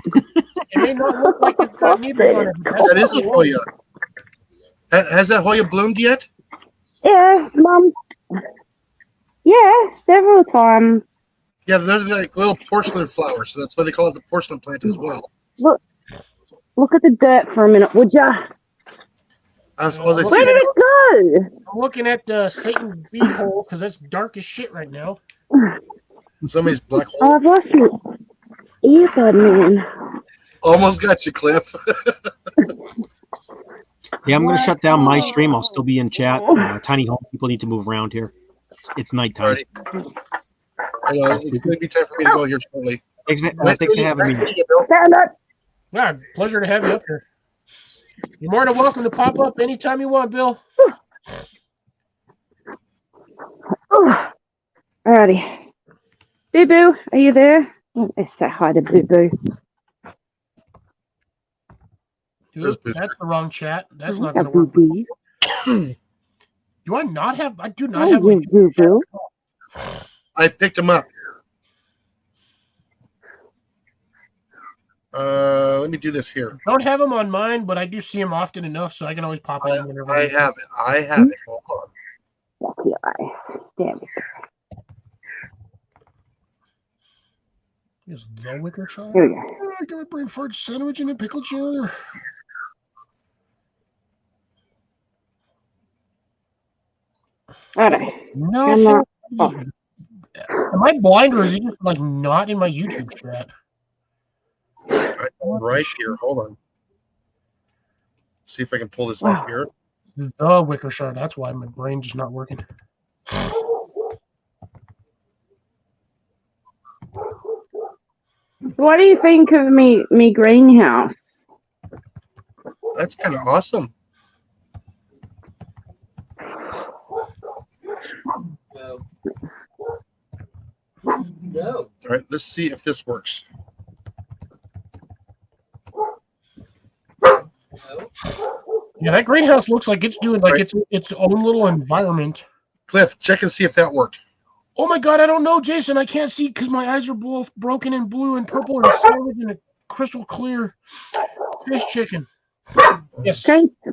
It may not look like it's got needles on it. But that is a Hoya. Has that Hoya bloomed yet? Yeah, Mum. Yeah, several times. Yeah, those are like little porcelain flowers, so that's why they call it the porcelain plant as well. Look at the dirt for a minute, would ya? All I see Where is did it go? I'm looking at Satan's beehole because it's dark as shit right now. somebody's black Oh, hole. I've lost my earbud, man. Almost got you, Cliff. Yeah, I'm going to shut down my stream. I'll still be in chat. Tiny home people need to move around here. It's nighttime. Alrighty. It's going to be time for me to go here shortly. Thanks for Nice thanks for meeting you. having me. Nice meeting you, Bill. Stand up. Yeah, pleasure to have you up here. You're more than welcome to pop up anytime you want, Bill. Oh. Alrighty. Boo Boo, are you there? Let's say hi to Boo Boo. Where's Dude, Boo? that's the wrong chat. That's not Hi, going to Boo work. Boo. Do I not have? I do not Hi, have. My, Boo Boo. I picked him up. Let me do this here. don't have him on mine, but I do see him often enough, so I can always pop on whenever. I have it. I have it. Hold on. Lucky eye. Damn it. Is the wicker shot? Here we go. I got a brain fart sandwich and a pickle jar. Alright. No. Oh. Am I blind or is he just like not in my YouTube chat? Right here. Hold on. See if I can pull this off here. The wicker shot. That's why my brain just not working. What do you think of me greenhouse? That's kind of awesome. No. All right, let's see if this works. No. Yeah, that greenhouse looks like it's doing like Right. its own little environment. Cliff, check and see if that worked. Oh my god, I don't know, Jason. I can't see because my eyes are both broken in blue and purple and sandwich in a crystal clear fish chicken. Yes.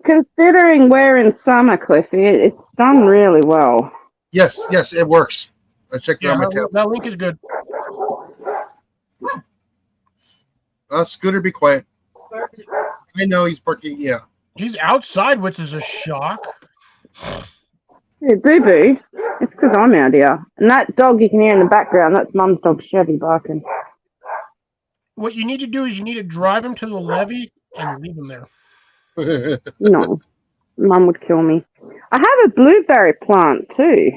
Considering we're in summer, Cliffy, it's done really well. Yes, it works. I checked it Yeah, on my that, tablet. that link is good. Scooter, be quiet. I know he's barking. Yeah. He's outside, which is a shock. Hey, Boo-Boo, it's because I'm out here. And that dog you can hear in the background, that's Mum's dog, Chevy, barking. What you need to do is you need to drive him to the levee and leave him there. No, Mum would kill me. I have a blueberry plant, too.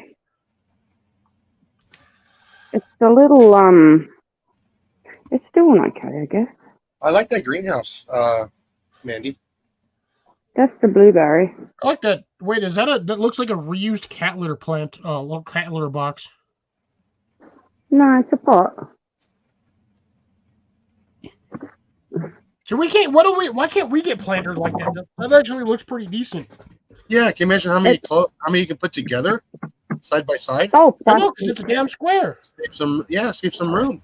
It's a little, it's doing okay, I guess. I like that greenhouse, Mandy. That's the blueberry. I like that. Wait, is that that looks like a reused cat litter plant, little cat litter box. No, it's a pot. So why can't we get planters like that? That actually looks pretty decent. Yeah, can you imagine how many you can put together side by side? Oh, I know, 'cause it's a damn square. Save some room.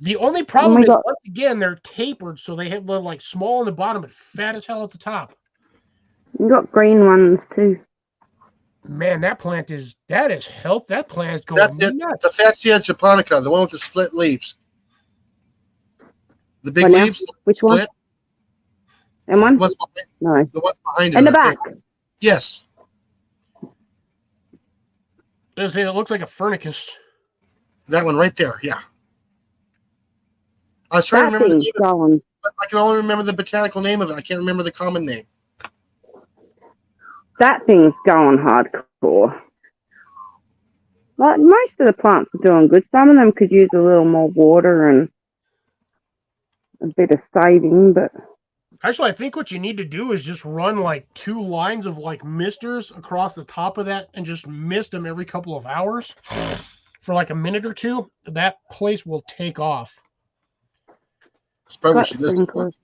The only problem my is, God. once again, they're tapered, so they're like small on the bottom but fat as hell at the top. You got green ones, too. Man, that is health. That plant is going That's it. nuts. The Fatsia japonica, the one with the split leaves. The big What now? leaves. Which one? Split. And one? The ones behind, No. the ones behind it. In the I back. think. Yes. It looks like a furnicus. That one right there. Yeah. I was trying to That remember the thing's name of it, going. but I can only remember the botanical name of it. I can't remember the common name. That thing's going hardcore. Like, most of the plants are doing good. Some of them could use a little more water and a bit of saving, but Actually, I think what you need to do is just run like 2 lines of like misters across the top of that and just mist them every couple of hours for like a minute or two. That place will take off. That's probably what got she listened to. sprinklers.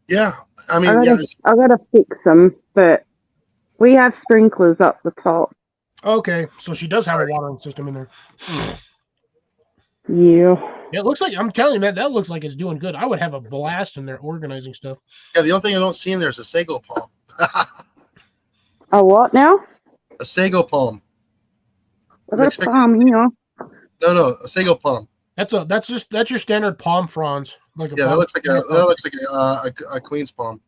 Yeah. I mean, I gotta fix them, but we have sprinklers up the top. Okay, so she does have a watering system in there. Yeah. It looks like, I'm telling you, man, that looks like it's doing good. I would have a blast in there organizing stuff. yeah. The only thing I don't see in there is a sago palm. A what now? A sago palm. I got a palm here. No, a sago palm. That's your standard palm fronds. Like Yeah, that looks like a queen's palm.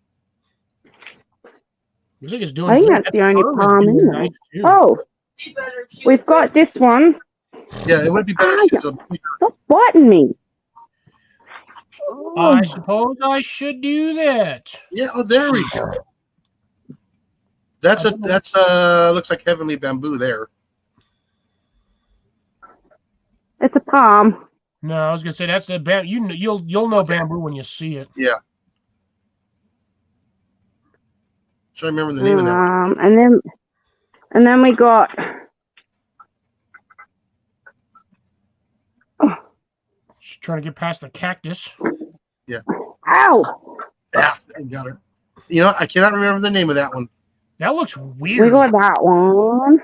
Looks like it's doing I think good. that's the only That palm fern is in doing there. nice, too. Oh, we've got this one. Yeah, it would be better if she was a Stop biting me. Oh, I suppose I should do that. Yeah, oh, there we go. That's looks like heavenly bamboo there. it's a palm. No, I was gonna say that's the bamboo. You'll know bamboo when you see it. Yeah. Trying to remember the name of that one. And then we got Just trying to get past the cactus. ow. Yeah, I got her. You know, I cannot remember the name of that one. That looks We weird. got that one.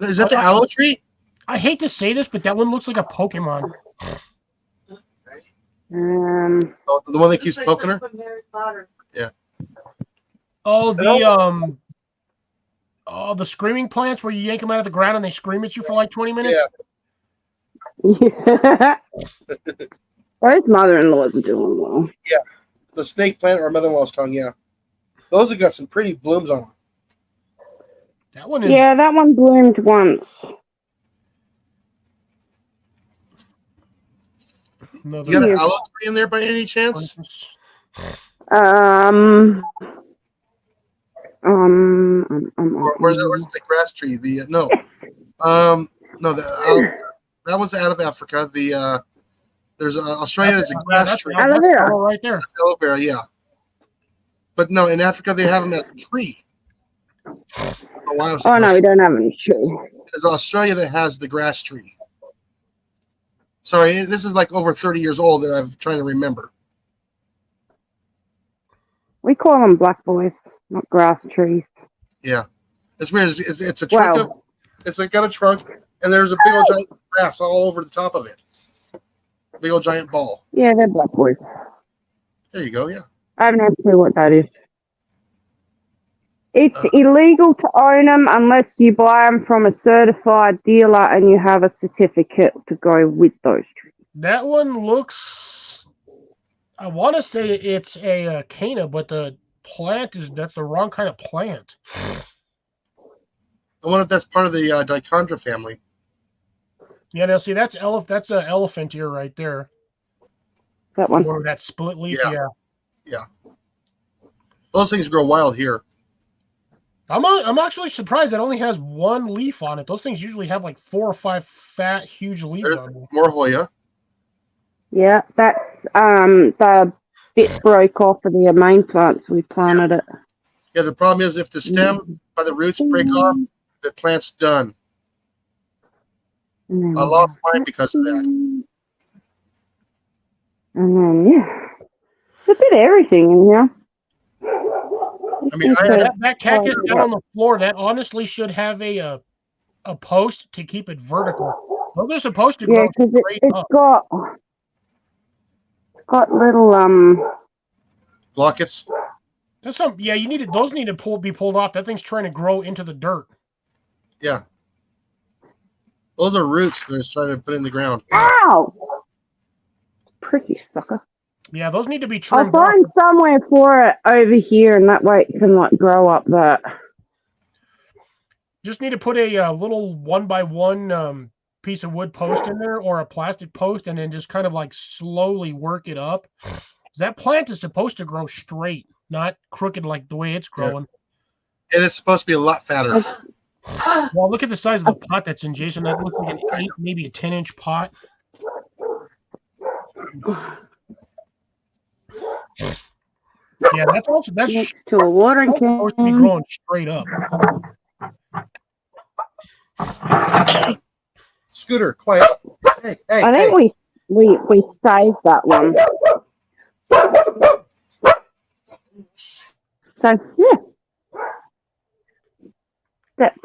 Is that the aloe tree? I hate to say this, but that one looks like a Pokemon. Oh, the one that keeps poking her? Oh, the screaming plants where you yank them out of the ground and they scream at you for like 20 minutes. Yeah. Yeah. Those mother-in-laws are doing well. The snake plant or mother-in-law's tongue, yeah. Those have got some pretty blooms on them. That one is. Yeah, that one bloomed once. Another You got an Yeah. aloe tree in there by any chance? Or is it the grass tree? That one's out of Africa. There's Australia. There's a grass tree. Aloe vera. Right there. That's aloe vera, yeah. But no, in Africa they have them as a tree. Oh no, we don't have any tree. It's Australia that has the grass tree. Sorry, this is like over 30 years old that I'm trying to remember. We call them black boys, not grass trees. Yeah, it's weird. It's a trunk Wow. it's like got a trunk, and there's a big old giant grass all over the top of it. Big old giant ball. Yeah, they're black boys. There you go. Yeah. I have no clue what that is. It's illegal to own them unless you buy them from a certified dealer and you have a certificate to go with those trees. That one looks. I want to say it's a Cana, but the plant that's the wrong kind of plant. I wonder if that's part of the Dichondra family. Yeah, now see that's That's a elephant ear right there. That one. Or that split leaf. Yeah. Yeah. Those things grow wild here. I'm actually surprised that only has one leaf on it. Those things usually have like 4 or 5 fat, huge leaves There's on them. more Hoya. Yeah, that's the bit broke off of the main plants. We planted it. Yeah, the problem is if the stem by the roots break off, the plant's done. And I then, lost mine because of that. and then yeah, it's a bit of everything in here. I mean, I Okay. had, That cactus down on the floor, that honestly should have a post to keep it vertical. Those are supposed to Yeah, grow because straight it's up. got little blockets. That's some. Yeah, those need to be pulled off. That thing's trying to grow into the dirt. Yeah. Those are roots that it's trying to put in the ground. ow, pricky sucker. Yeah, those need to be I'll trimmed off. find somewhere for it over here, and that way it can like grow up that. Just need to put a little 1x1 piece of wood post in there or a plastic post, and then just kind of like slowly work it up. 'Cause that plant is supposed to grow straight, not crooked like the way it's growing. And it's supposed to be a lot fatter. Well, look at the size of the pot that's in, Jason. That looks like an 8, maybe a 10-inch pot. Yeah, that's Next to a watering supposed to be can. growing straight up. Scooter, quiet. Hey, hey, I hey. think we saved that one. So yeah, that's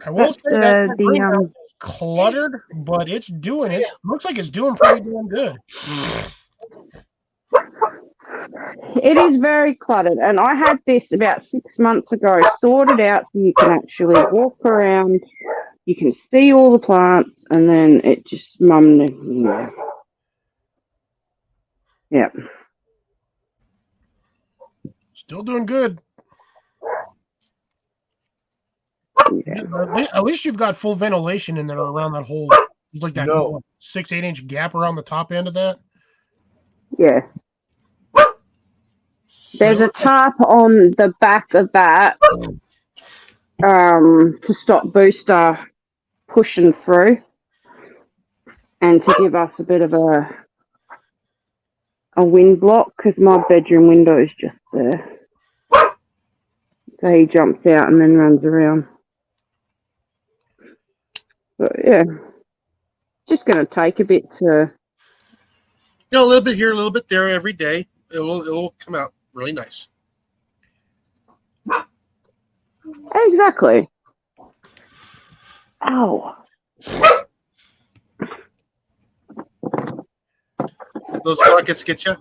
I will say that the greenhouse is cluttered, but it's doing it. Looks like it's doing pretty damn good. it is very cluttered, and I had this about 6 months ago sorted out so you can actually walk around, you can see all the plants, and then it just mummed. Yeah. Still doing good. Yeah. At least you've got full ventilation in there around that whole. There's like that No. 6-8 inch gap around the top end of that. Yeah. There's a tarp on the back of that to stop Booster pushing through and to give us a bit of a wind block because my bedroom window is just there. So he jumps out and then runs around. But yeah, just going to take a bit to. A little bit here, a little bit there every day. It will come out really nice. Exactly. Ow. Those buckets get you.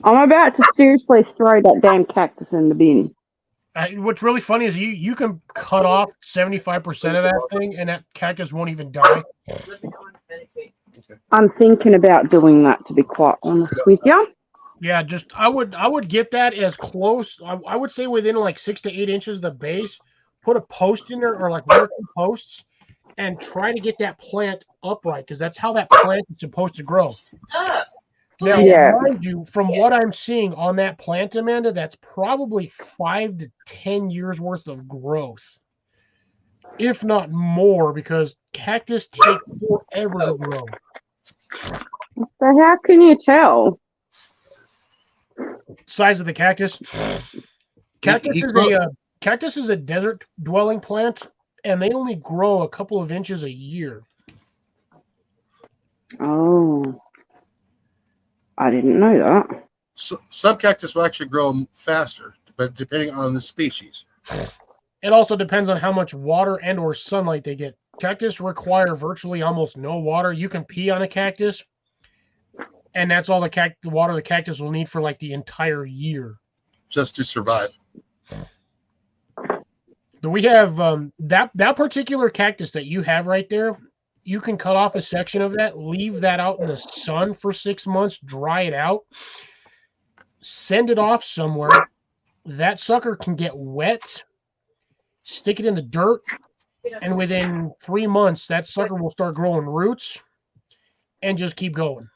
I'm about to seriously throw that damn cactus in the bin. What's really funny is you can cut off 75% of that thing, and that cactus won't even die. Let me go and meditate. I'm thinking about doing that, to be quite honest with you. Yeah, I would get that as close. I would say within like 6 to 8 inches of the base. Put a post in there, or like 1 or 2 posts, and try to get that plant upright because that's how that plant is supposed to grow. Now, Yeah. mind you, from what I'm seeing on that plant, Amanda, that's probably 5 to 10 years worth of growth, if not more, because cactus take forever to grow. So how can you tell? Size of the cactus. Cactus is a desert dwelling plant, and they only grow a couple of inches a year. Oh, I didn't know that. Some cactus will actually grow faster, but depending on the species. It also depends on how much water and or sunlight they get. Cactus require virtually almost no water. You can pee on a cactus, and that's all the water the cactus will need for like the entire year. Just to survive. But we have that particular cactus that you have right there. You can cut off a section of that, leave that out in the sun for 6 months, dry it out, send it off somewhere. That sucker can get wet, stick it in the dirt, and within 3 months, that sucker will start growing roots and just keep going.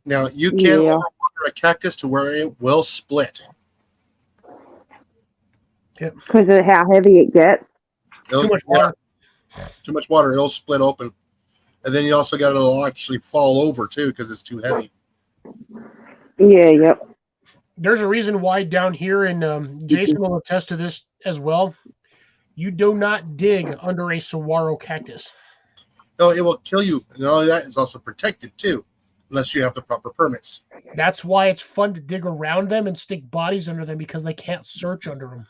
Now, you can Yeah. overwater a cactus to where it will split. Because of how heavy it gets. Too much water. Too much water, it'll split open. And then you also got it'll actually fall over too because it's too heavy. Yeah, yep. There's a reason why down here, and Jason will attest to this as well. You do not dig under a saguaro cactus. No, it will kill you. And all of that is also protected too, unless you have the proper permits. That's why it's fun to dig around them and stick bodies under them because they can't search under them.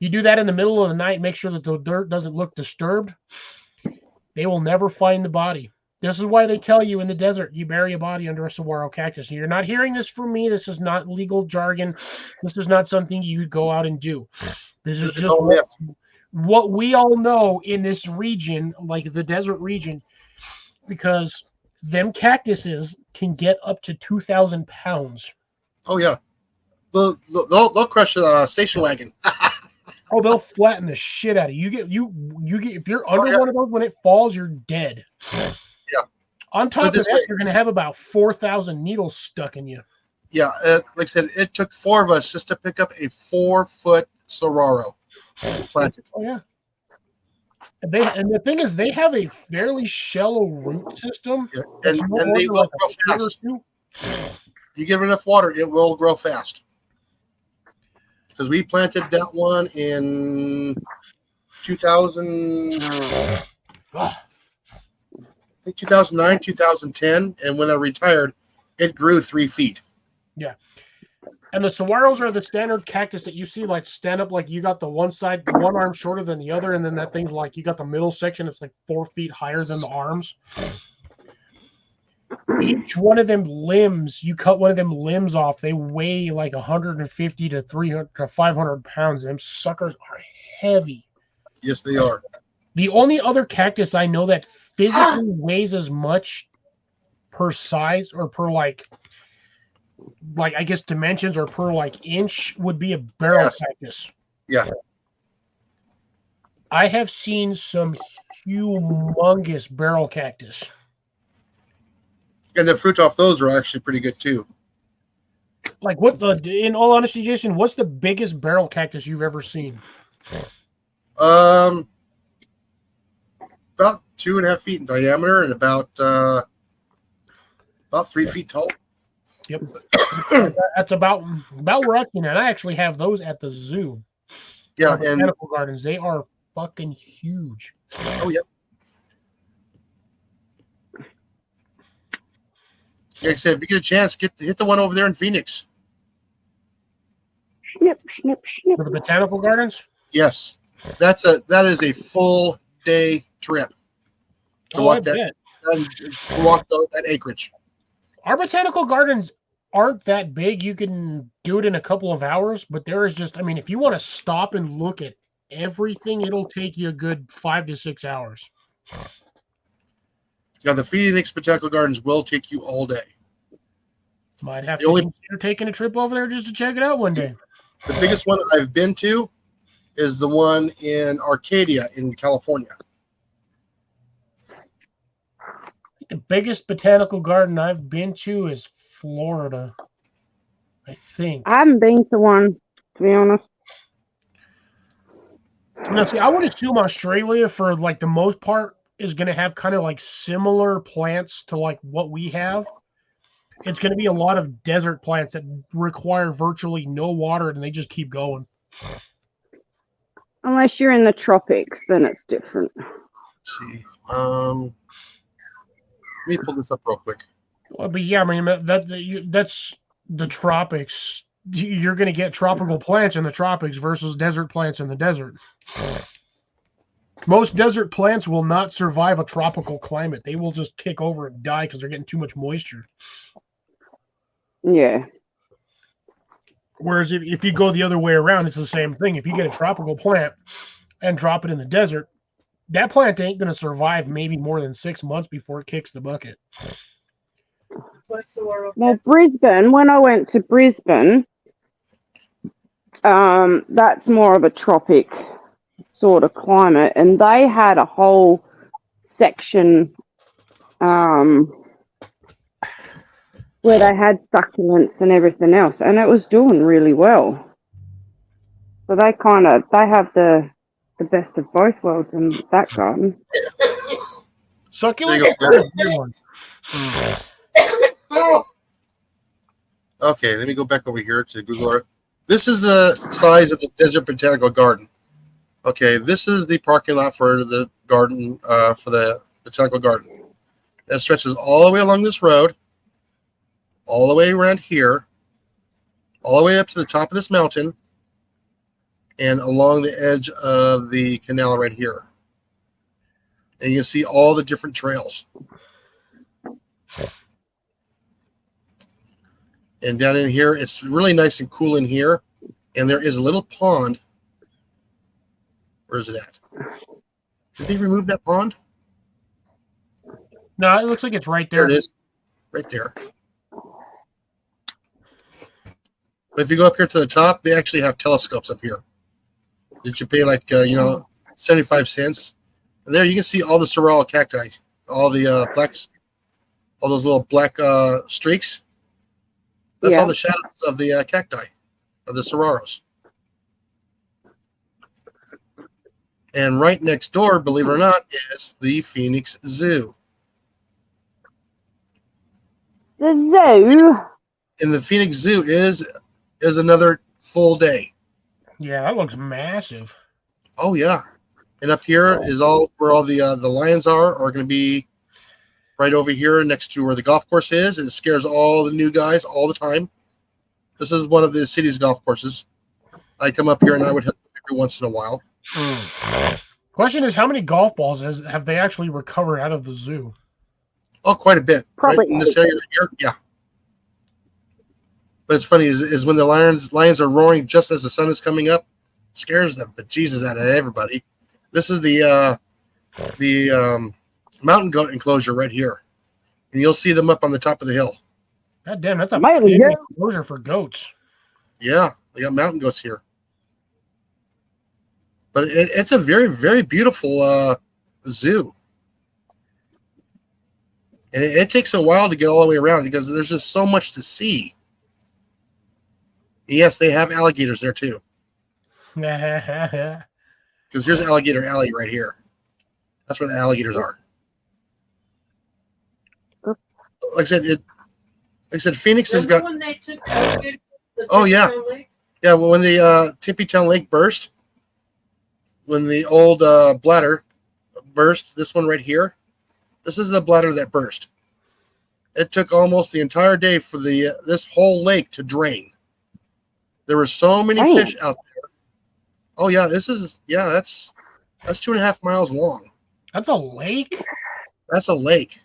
You do that in the middle of the night, make sure that the dirt doesn't look disturbed. They will never find the body. This is why they tell you in the desert, you bury a body under a saguaro cactus. And you're not hearing this from me. This is not legal jargon. This is not something you go out and do. This is It's just all myth. what we all know in this region, like the desert region, because them cactuses can get up to 2,000 pounds. Oh yeah, they'll crush a station wagon. Oh, they'll flatten the shit out of you. You get if you're under one of those when it falls, you're dead. Yeah. On top But of this that, way- you're going to have about 4,000 needles stuck in you. Yeah, like I said, it took 4 of us just to pick up a 4-foot saguaro planted. Oh yeah. And the thing is, they have a fairly shallow root system. Yeah, It's and no they more will like grow a foot or fast. two. You give it enough water, it will grow fast. Because we planted that one in 2000, I think 2009, 2010, and when I retired, it grew 3 feet. And the saguaros are the standard cactus that you see, like stand up, like you got the one side, one arm shorter than the other, and then that thing's like you got the middle section. It's like 4 feet higher than the arms. Each one of them limbs, you cut one of them limbs off, they weigh like 150 to 300 to 500 pounds. Them suckers are heavy. Yes, they are. The only other cactus I know that physically weighs as much per size or per like I guess dimensions or per like inch would be a barrel Yes. cactus. Yeah. I have seen some humongous barrel cactus. And the fruit off those are actually pretty good too. Like in all honesty, Jason, what's the biggest barrel cactus you've ever seen? About 2.5 feet in diameter and about 3 feet tall. Yep. That's about where I've been at. I actually have those at the zoo. Yeah, The and botanical gardens. They are fucking huge. oh yeah. Like I said, if you get a chance, hit the one over there in Phoenix. Snip, snip, snip. For the botanical gardens? Yes, that is a full day trip to Oh, walk I that bet. that acreage. Our botanical gardens aren't that big. You can do it in a couple of hours, but there is just, I mean, if you want to stop and look at everything, it'll take you a good 5 to 6 hours. Yeah, the Phoenix Botanical Gardens will take you all day. Might have The to only- consider taking a trip over there just to check it out one day. The biggest one I've been to is the one in Arcadia in California. The biggest botanical garden I've been to is Florida, I think. I haven't been to one, to be honest. Now, see, I would assume Australia, for like the most part, is going to have kind of like similar plants to like what we have. It's going to be a lot of desert plants that require virtually no water, and they just keep going. Unless you're in the tropics, then it's different. Let's see. Let me pull this up real quick. Well, but yeah, I mean that's the tropics. You're going to get tropical plants in the tropics versus desert plants in the desert. Most desert plants will not survive a tropical climate. They will just kick over and die because they're getting too much moisture. Yeah. Whereas if you go the other way around, it's the same thing. If you get a tropical plant and drop it in the desert, that plant ain't going to survive maybe more than 6 months before it kicks the bucket. That's why saguaro Well, Brisbane, when I went to Brisbane, that's more of a tropic sort of climate, and they had a whole section where they had succulents and everything else, and it was doing really well. So they have the best of both worlds in that garden. Succulent? There you Good one. Okay, let me go back over here to Google Earth. This is the size of the Desert Botanical Garden. Okay, this is the parking lot for the garden, for the Botanical Garden. It stretches all the way along this road, all the way around here, all the way up to the top of this mountain, and along the edge of the canal right here. And you can see all the different trails. And down in here, it's really nice and cool in here. And there is a little pond. Where is it at? Did they remove that pond? No, it looks like it's right There there. it is. Right there. But if you go up here to the top, they actually have telescopes up here. Did you pay like, 75 cents? And there you can see all the saguaro cacti, all the blacks, all those little black streaks. That's all the shadows of the cacti, of the saguaros. And right next door, believe it or not, is the Phoenix Zoo. The zoo? And the Phoenix Zoo is another full day. Yeah, that looks massive. Oh yeah, and up here is all where all the lions are going to be right over here next to where the golf course is. It scares all the new guys all the time. This is one of the city's golf courses. I come up here and I would help every once in a while. Question is, how many golf balls have they actually recovered out of the zoo? Oh, quite a bit. Probably. Right in this area here, yeah. But it's funny is when the lions are roaring just as the sun is coming up, scares the bejesus out of everybody. This is the mountain goat enclosure right here, and you'll see them up on the top of the hill. God damn, that's a Mighty big goat. enclosure for goats. Yeah, they got mountain goats here. But it's a very, very beautiful zoo. And it takes a while to get all the way around because there's just so much to see. Yes, they have alligators there too. Yeah, Because here's Alligator Alley right here. That's where the alligators are. Like I said, Phoenix has got. When they took the Oh, yeah. Town Lake? Yeah, well, when the Tippytown Lake burst, when the old bladder burst, this one right here, this is the bladder that burst. It took almost the entire day for this whole lake to drain. There were so many fish out there. Oh yeah, that's 2.5 miles long. that's a lake. That's a lake.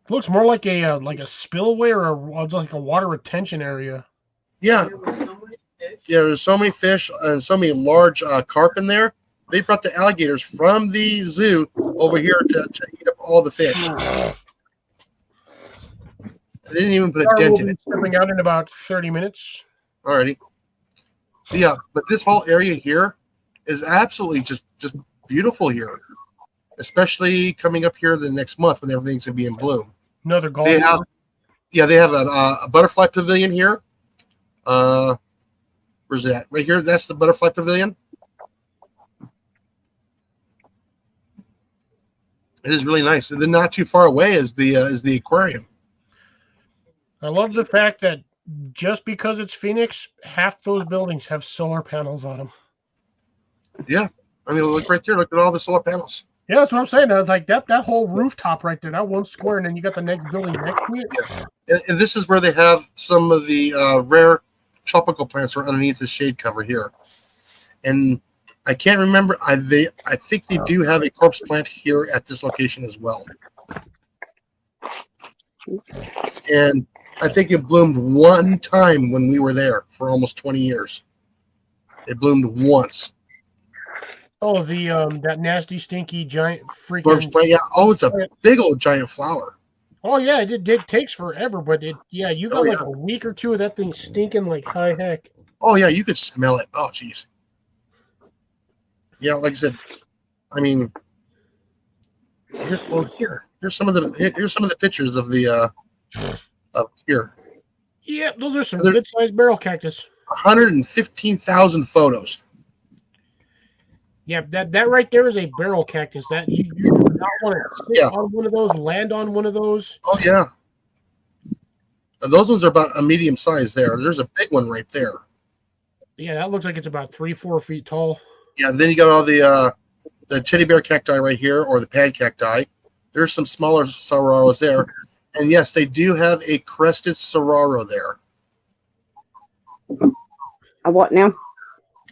Looks more like a spillway or like a water retention area. Yeah, There was so many fish. yeah. There's so many fish and so many large carp in there. They brought the alligators from the zoo over here to eat up all the fish. They didn't even put a We'll dent be in it. stepping out in about 30 minutes. Alrighty. Yeah, but this whole area here is absolutely just beautiful here, especially coming up here the next month when everything's gonna be in bloom. Another golf. They have a butterfly pavilion here. Where's that? Right here. That's the butterfly pavilion. It is really nice, and then not too far away is the aquarium. I love the fact that just because it's Phoenix, half those buildings have solar panels on them. Yeah, I mean, look right there. Look at all the solar panels. Yeah, that's what I'm saying. Like that whole rooftop right there, that one square, and then you got the next building next to it. And this is where they have some of the rare tropical plants are underneath the shade cover here. And I can't remember. I think they do have a corpse plant here at this location as well. And I think it bloomed one time when we were there for almost 20 years. It bloomed once. Oh, the that nasty, stinky, giant Corpse freaking. plant, yeah. Oh, it's a big old giant flower. Oh yeah, it takes forever, but you got Oh, like yeah. a week or two of that thing stinking like high heck. Oh yeah, you could smell it. Oh jeez. Yeah, like I said, I mean, here's some of the pictures of the up here. Yeah, those are some They're- good-sized barrel cactus. 115,000 photos. Yeah, that right there is a barrel cactus. That you do not want to sit Yeah. on one of those, land on one of those. Oh yeah. Those ones are about a medium size there. There's a big one right there. Yeah, that looks like it's about 3-4 feet tall. Yeah, and then you got all the teddy bear cacti right here, or the pad cacti. There's some smaller saguaros there. And yes, they do have a crested saguaro there. A what now?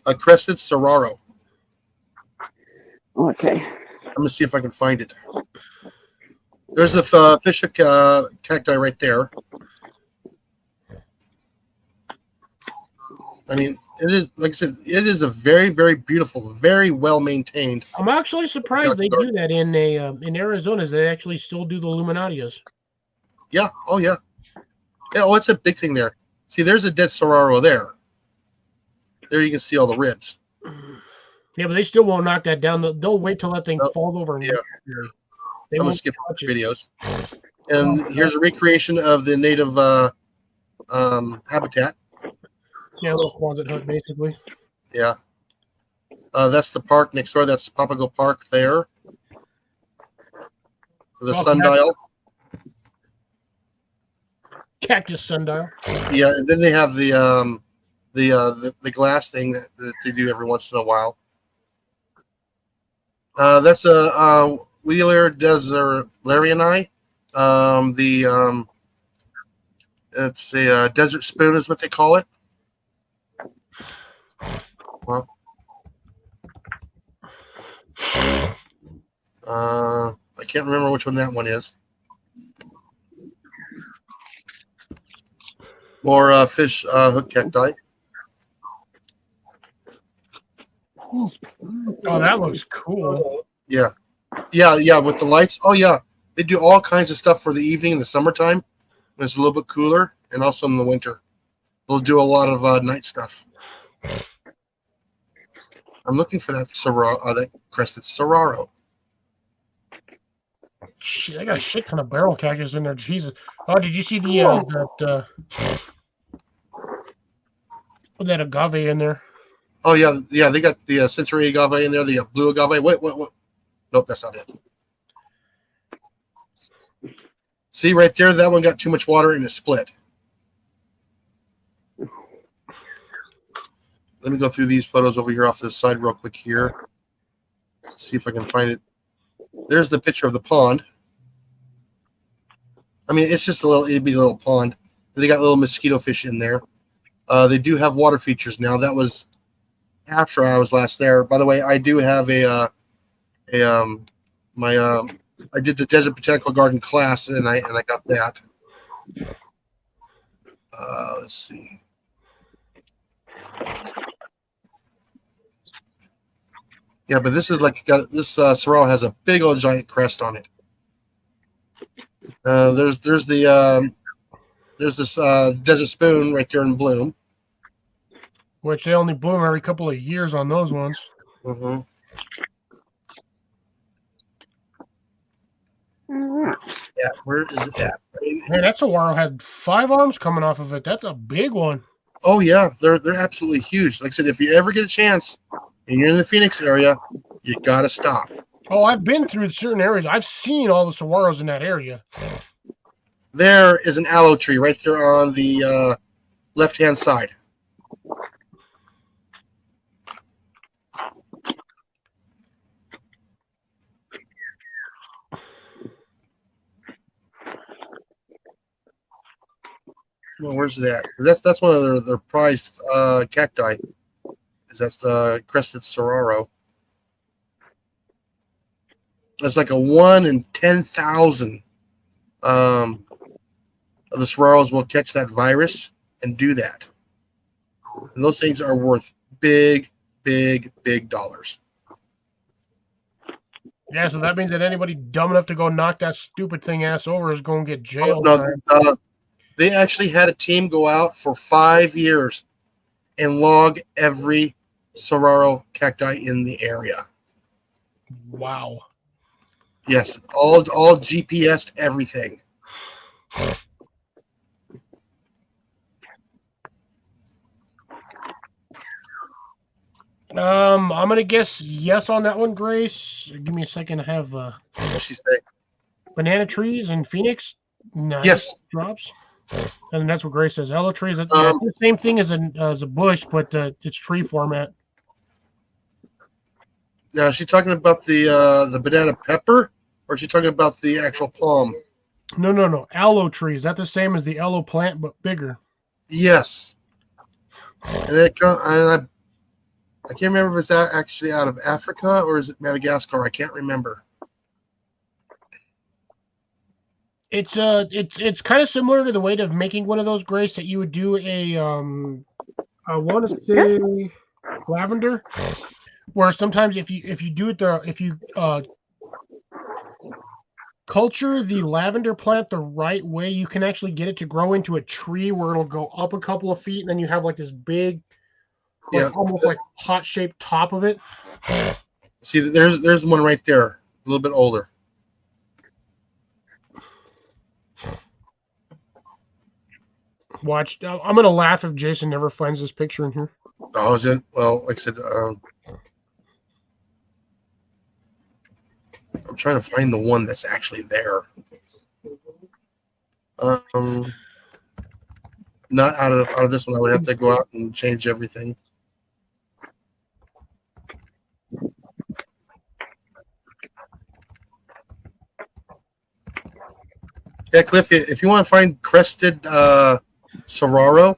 A crested saguaro. Okay. I'm gonna see if I can find it. There's the fish cacti right there. I mean, it is, like I said, it is a very, very beautiful, very well maintained. I'm actually surprised they do that in Arizona. They actually still do the Illuminatias. Yeah. Oh yeah. Yeah. Oh, it's a big thing there. See, there's a dead saguaro there. There you can see all the ribs. Yeah, but they still won't knock that down. They'll wait till that thing Nope. falls over. And Yeah. They I'm gonna won't skip touch it. videos. And here's a recreation of the native habitat. Yeah, a little Quonset hut, basically. Yeah. That's the park next door. That's Papago Park there. The Oh, sundial. Cactus sundial. Yeah, and then they have the glass thing that they do every once in a while. That's a Wheeler Desertariani. It's a desert spoon is what they call it. Well, I can't remember which one that one is. More fish hook cacti. Oh, that looks cool. Yeah, with the lights. Oh yeah, they do all kinds of stuff for the evening in the summertime when it's a little bit cooler, and also in the winter. They'll do a lot of night stuff. I'm looking for that that crested saguaro. Shit, I got a shit ton of barrel cactus in there. Jesus. Oh, did you see that that agave in there? Oh yeah. They got the sensory agave in there. They got blue agave. What? Nope, that's not it. See right there, that one got too much water and it split. Let me go through these photos over here off to the side real quick here. See if I can find it. There's the picture of the pond. I mean, it's just it'd be a little pond. They got little mosquito fish in there. They do have water features now. That was after I was last there. By the way, I do have I did the Desert Botanical Garden class, and I got that. Let's see. Yeah, but this is like this sorrel has a big old giant crest on it. There's this desert spoon right there in bloom. Which they only bloom every couple of years on those ones. Mm-hmm. Yeah, where is it at? Man, that saguaro had 5 arms coming off of it. That's a big one. Oh yeah, they're absolutely huge. Like I said, if you ever get a chance and you're in the Phoenix area, you gotta stop. Oh, I've been through certain areas. I've seen all the saguaros in that area. There is an aloe tree right there on the left-hand side. Well, where's that? That's one of their prized cacti. because that's the crested saguaro. That's like a 1 in 10,000 of the saguaros will catch that virus and do that. And those things are worth big dollars. Yeah, so that means that anybody dumb enough to go knock that stupid thing ass over is going to get jailed. No, they actually had a team go out for 5 years and log every saguaro cacti in the area. Wow. Yes, all GPS'd everything. I'm gonna guess yes on that one, Grace. Give me a second. I have What'd she say? banana trees in Phoenix. Nice Yes. drops, and that's what Grace says. Aloe trees. It's Um, the same thing as a bush, but it's tree format. Now, is she talking about the banana pepper, or is she talking about the actual palm? No. Aloe tree. Is that the same as the aloe plant but bigger? Yes. And I can't remember if it's actually out of Africa or is it Madagascar. I can't remember. It's kind of similar to the way of making one of those, Grace, that you would do I want to say lavender, where sometimes if you do it if you culture the lavender plant the right way, you can actually get it to grow into a tree where it'll go up a couple of feet, and then you have like this big, almost like hot shaped top of it. See, there's one right there, a little bit older. Watch, I'm gonna laugh if Jason never finds this picture in here. Oh, is it? Well, like I said, I'm trying to find the one that's actually there. Not out of this one. I would have to go out and change everything. Yeah, Cliff, if you want to find crested saguaro,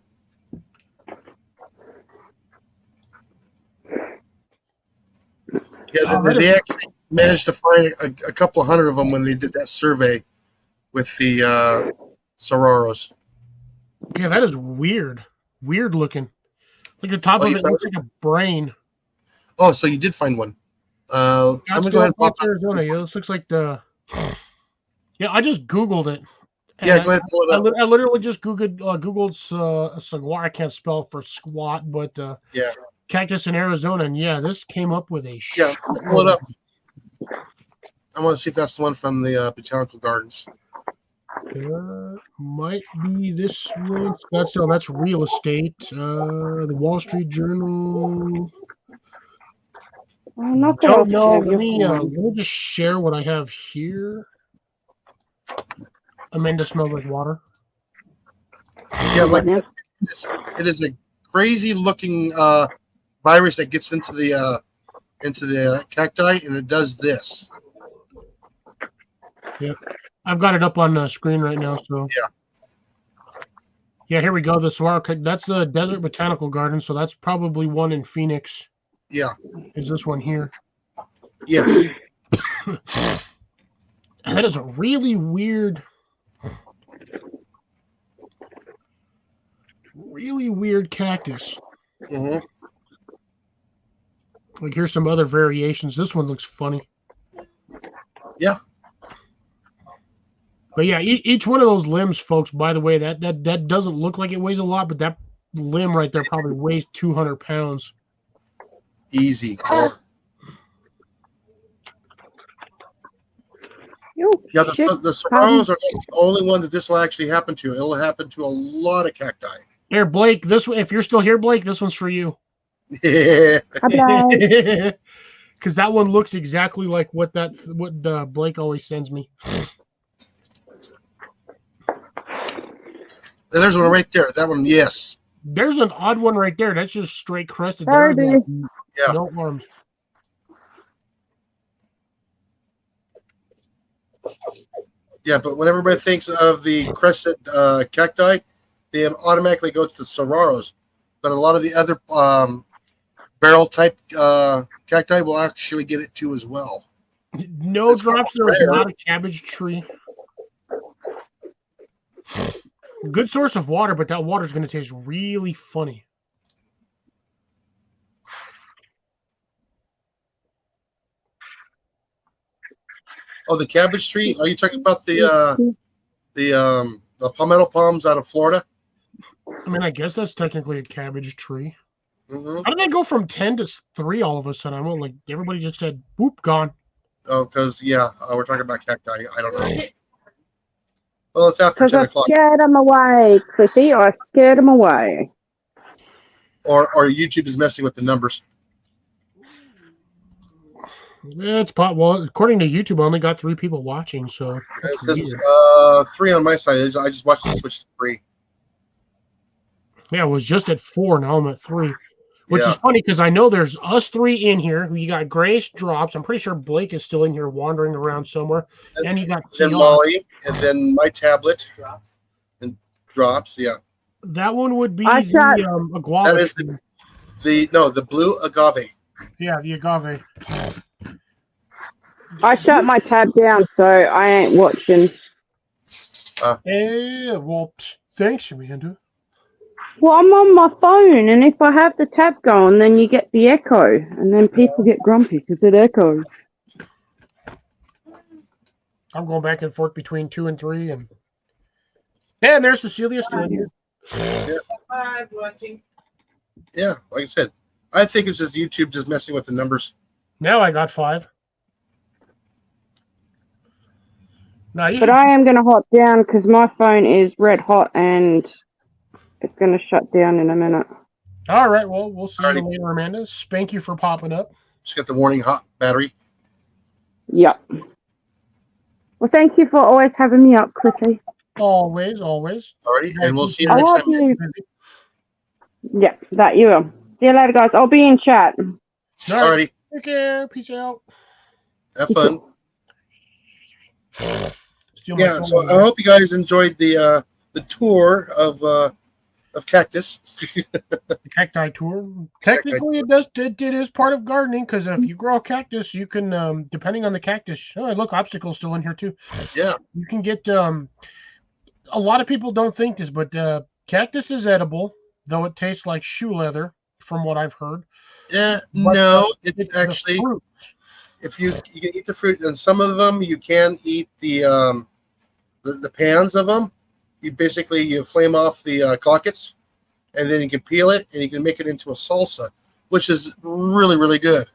they actually managed to find a couple of hundred of them when they did that survey with the saguaros. Yeah, that is weird. Weird looking. Like the top of it looks like a brain. Oh, so you did find one. I'm gonna go ahead and pop Arizona. Yeah, this looks like the. Yeah, I just Googled it. Yeah, go ahead and pull it up. I literally just Googled saguaro. I can't spell for squat, but yeah, cactus in Arizona, and yeah, this came up with a. Yeah, pull it up. I want to see if that's the one from the botanical gardens. Might be this one. That's real estate. The Wall Street Journal. Not that Don't know. I'll Let me just share what I have here. Amanda smells like water. Yeah, like it is a crazy looking virus that gets into the cacti, and it does this. Yep. I've got it up on the screen right now. So yeah, here we go. The saguaro. That's the Desert Botanical Garden. So that's probably one in Phoenix. Yeah. Is this one here? Yes. That is a really weird cactus. Mm-hmm. Like here's some other variations. This one looks funny. Yeah. But yeah, each one of those limbs, folks, by the way, that doesn't look like it weighs a lot, but that limb right there probably weighs 200 pounds. Easy. Yeah, the saguaros are the only one that this will actually happen to. It'll happen to a lot of cacti. Here, Blake, this one, if you're still here, Blake, this one's for you. Yeah. Because that one looks exactly like what Blake always sends me. There's one right there. That one, yes. There's an odd one right there. That's just straight crested. Yeah. No arms. Yeah, but when everybody thinks of the crested cacti, they automatically go to the saguaros. But a lot of the other barrel type cacti will actually get it too as well. No It's drops. There is rare. not a cabbage tree. Good source of water, but that water is going to taste really funny. Oh, the cabbage tree? Are you talking about the palmetto palms out of Florida? I mean, I guess that's technically a cabbage tree. Mm-hmm. How did I go from 10 to 3 all of a sudden? I went like everybody just said, "Whoop, gone." Oh, because we're talking about cacti. I don't know. Well, it's after Because 10 I o'clock. scared him away, Cliffy. I scared him away. Or YouTube is messing with the numbers. It's well, according to YouTube, I only got 3 people watching, so It says 3 on my side. I just watched it switch to 3. yeah, it was just at 4. Now I'm at 3, which Yeah. is funny because I know there's us 3 in here. You got Grace, Drops. I'm pretty sure Blake is still in here wandering around somewhere, and you got Then Tia. Molly, and then my tablet Drops. drops. Yeah. That one would be I shot- the guava. That is tree. the blue agave. Yeah, the agave. I shut my tab down, so I ain't watching. Hey, well, thanks, Amanda. Well, I'm on my phone, and if I have the tab going, then you get the echo, and then people get grumpy because it echoes. I'm going back and forth between 2 and 3, and there's Cecilia still in here. I'm watching. Yeah, like I said, I think it's just YouTube just messing with the numbers. Now I got 5. Now you But should I am going to hop down because my phone is red hot, and it's going to shut down in a minute. All right, well, we'll see Alrighty. you later, Amanda. Thank you for popping up. Just got the warning hot battery. Yep. Well, thank you for always having me up, Cliffy. Always, always. Already, and we'll see you I next love time. you. Yeah, that you will. See you later, guys. I'll be in chat. All right, Alrighty, take care. Peace out. have fun. Steal my Yeah, phone so number. I hope you guys enjoyed the tour of Cactus. The cacti tour. Technically, it is part of gardening because if you grow a cactus, you can, depending on the cactus. Oh, look, obstacle's still in here too. Yeah, You can get. A lot of people don't think this, but cactus is edible, though it tastes like shoe leather, from what I've heard. yeah. But, No, It's it's the actually fruit. if you can eat the fruit, and some of them you can eat the pans of them. You flame off the cockets, and then you can peel it, and you can make it into a salsa, which is really, really good.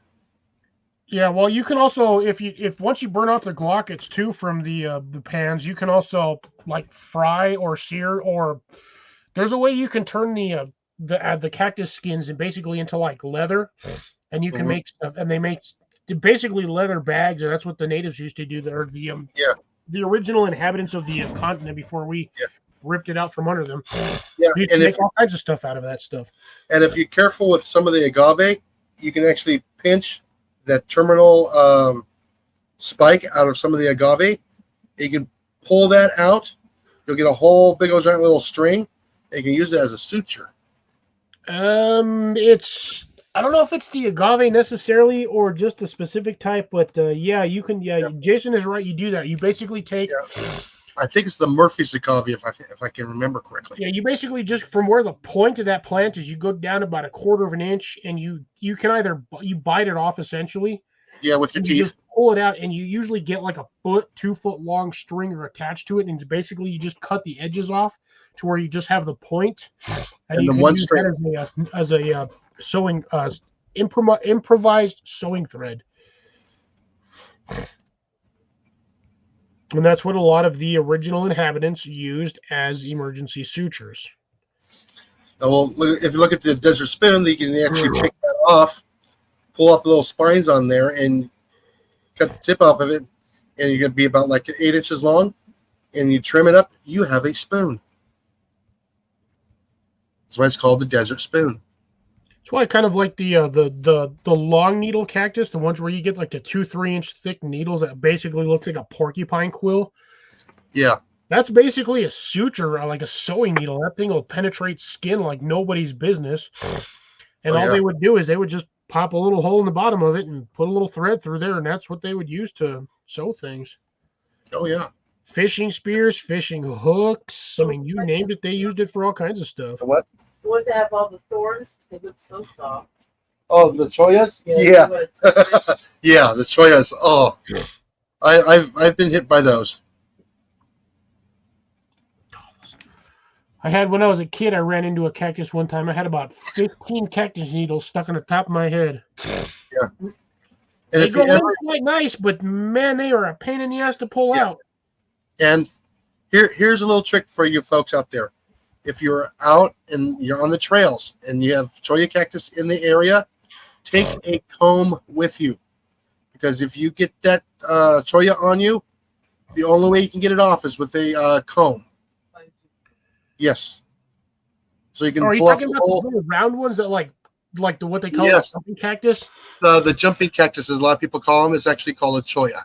Yeah, well, you can also if once you burn off the glockets too from the pans, you can also like fry or sear, or there's a way you can turn the cactus skins and basically into like leather, and you can Mhm. make stuff, and they make basically leather bags, and that's what the natives used to do. They're the original inhabitants of the continent before we Yeah. ripped it out from under them. Yeah, You can and make if all kinds of stuff out of that stuff. you're careful with some of the agave, you can actually pinch that terminal spike out of some of the agave. You can pull that out. You'll get a whole big old giant little string, and you can use it as a suture. It's I don't know if it's the agave necessarily or just a specific type, but yeah, you can. Yeah, Jason is right. You do that. You basically take. I think it's the Murphy's agave, if I can remember correctly. Yeah, you basically just from where the point of that plant is, you go down about 1/4 of an inch, and you can either you bite it off essentially. Yeah, with your And you teeth. just pull it out, and you usually get like a 2-foot long stringer attached to it, and basically you just cut the edges off to where you just have the point, And you the can one use string. that as a sewing improvised sewing thread. And that's what a lot of the original inhabitants used as emergency sutures. Well, if you look at the desert spoon, you can actually pick that off, pull off the little spines on there, and cut the tip off of it, and you're going to be about like 8 inches long, and you trim it up, you have a spoon. That's why it's called the desert spoon. That's why I kind of like the long needle cactus, the ones where you get like the 2-3 inch thick needles that basically looks like a porcupine quill. Yeah, That's basically a suture, like a sewing needle. That thing will penetrate skin like nobody's business. And Oh, all yeah. they would do is they would just pop a little hole in the bottom of it and put a little thread through there, and that's what they would use to sew things. Oh yeah. Fishing spears, fishing hooks. I mean, you named it, they used it for all kinds of stuff. What? The ones that have all the thorns, they look so soft. Oh, the choyas? You Yeah. wanna touch it. Yeah, the choyas. Oh, I've been hit by those. I had, when I was a kid, I ran into a cactus one time. I had about 15 cactus needles stuck on the top of my head. And They if go you in ever quite nice, but man, they are a pain in the ass to pull Yeah. out. and here's a little trick for you folks out there. If you're out and you're on the trails and you have cholla cactus in the area, take a comb with you, because if you get that cholla on you, the only way you can get it off is with a comb. Yes. So you can Oh, are you pull off talking the about the whole little round ones that like the what they call Yes. a jumping cactus? the jumping cactus, as a lot of people call them. It's actually called a cholla.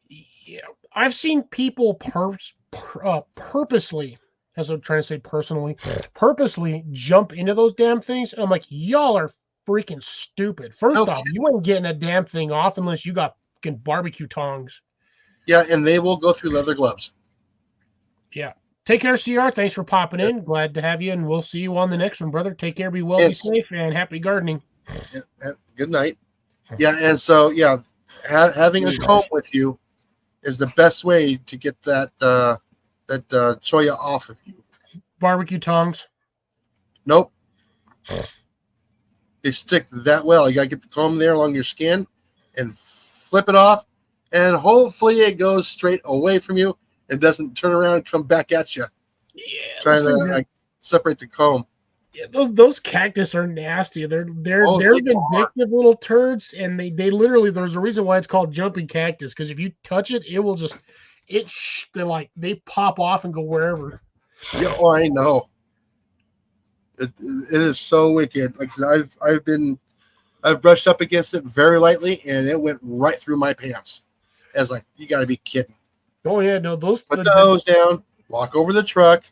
Yeah, I've seen people purposely, as I'm trying to say personally, purposely jump into those damn things. And I'm like, y'all are freaking stupid. First No off, you ain't getting a damn thing off unless you got fucking barbecue tongs. Yeah, and they will go through leather gloves. Yeah. Take care, CR. Thanks for popping in. Glad to have you, and we'll see you on the next one, brother. Take care, be well, be It's- safe, and happy gardening. Good night. Yeah, and so yeah, having a comb with you is the best way to get that cholla off of you. Barbecue tongs. Nope, they stick that well. You gotta get the comb there along your skin and flip it off, and hopefully it goes straight away from you and doesn't turn around and come back at you, Yeah. trying to those things are- like separate the comb. yeah, those cactus are nasty. They're Oh, they're they vindictive little turds, and they literally, there's a reason why it's called jumping cactus, because if you touch it, it will just they pop off and go wherever. Yeah, oh, I know. It is so wicked. Like I said, I've brushed up against it very lightly, and it went right through my pants. I was like, you got to be kidding. Oh yeah, no, those Put the hose down, walk over the truck,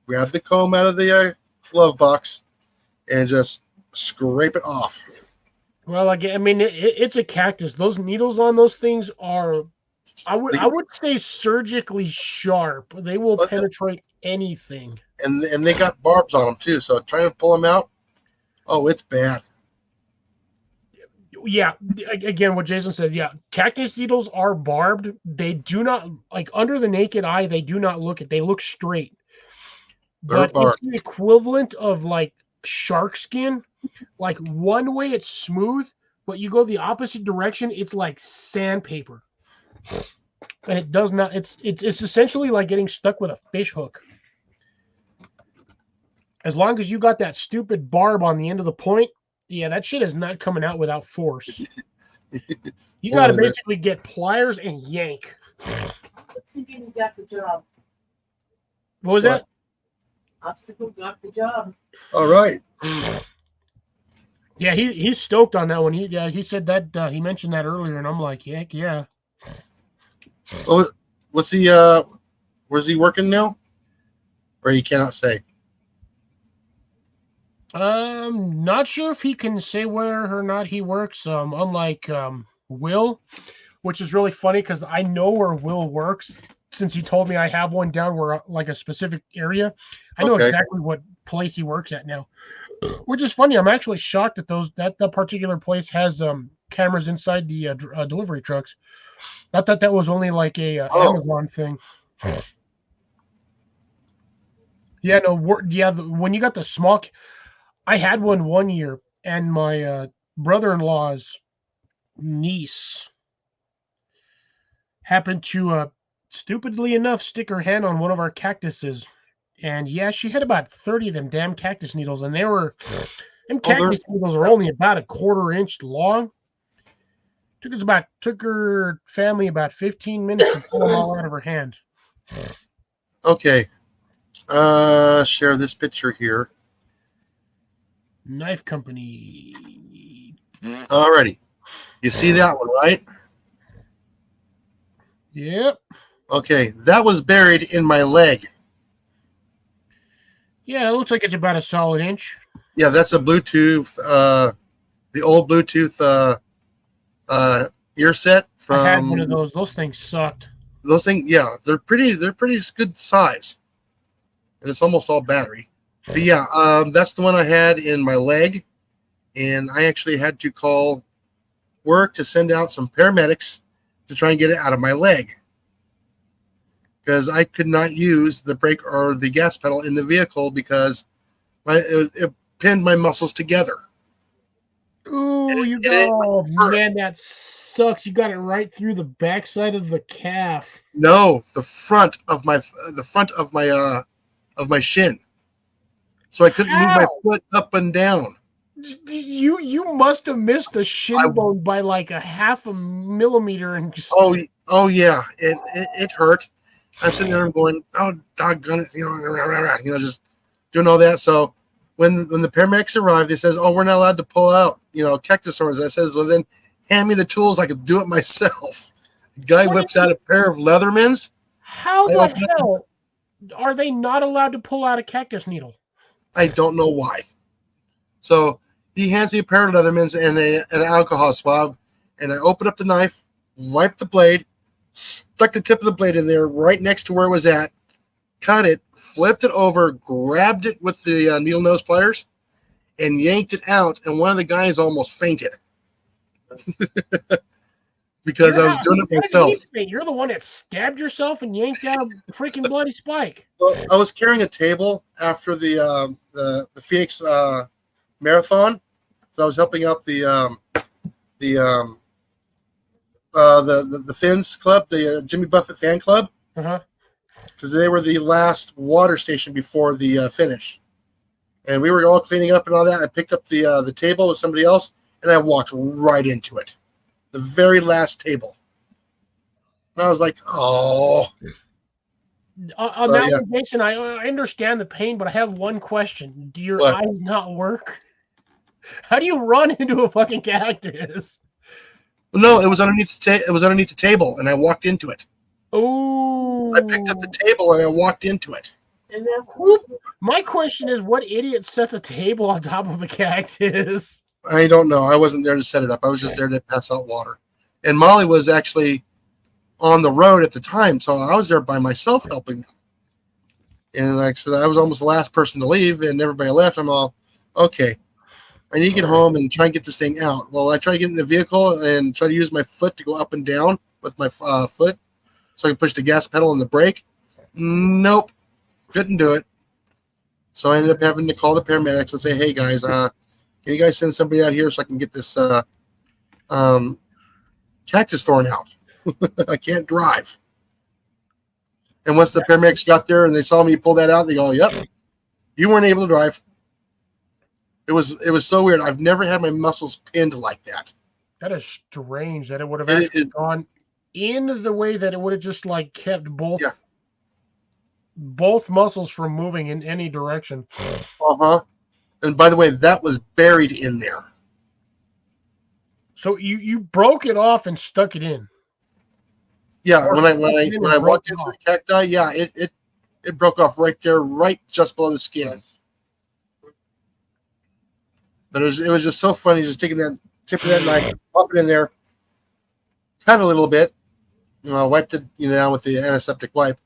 grab the comb out of the glove box, and just scrape it off. well, I mean, it's a cactus. Those needles on those things are, I would say, surgically sharp. They will Well, penetrate anything. And they got barbs on them too. So trying to pull them out, oh, it's bad. Yeah, again, what Jason said. Yeah, cactus needles are barbed. They do not, like, under the naked eye, they do not look it. They look straight. They're But barbed. it's the equivalent of like shark skin. Like one way it's smooth, but you go the opposite direction, it's like sandpaper. And it does not. It's essentially like getting stuck with a fish hook. As long as you got that stupid barb on the end of the point, yeah, that shit is not coming out without force. You got to Oh, man. basically get pliers and yank. Obstacle got the job. What was What? Obstacle got the job. All right. that? Yeah, he's stoked on that one. He said that he mentioned that earlier, and I'm like, heck yeah. Oh, what's he? Where's he working now? Or you cannot say. Not sure if he can say where or not he works. Unlike Will, which is really funny because I know where Will works since he told me I have one down where like a specific area. I know Okay. exactly what place he works at now, which is funny. I'm actually shocked that that particular place has cameras inside the delivery trucks. I thought that was only like a Oh. Amazon thing. Yeah, no, when you got the small. I had one year, and my brother-in-law's niece happened to, stupidly enough, stick her hand on one of our cactuses. And yeah, she had about 30 of them damn cactus needles, and them cactus needles are only about a 1/4 inch long. Took her family about 15 minutes to pull them all out of her hand. Okay. Share this picture here. Knife company. Alrighty. You see that one, right? Yep. Okay. That was buried in my leg. Yeah, it looks like it's about a solid inch. Yeah, that's a Bluetooth, the old Bluetooth ear set from. I had one of those. Those things sucked. Those things, yeah, they're pretty good size, and it's almost all battery. But yeah, that's the one I had in my leg, and I actually had to call work to send out some paramedics to try and get it out of my leg because I could not use the brake or the gas pedal in the vehicle because it pinned my muscles together. Ooh, you it go. hurt. Man, that sucks. You got it right through the backside of the calf. No, the front of my shin, so I couldn't move my Ow! foot up and down. You must have missed the shin bone by like a half a millimeter and just Oh yeah, it hurt. I'm sitting there and going, oh doggone it, just doing all that. So when the paramedics arrived, they says, oh, we're not allowed to pull out, cactus thorns. I says, well then hand me the tools, I could do it myself. The guy whips out a pair of Leathermans. how the hell are they not allowed to pull out a cactus needle? I don't know why. So he hands me a pair of Leathermans and an alcohol swab, and I open up the knife, wiped the blade, stuck the tip of the blade in there right next to where it was at, cut it, flipped it over, grabbed it with the needle nose pliers, and yanked it out. And one of the guys almost fainted because I was doing it myself. You're the one that stabbed yourself and yanked out a freaking bloody spike. Well, I was carrying a table after the Phoenix marathon, so I was helping out the Fins Club, the Jimmy Buffett fan club, because they were the last water station before the finish, and we were all cleaning up and all that. I picked up the table with somebody else, and I walked right into it, the very last table, and I was like, oh. Jason, I understand the pain, but I have one question: do your What? eyes not work? How do you run into a fucking cactus? No, it was underneath the table, and I walked into it. Oh, I picked up the table and I walked into it. And then my question is, what idiot sets a table on top of a cactus? I don't know. I wasn't there to set it up. I was just there to pass out water. And Molly was actually on the road at the time, so I was there by myself helping them. And like I said, I was almost the last person to leave, and everybody left. I'm all, okay, I need to get home and try and get this thing out. Well, I try to get in the vehicle and try to use my foot to go up and down with my foot so I can push the gas pedal and the brake. Nope, couldn't do it. So I ended up having to call the paramedics and say, hey, guys, can you guys send somebody out here so I can get this cactus thorn out? I can't drive. And once the paramedics got there and they saw me pull that out, they go, yep, you weren't able to drive. It was so weird. I've never had my muscles pinned like that. That is strange that it would have actually gone in the way that it would have just like kept both muscles from moving in any direction. And by the way, that was buried in there. So you broke it off and stuck it in. Yeah, when I walked into the cacti, yeah, it broke off right there, right just below the skin. But it was just so funny, just taking that tip of that knife, popping it in there, cut a little bit, wiped it down with the antiseptic wipe,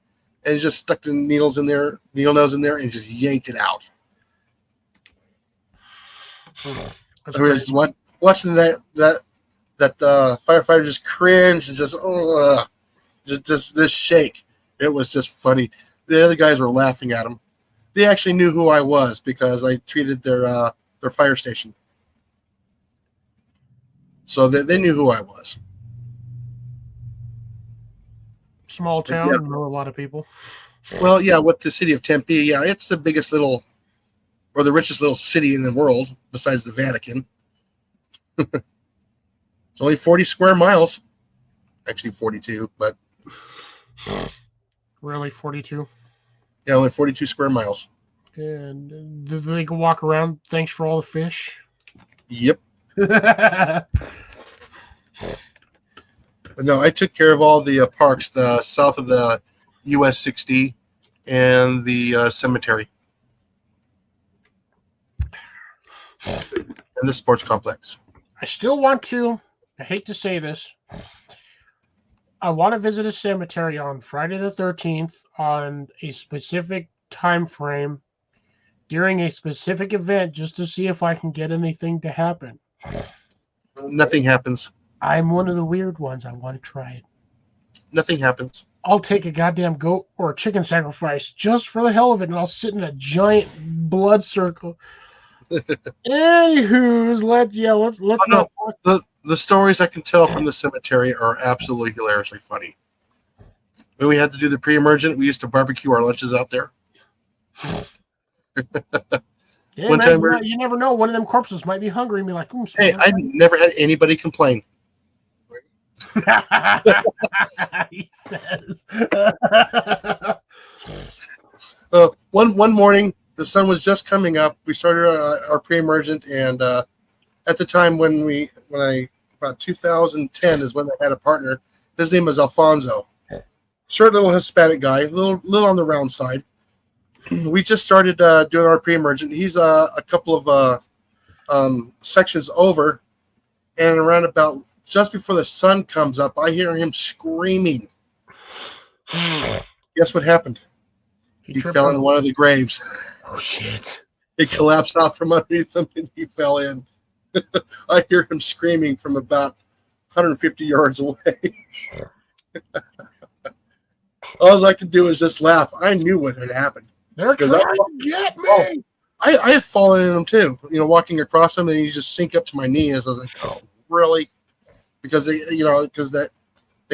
and just stuck the needle nose in there, and just yanked it out. I mean, just watching that firefighter just cringe and just shake. It was just funny. The other guys were laughing at him. They actually knew who I was because I treated their fire station. So they knew who I was. Small town, Yeah. know a lot of people. Well, yeah, with the city of Tempe, yeah, it's the biggest or the richest little city in the world besides the Vatican. It's only 40 square miles. Actually 42, but Really, 42. yeah, only 42 square miles. And they can walk around. Thanks for all the fish. Yep. But no, I took care of all the parks, the south of the US 60 and the cemetery. in the sports complex. I still want to. I hate to say this. I want to visit a cemetery on Friday the 13th on a specific time frame during a specific event just to see if I can get anything to happen. Nothing happens. I'm one of the weird ones. I want to try it. Nothing happens. I'll take a goddamn goat or a chicken sacrifice just for the hell of it, and I'll sit in a giant blood circle. Anywho's, let's no. The stories I can tell from the cemetery are absolutely hilariously funny. When we had to do the pre-emergent, we used to barbecue our lunches out there. Yeah, One man, time you never know. One of them corpses might be hungry and be like, hey, I never had anybody complain. he says. One morning, the sun was just coming up. We started our pre-emergent, and at the time about 2010 is when I had a partner. His name was Alfonso. Short little Hispanic guy, little on the round side. We just started doing our pre-emergent. He's a couple of sections over, and around about just before the sun comes up, I hear him screaming. Guess what happened? He fell in one of the graves. Oh, shit. It collapsed out from underneath him, and he fell in. I hear him screaming from about 150 yards away. All I could do is just laugh. I knew what had happened. They're trying to get me. I have fallen in them too. Walking across them, and you just sink up to my knees. I was like, "Oh, really?" Because the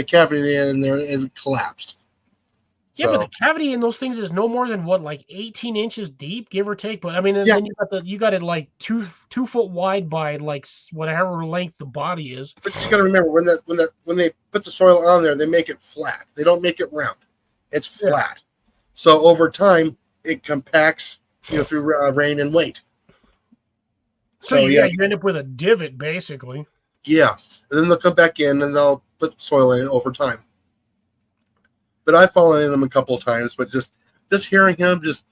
cavity in there and it collapsed. Yeah, So, but the cavity in those things is no more than like 18 inches deep, give or take. But I mean, Yeah. then you got it like 2 foot wide by like whatever length the body is. but you got to remember when they put the soil on there, they make it flat. They don't make it round. It's flat. So over time, it compacts, through rain and weight. So you end up with a divot, basically. Yeah, and then they'll come back in and they'll put soil in it over time. But I've fallen in them a couple of times, but just hearing him just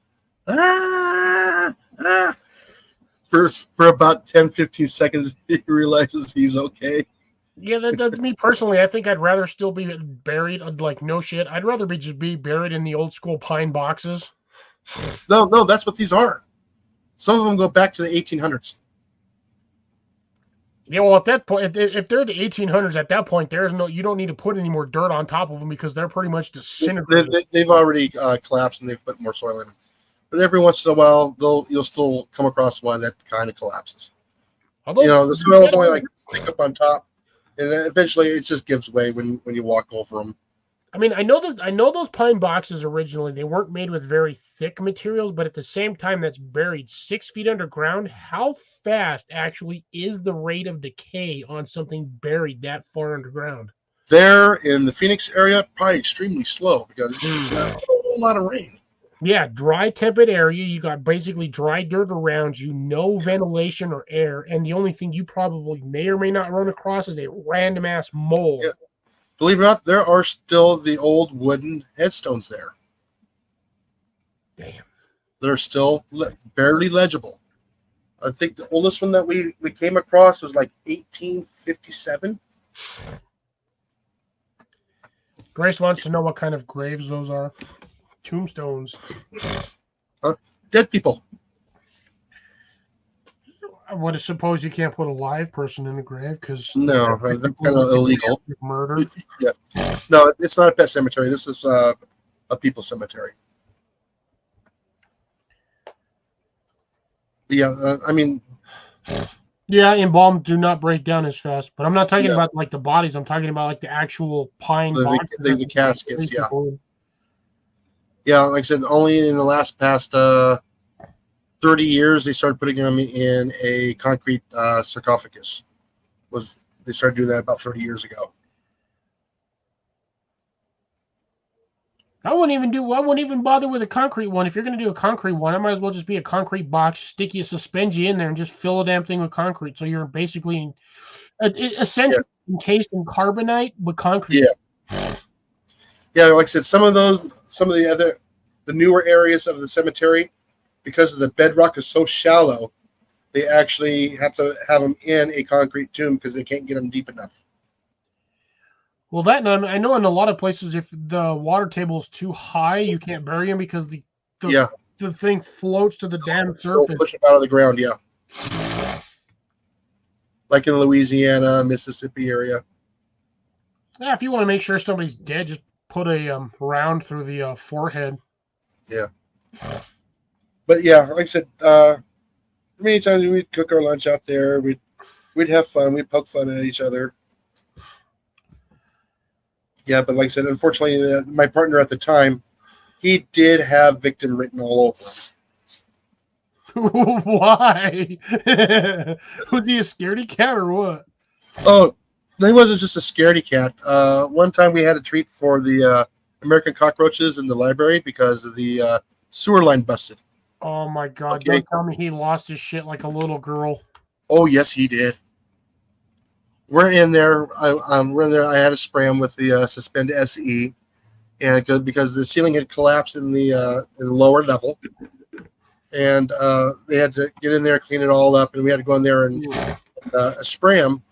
for about 10, 15 seconds, he realizes he's okay. Yeah, that's me personally. I think I'd rather still be buried, like no shit. I'd rather be buried in the old school pine boxes. No, that's what these are. Some of them go back to the 1800s. Yeah, well, at that point, if they're the 1800s, at that point, you don't need to put any more dirt on top of them because they're pretty much disintegrated. They've already collapsed and they've put more soil in them. But every once in a while, you'll still come across one that kind of collapses. Although, the soil is only like stick up on top, and then eventually it just gives way when you walk over them. I mean, I know those pine boxes originally, they weren't made with very thick materials, but at the same time, that's buried 6 feet underground. How fast actually is the rate of decay on something buried that far underground? There in the Phoenix area, probably extremely slow because there's not a whole lot of rain. Yeah, dry, tepid area. You got basically dry dirt around you, no ventilation or air, and the only thing you probably may or may not run across is a random ass mole. Yeah. Believe it or not, there are still the old wooden headstones there. Damn. That are still barely legible. I think the oldest one that we came across was like 1857. Grace wants to know what kind of graves those are. Tombstones. Dead people. I would suppose you can't put a live person in a grave because No, that's kind of illegal. Murder. Yeah. No, it's not a pet cemetery. This is a people cemetery. But yeah, I mean. Yeah, embalmed do not break down as fast. But I'm not talking about like the bodies. I'm talking about like the actual pine boxes. The caskets, yeah. Yeah, like I said, only in the past 30 years they started putting them in a concrete sarcophagus. They started doing that about 30 years ago. I wouldn't even bother with a concrete one. If you're going to do a concrete one, I might as well just be a concrete box, suspend you in there, and just fill the damn thing with concrete. So you're basically essentially encased in carbonite with concrete. Yeah. Yeah, like I said, some of the newer areas of the cemetery, because of the bedrock is so shallow, they actually have to have them in a concrete tomb because they can't get them deep enough. Well, that, and I know in a lot of places, if the water table is too high, you can't bury them because the Yeah, thing floats to the damn they'll surface. push them out of the ground. Yeah, like in Louisiana, Mississippi area. Yeah, if you want to make sure somebody's dead, just put a round through the forehead. But yeah, like I said, many times we'd cook our lunch out there. We'd have fun. We'd poke fun at each other. Yeah, but like I said, unfortunately, my partner at the time, he did have victim written all over him. Why? Was he a scaredy cat or what? Oh, no, he wasn't just a scaredy cat. One time we had a treat for the American cockroaches in the library because the sewer line busted. Oh my God! Okay. Don't tell me he lost his shit like a little girl. Oh, yes, he did. We're in there. We're in there. I had to spray him with the Suspend SE, and because the ceiling had collapsed in the lower level, and they had to get in there, clean it all up, and we had to go in there and spray them.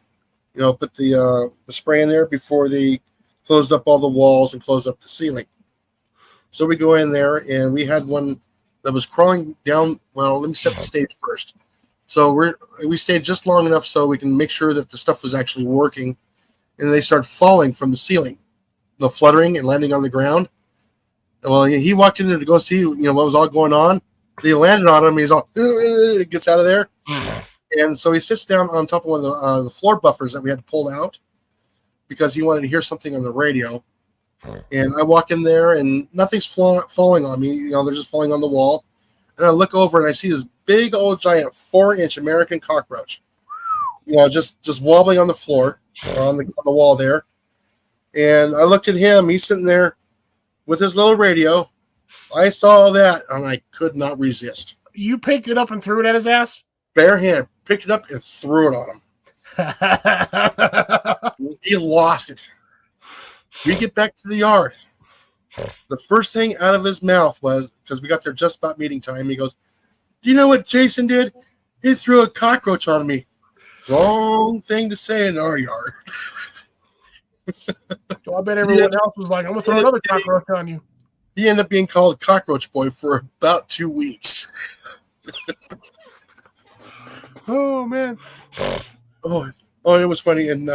You know, put the spray in there before they closed up all the walls and closed up the ceiling. So we go in there, and we had one that was crawling down. Well, let me set the stage first. So we stayed just long enough so we can make sure that the stuff was actually working, and they start falling from the ceiling, fluttering and landing on the ground. Well, he walked in there to go see what was all going on. They landed on him. He's all gets out of there, and so he sits down on top of one of the floor buffers that we had to pull out because he wanted to hear something on the radio. And I walk in there, and nothing's falling on me. They're just falling on the wall. And I look over, and I see this big old giant 4-inch American cockroach, just wobbling on the floor, on the wall there. And I looked at him. He's sitting there with his little radio. I saw that, and I could not resist. You picked it up and threw it at his ass? Bare hand, picked it up and threw it on him. He lost it. We get back to the yard. The first thing out of his mouth was, because we got there just about meeting time, he goes, "Do you know what Jason did? He threw a cockroach on me." Wrong thing to say in our yard. So I bet everyone else was like, "I'm gonna throw another cockroach on you." He ended up being called Cockroach Boy for about 2 weeks. Oh man. Oh, it was funny. And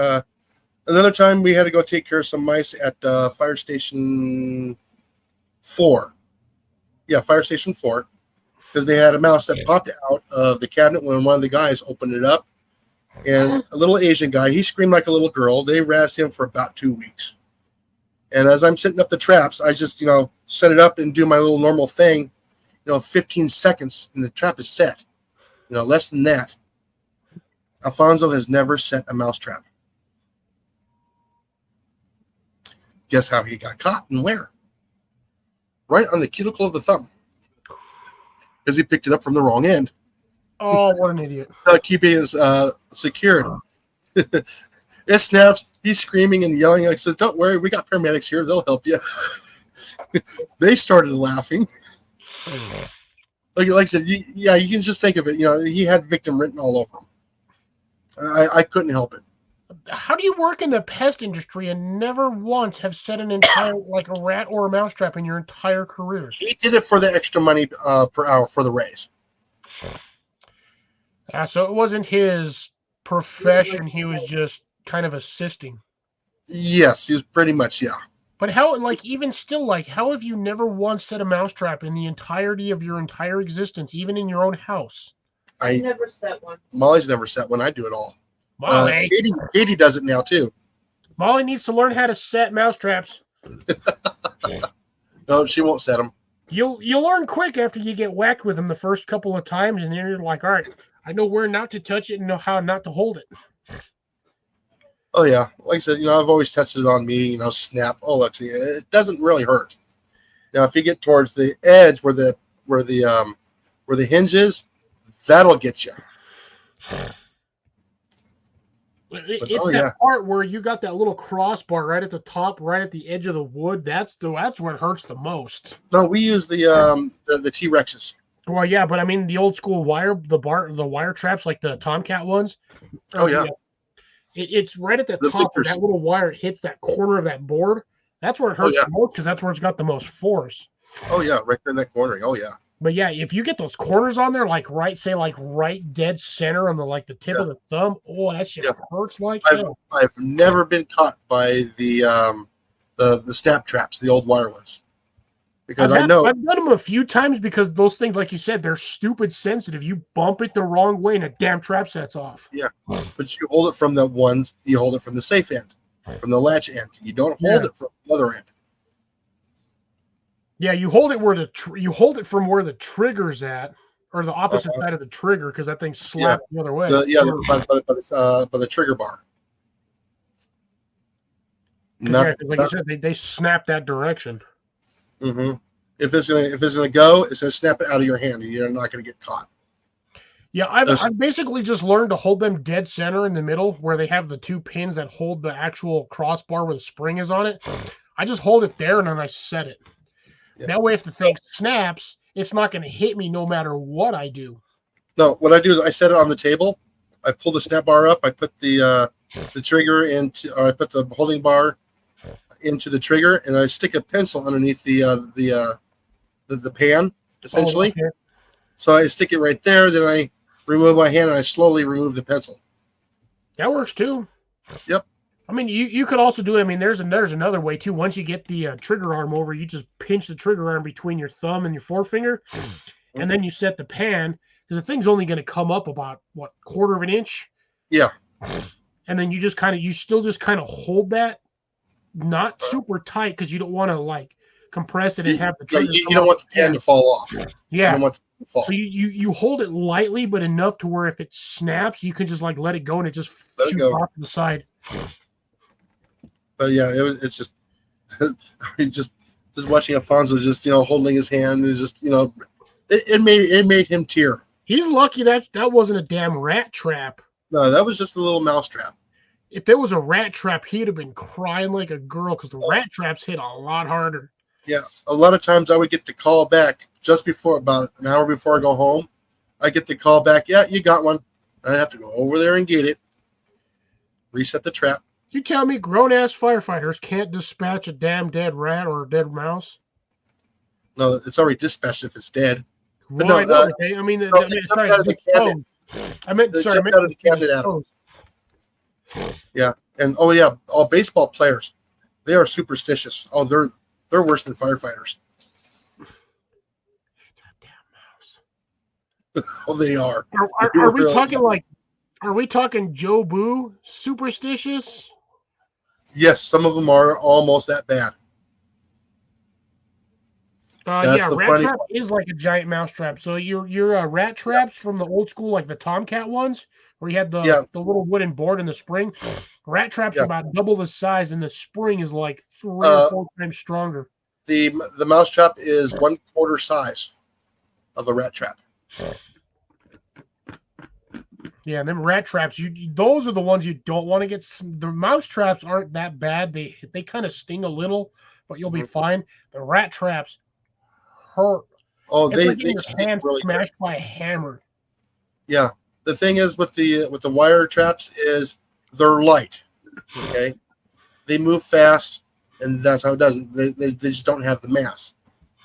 another time we had to go take care of some mice at Fire Station 4. Yeah, Fire Station 4. Because they had a mouse that popped out of the cabinet when one of the guys opened it up. And a little Asian guy, he screamed like a little girl. They razzed him for about 2 weeks. And as I'm setting up the traps, I just, set it up and do my little normal thing. 15 seconds and the trap is set. Less than that. Alfonso has never set a mouse trap. Guess how he got caught and where? Right on the cuticle of the thumb. Because he picked it up from the wrong end. Oh, what an idiot. Keeping it secured. It snaps. He's screaming and yelling. I said, "Don't worry, we got paramedics here. They'll help you." They started laughing. Like I said, you can just think of it. He had victim written all over him. I couldn't help it. How do you work in the pest industry and never once have set an entire, like a rat or a mouse trap in your entire career? He did it for the extra money per hour for the raise. So it wasn't his profession. He was just kind of assisting. Yes, he was pretty much, yeah. But how, even still, how have you never once set a mousetrap in the entirety of your entire existence, even in your own house? I never set one. Molly's never set one. I do it all. Molly, Katie does it now, too. Molly needs to learn how to set mousetraps. No, she won't set them. You'll learn quick after you get whacked with them the first couple of times, and then you're like, all right, I know where not to touch it and know how not to hold it. Oh, yeah. Like I said, I've always tested it on me, snap. Oh, look, see, it doesn't really hurt. Now, if you get towards the edge where the hinge is, that'll get you. It's that part where you got that little crossbar right at the top, right at the edge of the wood. That's where it hurts the most. No, we use the T-Rexes. Well, yeah, but I mean the old school the wire traps like the Tomcat ones. Oh, yeah. It's right at the The top where flickers. that little wire hits that corner of that board. That's where it hurts yeah. the most because that's where it's got the most force. Oh yeah, right there in that corner. Oh yeah. But yeah, if you get those corners on there, like right dead center on the tip of the thumb, oh, that shit hurts like hell. I've never been caught by the snap traps, the old wire ones, because I know I've done them a few times because those things, like you said, they're stupid sensitive. You bump it the wrong way and a damn trap sets off. Yeah, but you hold it from the ones, you hold it from the safe end, from the latch end. You don't hold it from the other end. Yeah, you hold it where you hold it from where the trigger's at, or the opposite side of the trigger, because that thing slaps the other way. By the trigger bar. Like you said, they snap that direction. Mm-hmm. If it's gonna go, it's gonna snap it out of your hand, and you're not gonna get caught. Yeah, I've basically just learned to hold them dead center in the middle, where they have the two pins that hold the actual crossbar where the spring is on it. I just hold it there and then I set it. Yeah. That way, if the thing snaps, it's not going to hit me no matter what I do. No, what I do is I set it on the table. I pull the snap bar up. I put the trigger into, or I put the holding bar into the trigger, and I stick a pencil underneath the pan, essentially. Oh, okay. So I stick it right there. Then I remove my hand and I slowly remove the pencil. That works too. Yep. I mean, you could also do it. I mean, there's another way too. Once you get the trigger arm over, you just pinch the trigger arm between your thumb and your forefinger, and then you set the pan, because the thing's only going to come up about quarter of an inch. Yeah. And then you still just kind of hold that, not super tight, because you don't want to compress it and have the trigger. You don't want the pan to fall off. Yeah. You don't want it to fall. So you hold it lightly, but enough to where if it snaps, you can just let it go and it just shoots off to the side. But yeah, it's just just watching Alfonso just holding his hand is just it made him tear. He's lucky that wasn't a damn rat trap. No, that was just a little mouse trap. If there was a rat trap, he'd have been crying like a girl, because the rat traps hit a lot harder. Yeah, a lot of times I would get the call back just before, about an hour before I go home. I get the call back. Yeah, you got one. I have to go over there and get it. Reset the trap. You tell me grown-ass firefighters can't dispatch a damn dead rat or a dead mouse? No, it's already dispatched if it's dead. Well, no, I know. I mean, sorry, out of the cabinet. I meant out of the cabinet, Adam. Yeah, and all baseball players, they are superstitious. Oh, they're worse than firefighters. It's a damn mouse. Oh, they are. Are we talking Are we talking Joe Boo superstitious? Yes, some of them are almost that bad. Rat trap is like a giant mouse trap. So your rat traps from the old school, like the Tomcat ones, where you had the little wooden board and the spring. Rat traps are about double the size, and the spring is like 3 or 4 times stronger. The mouse trap is 1/4 size of a rat trap. Yeah, and them rat traps, those are the ones you don't want to get. The mouse traps aren't that bad. They kind of sting a little, but you'll be fine. The rat traps hurt. Oh, it's they your hand really smashed by a hammer. Yeah, the thing is with the wire traps is they're light. Okay, they move fast, and that's how it does it. They just don't have the mass.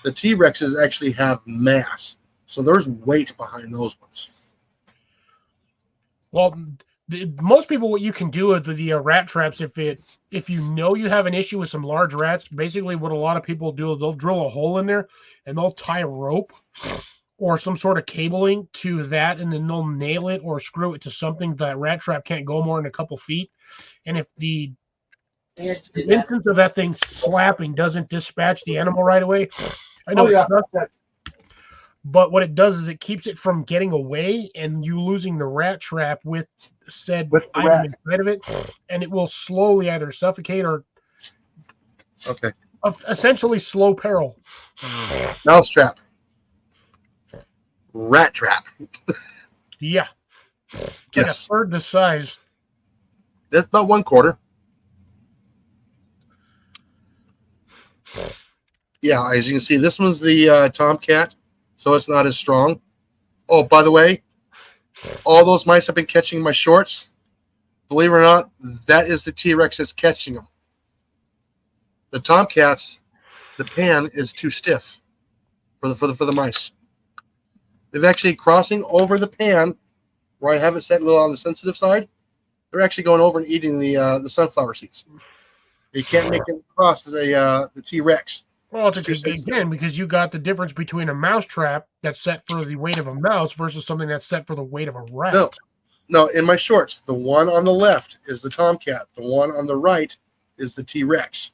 The T-Rexes actually have mass, so there's weight behind those ones. Well, most people, what you can do with the rat traps, if you know you have an issue with some large rats, basically what a lot of people do is they'll drill a hole in there and they'll tie a rope or some sort of cabling to that, and then they'll nail it or screw it to something that rat trap can't go more than a couple feet. And if the instance of that thing slapping doesn't dispatch the animal right away, I know it's not that. But what it does is it keeps it from getting away and you losing the rat trap with said item inside of it, and it will slowly either suffocate or essentially slow peril. Mouse trap. Rat trap. Yeah. Yes. Like a third the size. That's about 1/4. Yeah, as you can see, this one's the Tomcat so it's not as strong. Oh, by the way, all those mice have been catching my shorts. Believe it or not, that is the T-Rex that's catching them. The Tomcats, the pan is too stiff for the mice. They're actually crossing over the pan where I have it set a little on the sensitive side. They're actually going over and eating the sunflower seeds. You can't make it across the T-Rex. Well, it's again because you got the difference between a mouse trap that's set for the weight of a mouse versus something that's set for the weight of a rat. No, in my shorts, the one on the left is the Tomcat. The one on the right is the T-Rex.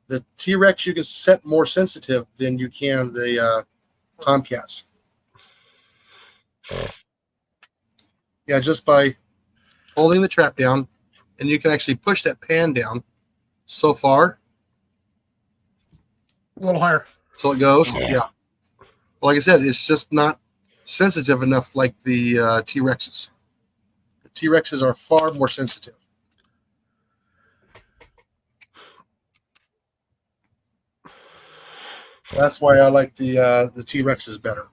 The T-Rex you can set more sensitive than you can the Tomcats. Yeah, just by holding the trap down, and you can actually push that pan down so far. A little higher. So it goes. Yeah. Like I said, it's just not sensitive enough like the T-Rexes. The T-Rexes are far more sensitive. That's why I like the T-Rexes better.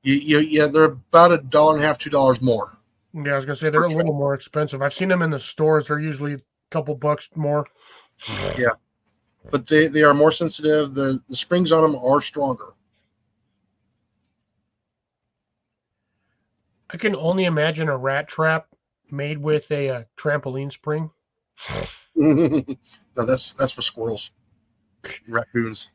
Yeah, they're about $1.50, $2 more. Yeah, I was gonna say they're a little more expensive. I've seen them in the stores. They're usually a couple bucks more. Yeah, but they are more sensitive. The springs on them are stronger. I can only imagine a rat trap made with a trampoline spring. No, that's for squirrels, raccoons.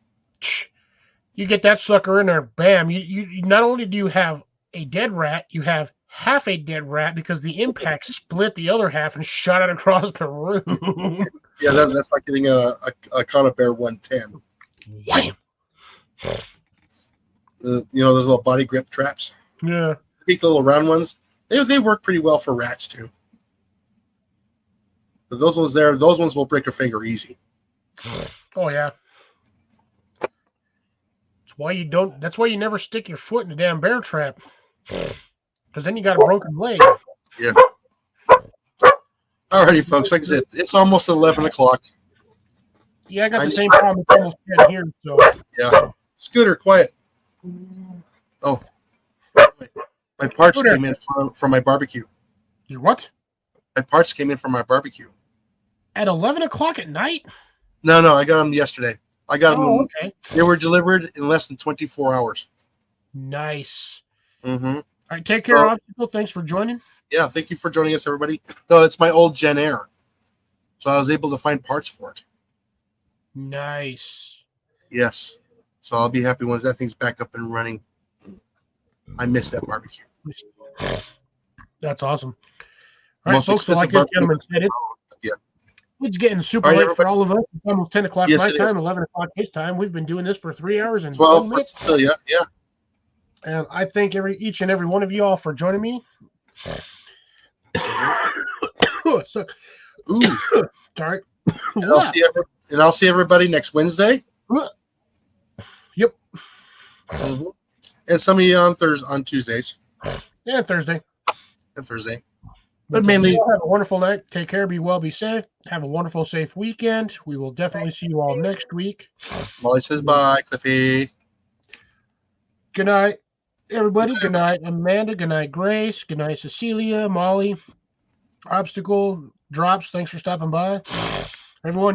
You get that sucker in there, bam! You not only do you have a dead rat, you have half a dead rat because the impact split the other half and shot it across the room. Yeah, that's like getting a Conibear 110. Wham! You know those little body grip traps. Yeah. Big little round ones. They work pretty well for rats too. But those ones will break a finger easy. Oh yeah. That's why you never stick your foot in a damn bear trap. Because then you got a broken leg. Yeah. Alrighty, folks. Like I said, it's almost 11 o'clock. Yeah, I got the same problem. It's almost 10 here, so. Yeah. Scooter, quiet. Oh. My parts came in from my barbecue. Your what? My parts came in from my barbecue. At 11 o'clock at night? No, I got them yesterday. I got them. Okay. They were delivered in less than 24 hours. Nice. Mm-hmm. All right, take care, Obstacle. Thanks for joining. Yeah, thank you for joining us, everybody. No, it's my old Gen Air. So I was able to find parts for it. Nice. Yes. So I'll be happy once that thing's back up and running. I miss that barbecue. That's awesome. All right, Most folks, so like expensive this gentleman said, Yeah. it's getting super All right, late everybody. for all of us. It's almost 10 o'clock Yes, my it time, is. 11 o'clock his time. We've been doing this for 3 hours and 12 12 for minutes. Cecilia. Yeah. And I thank each and every one of you all for joining me. So, Ooh. sorry. And I'll see everybody next Wednesday. Yep. Mm-hmm. And some of you on Tuesdays Yeah, Thursday. and Thursday. But mainly, You all have a wonderful night. Take care. Be well. Be safe. Have a wonderful, safe weekend. We will definitely see you all next week. Molly says bye, Cliffy. Good night, everybody. Good night, Amanda. Good night, Grace. Good night, Cecilia, Molly. Obstacle Drops. Thanks for stopping by. Everyone.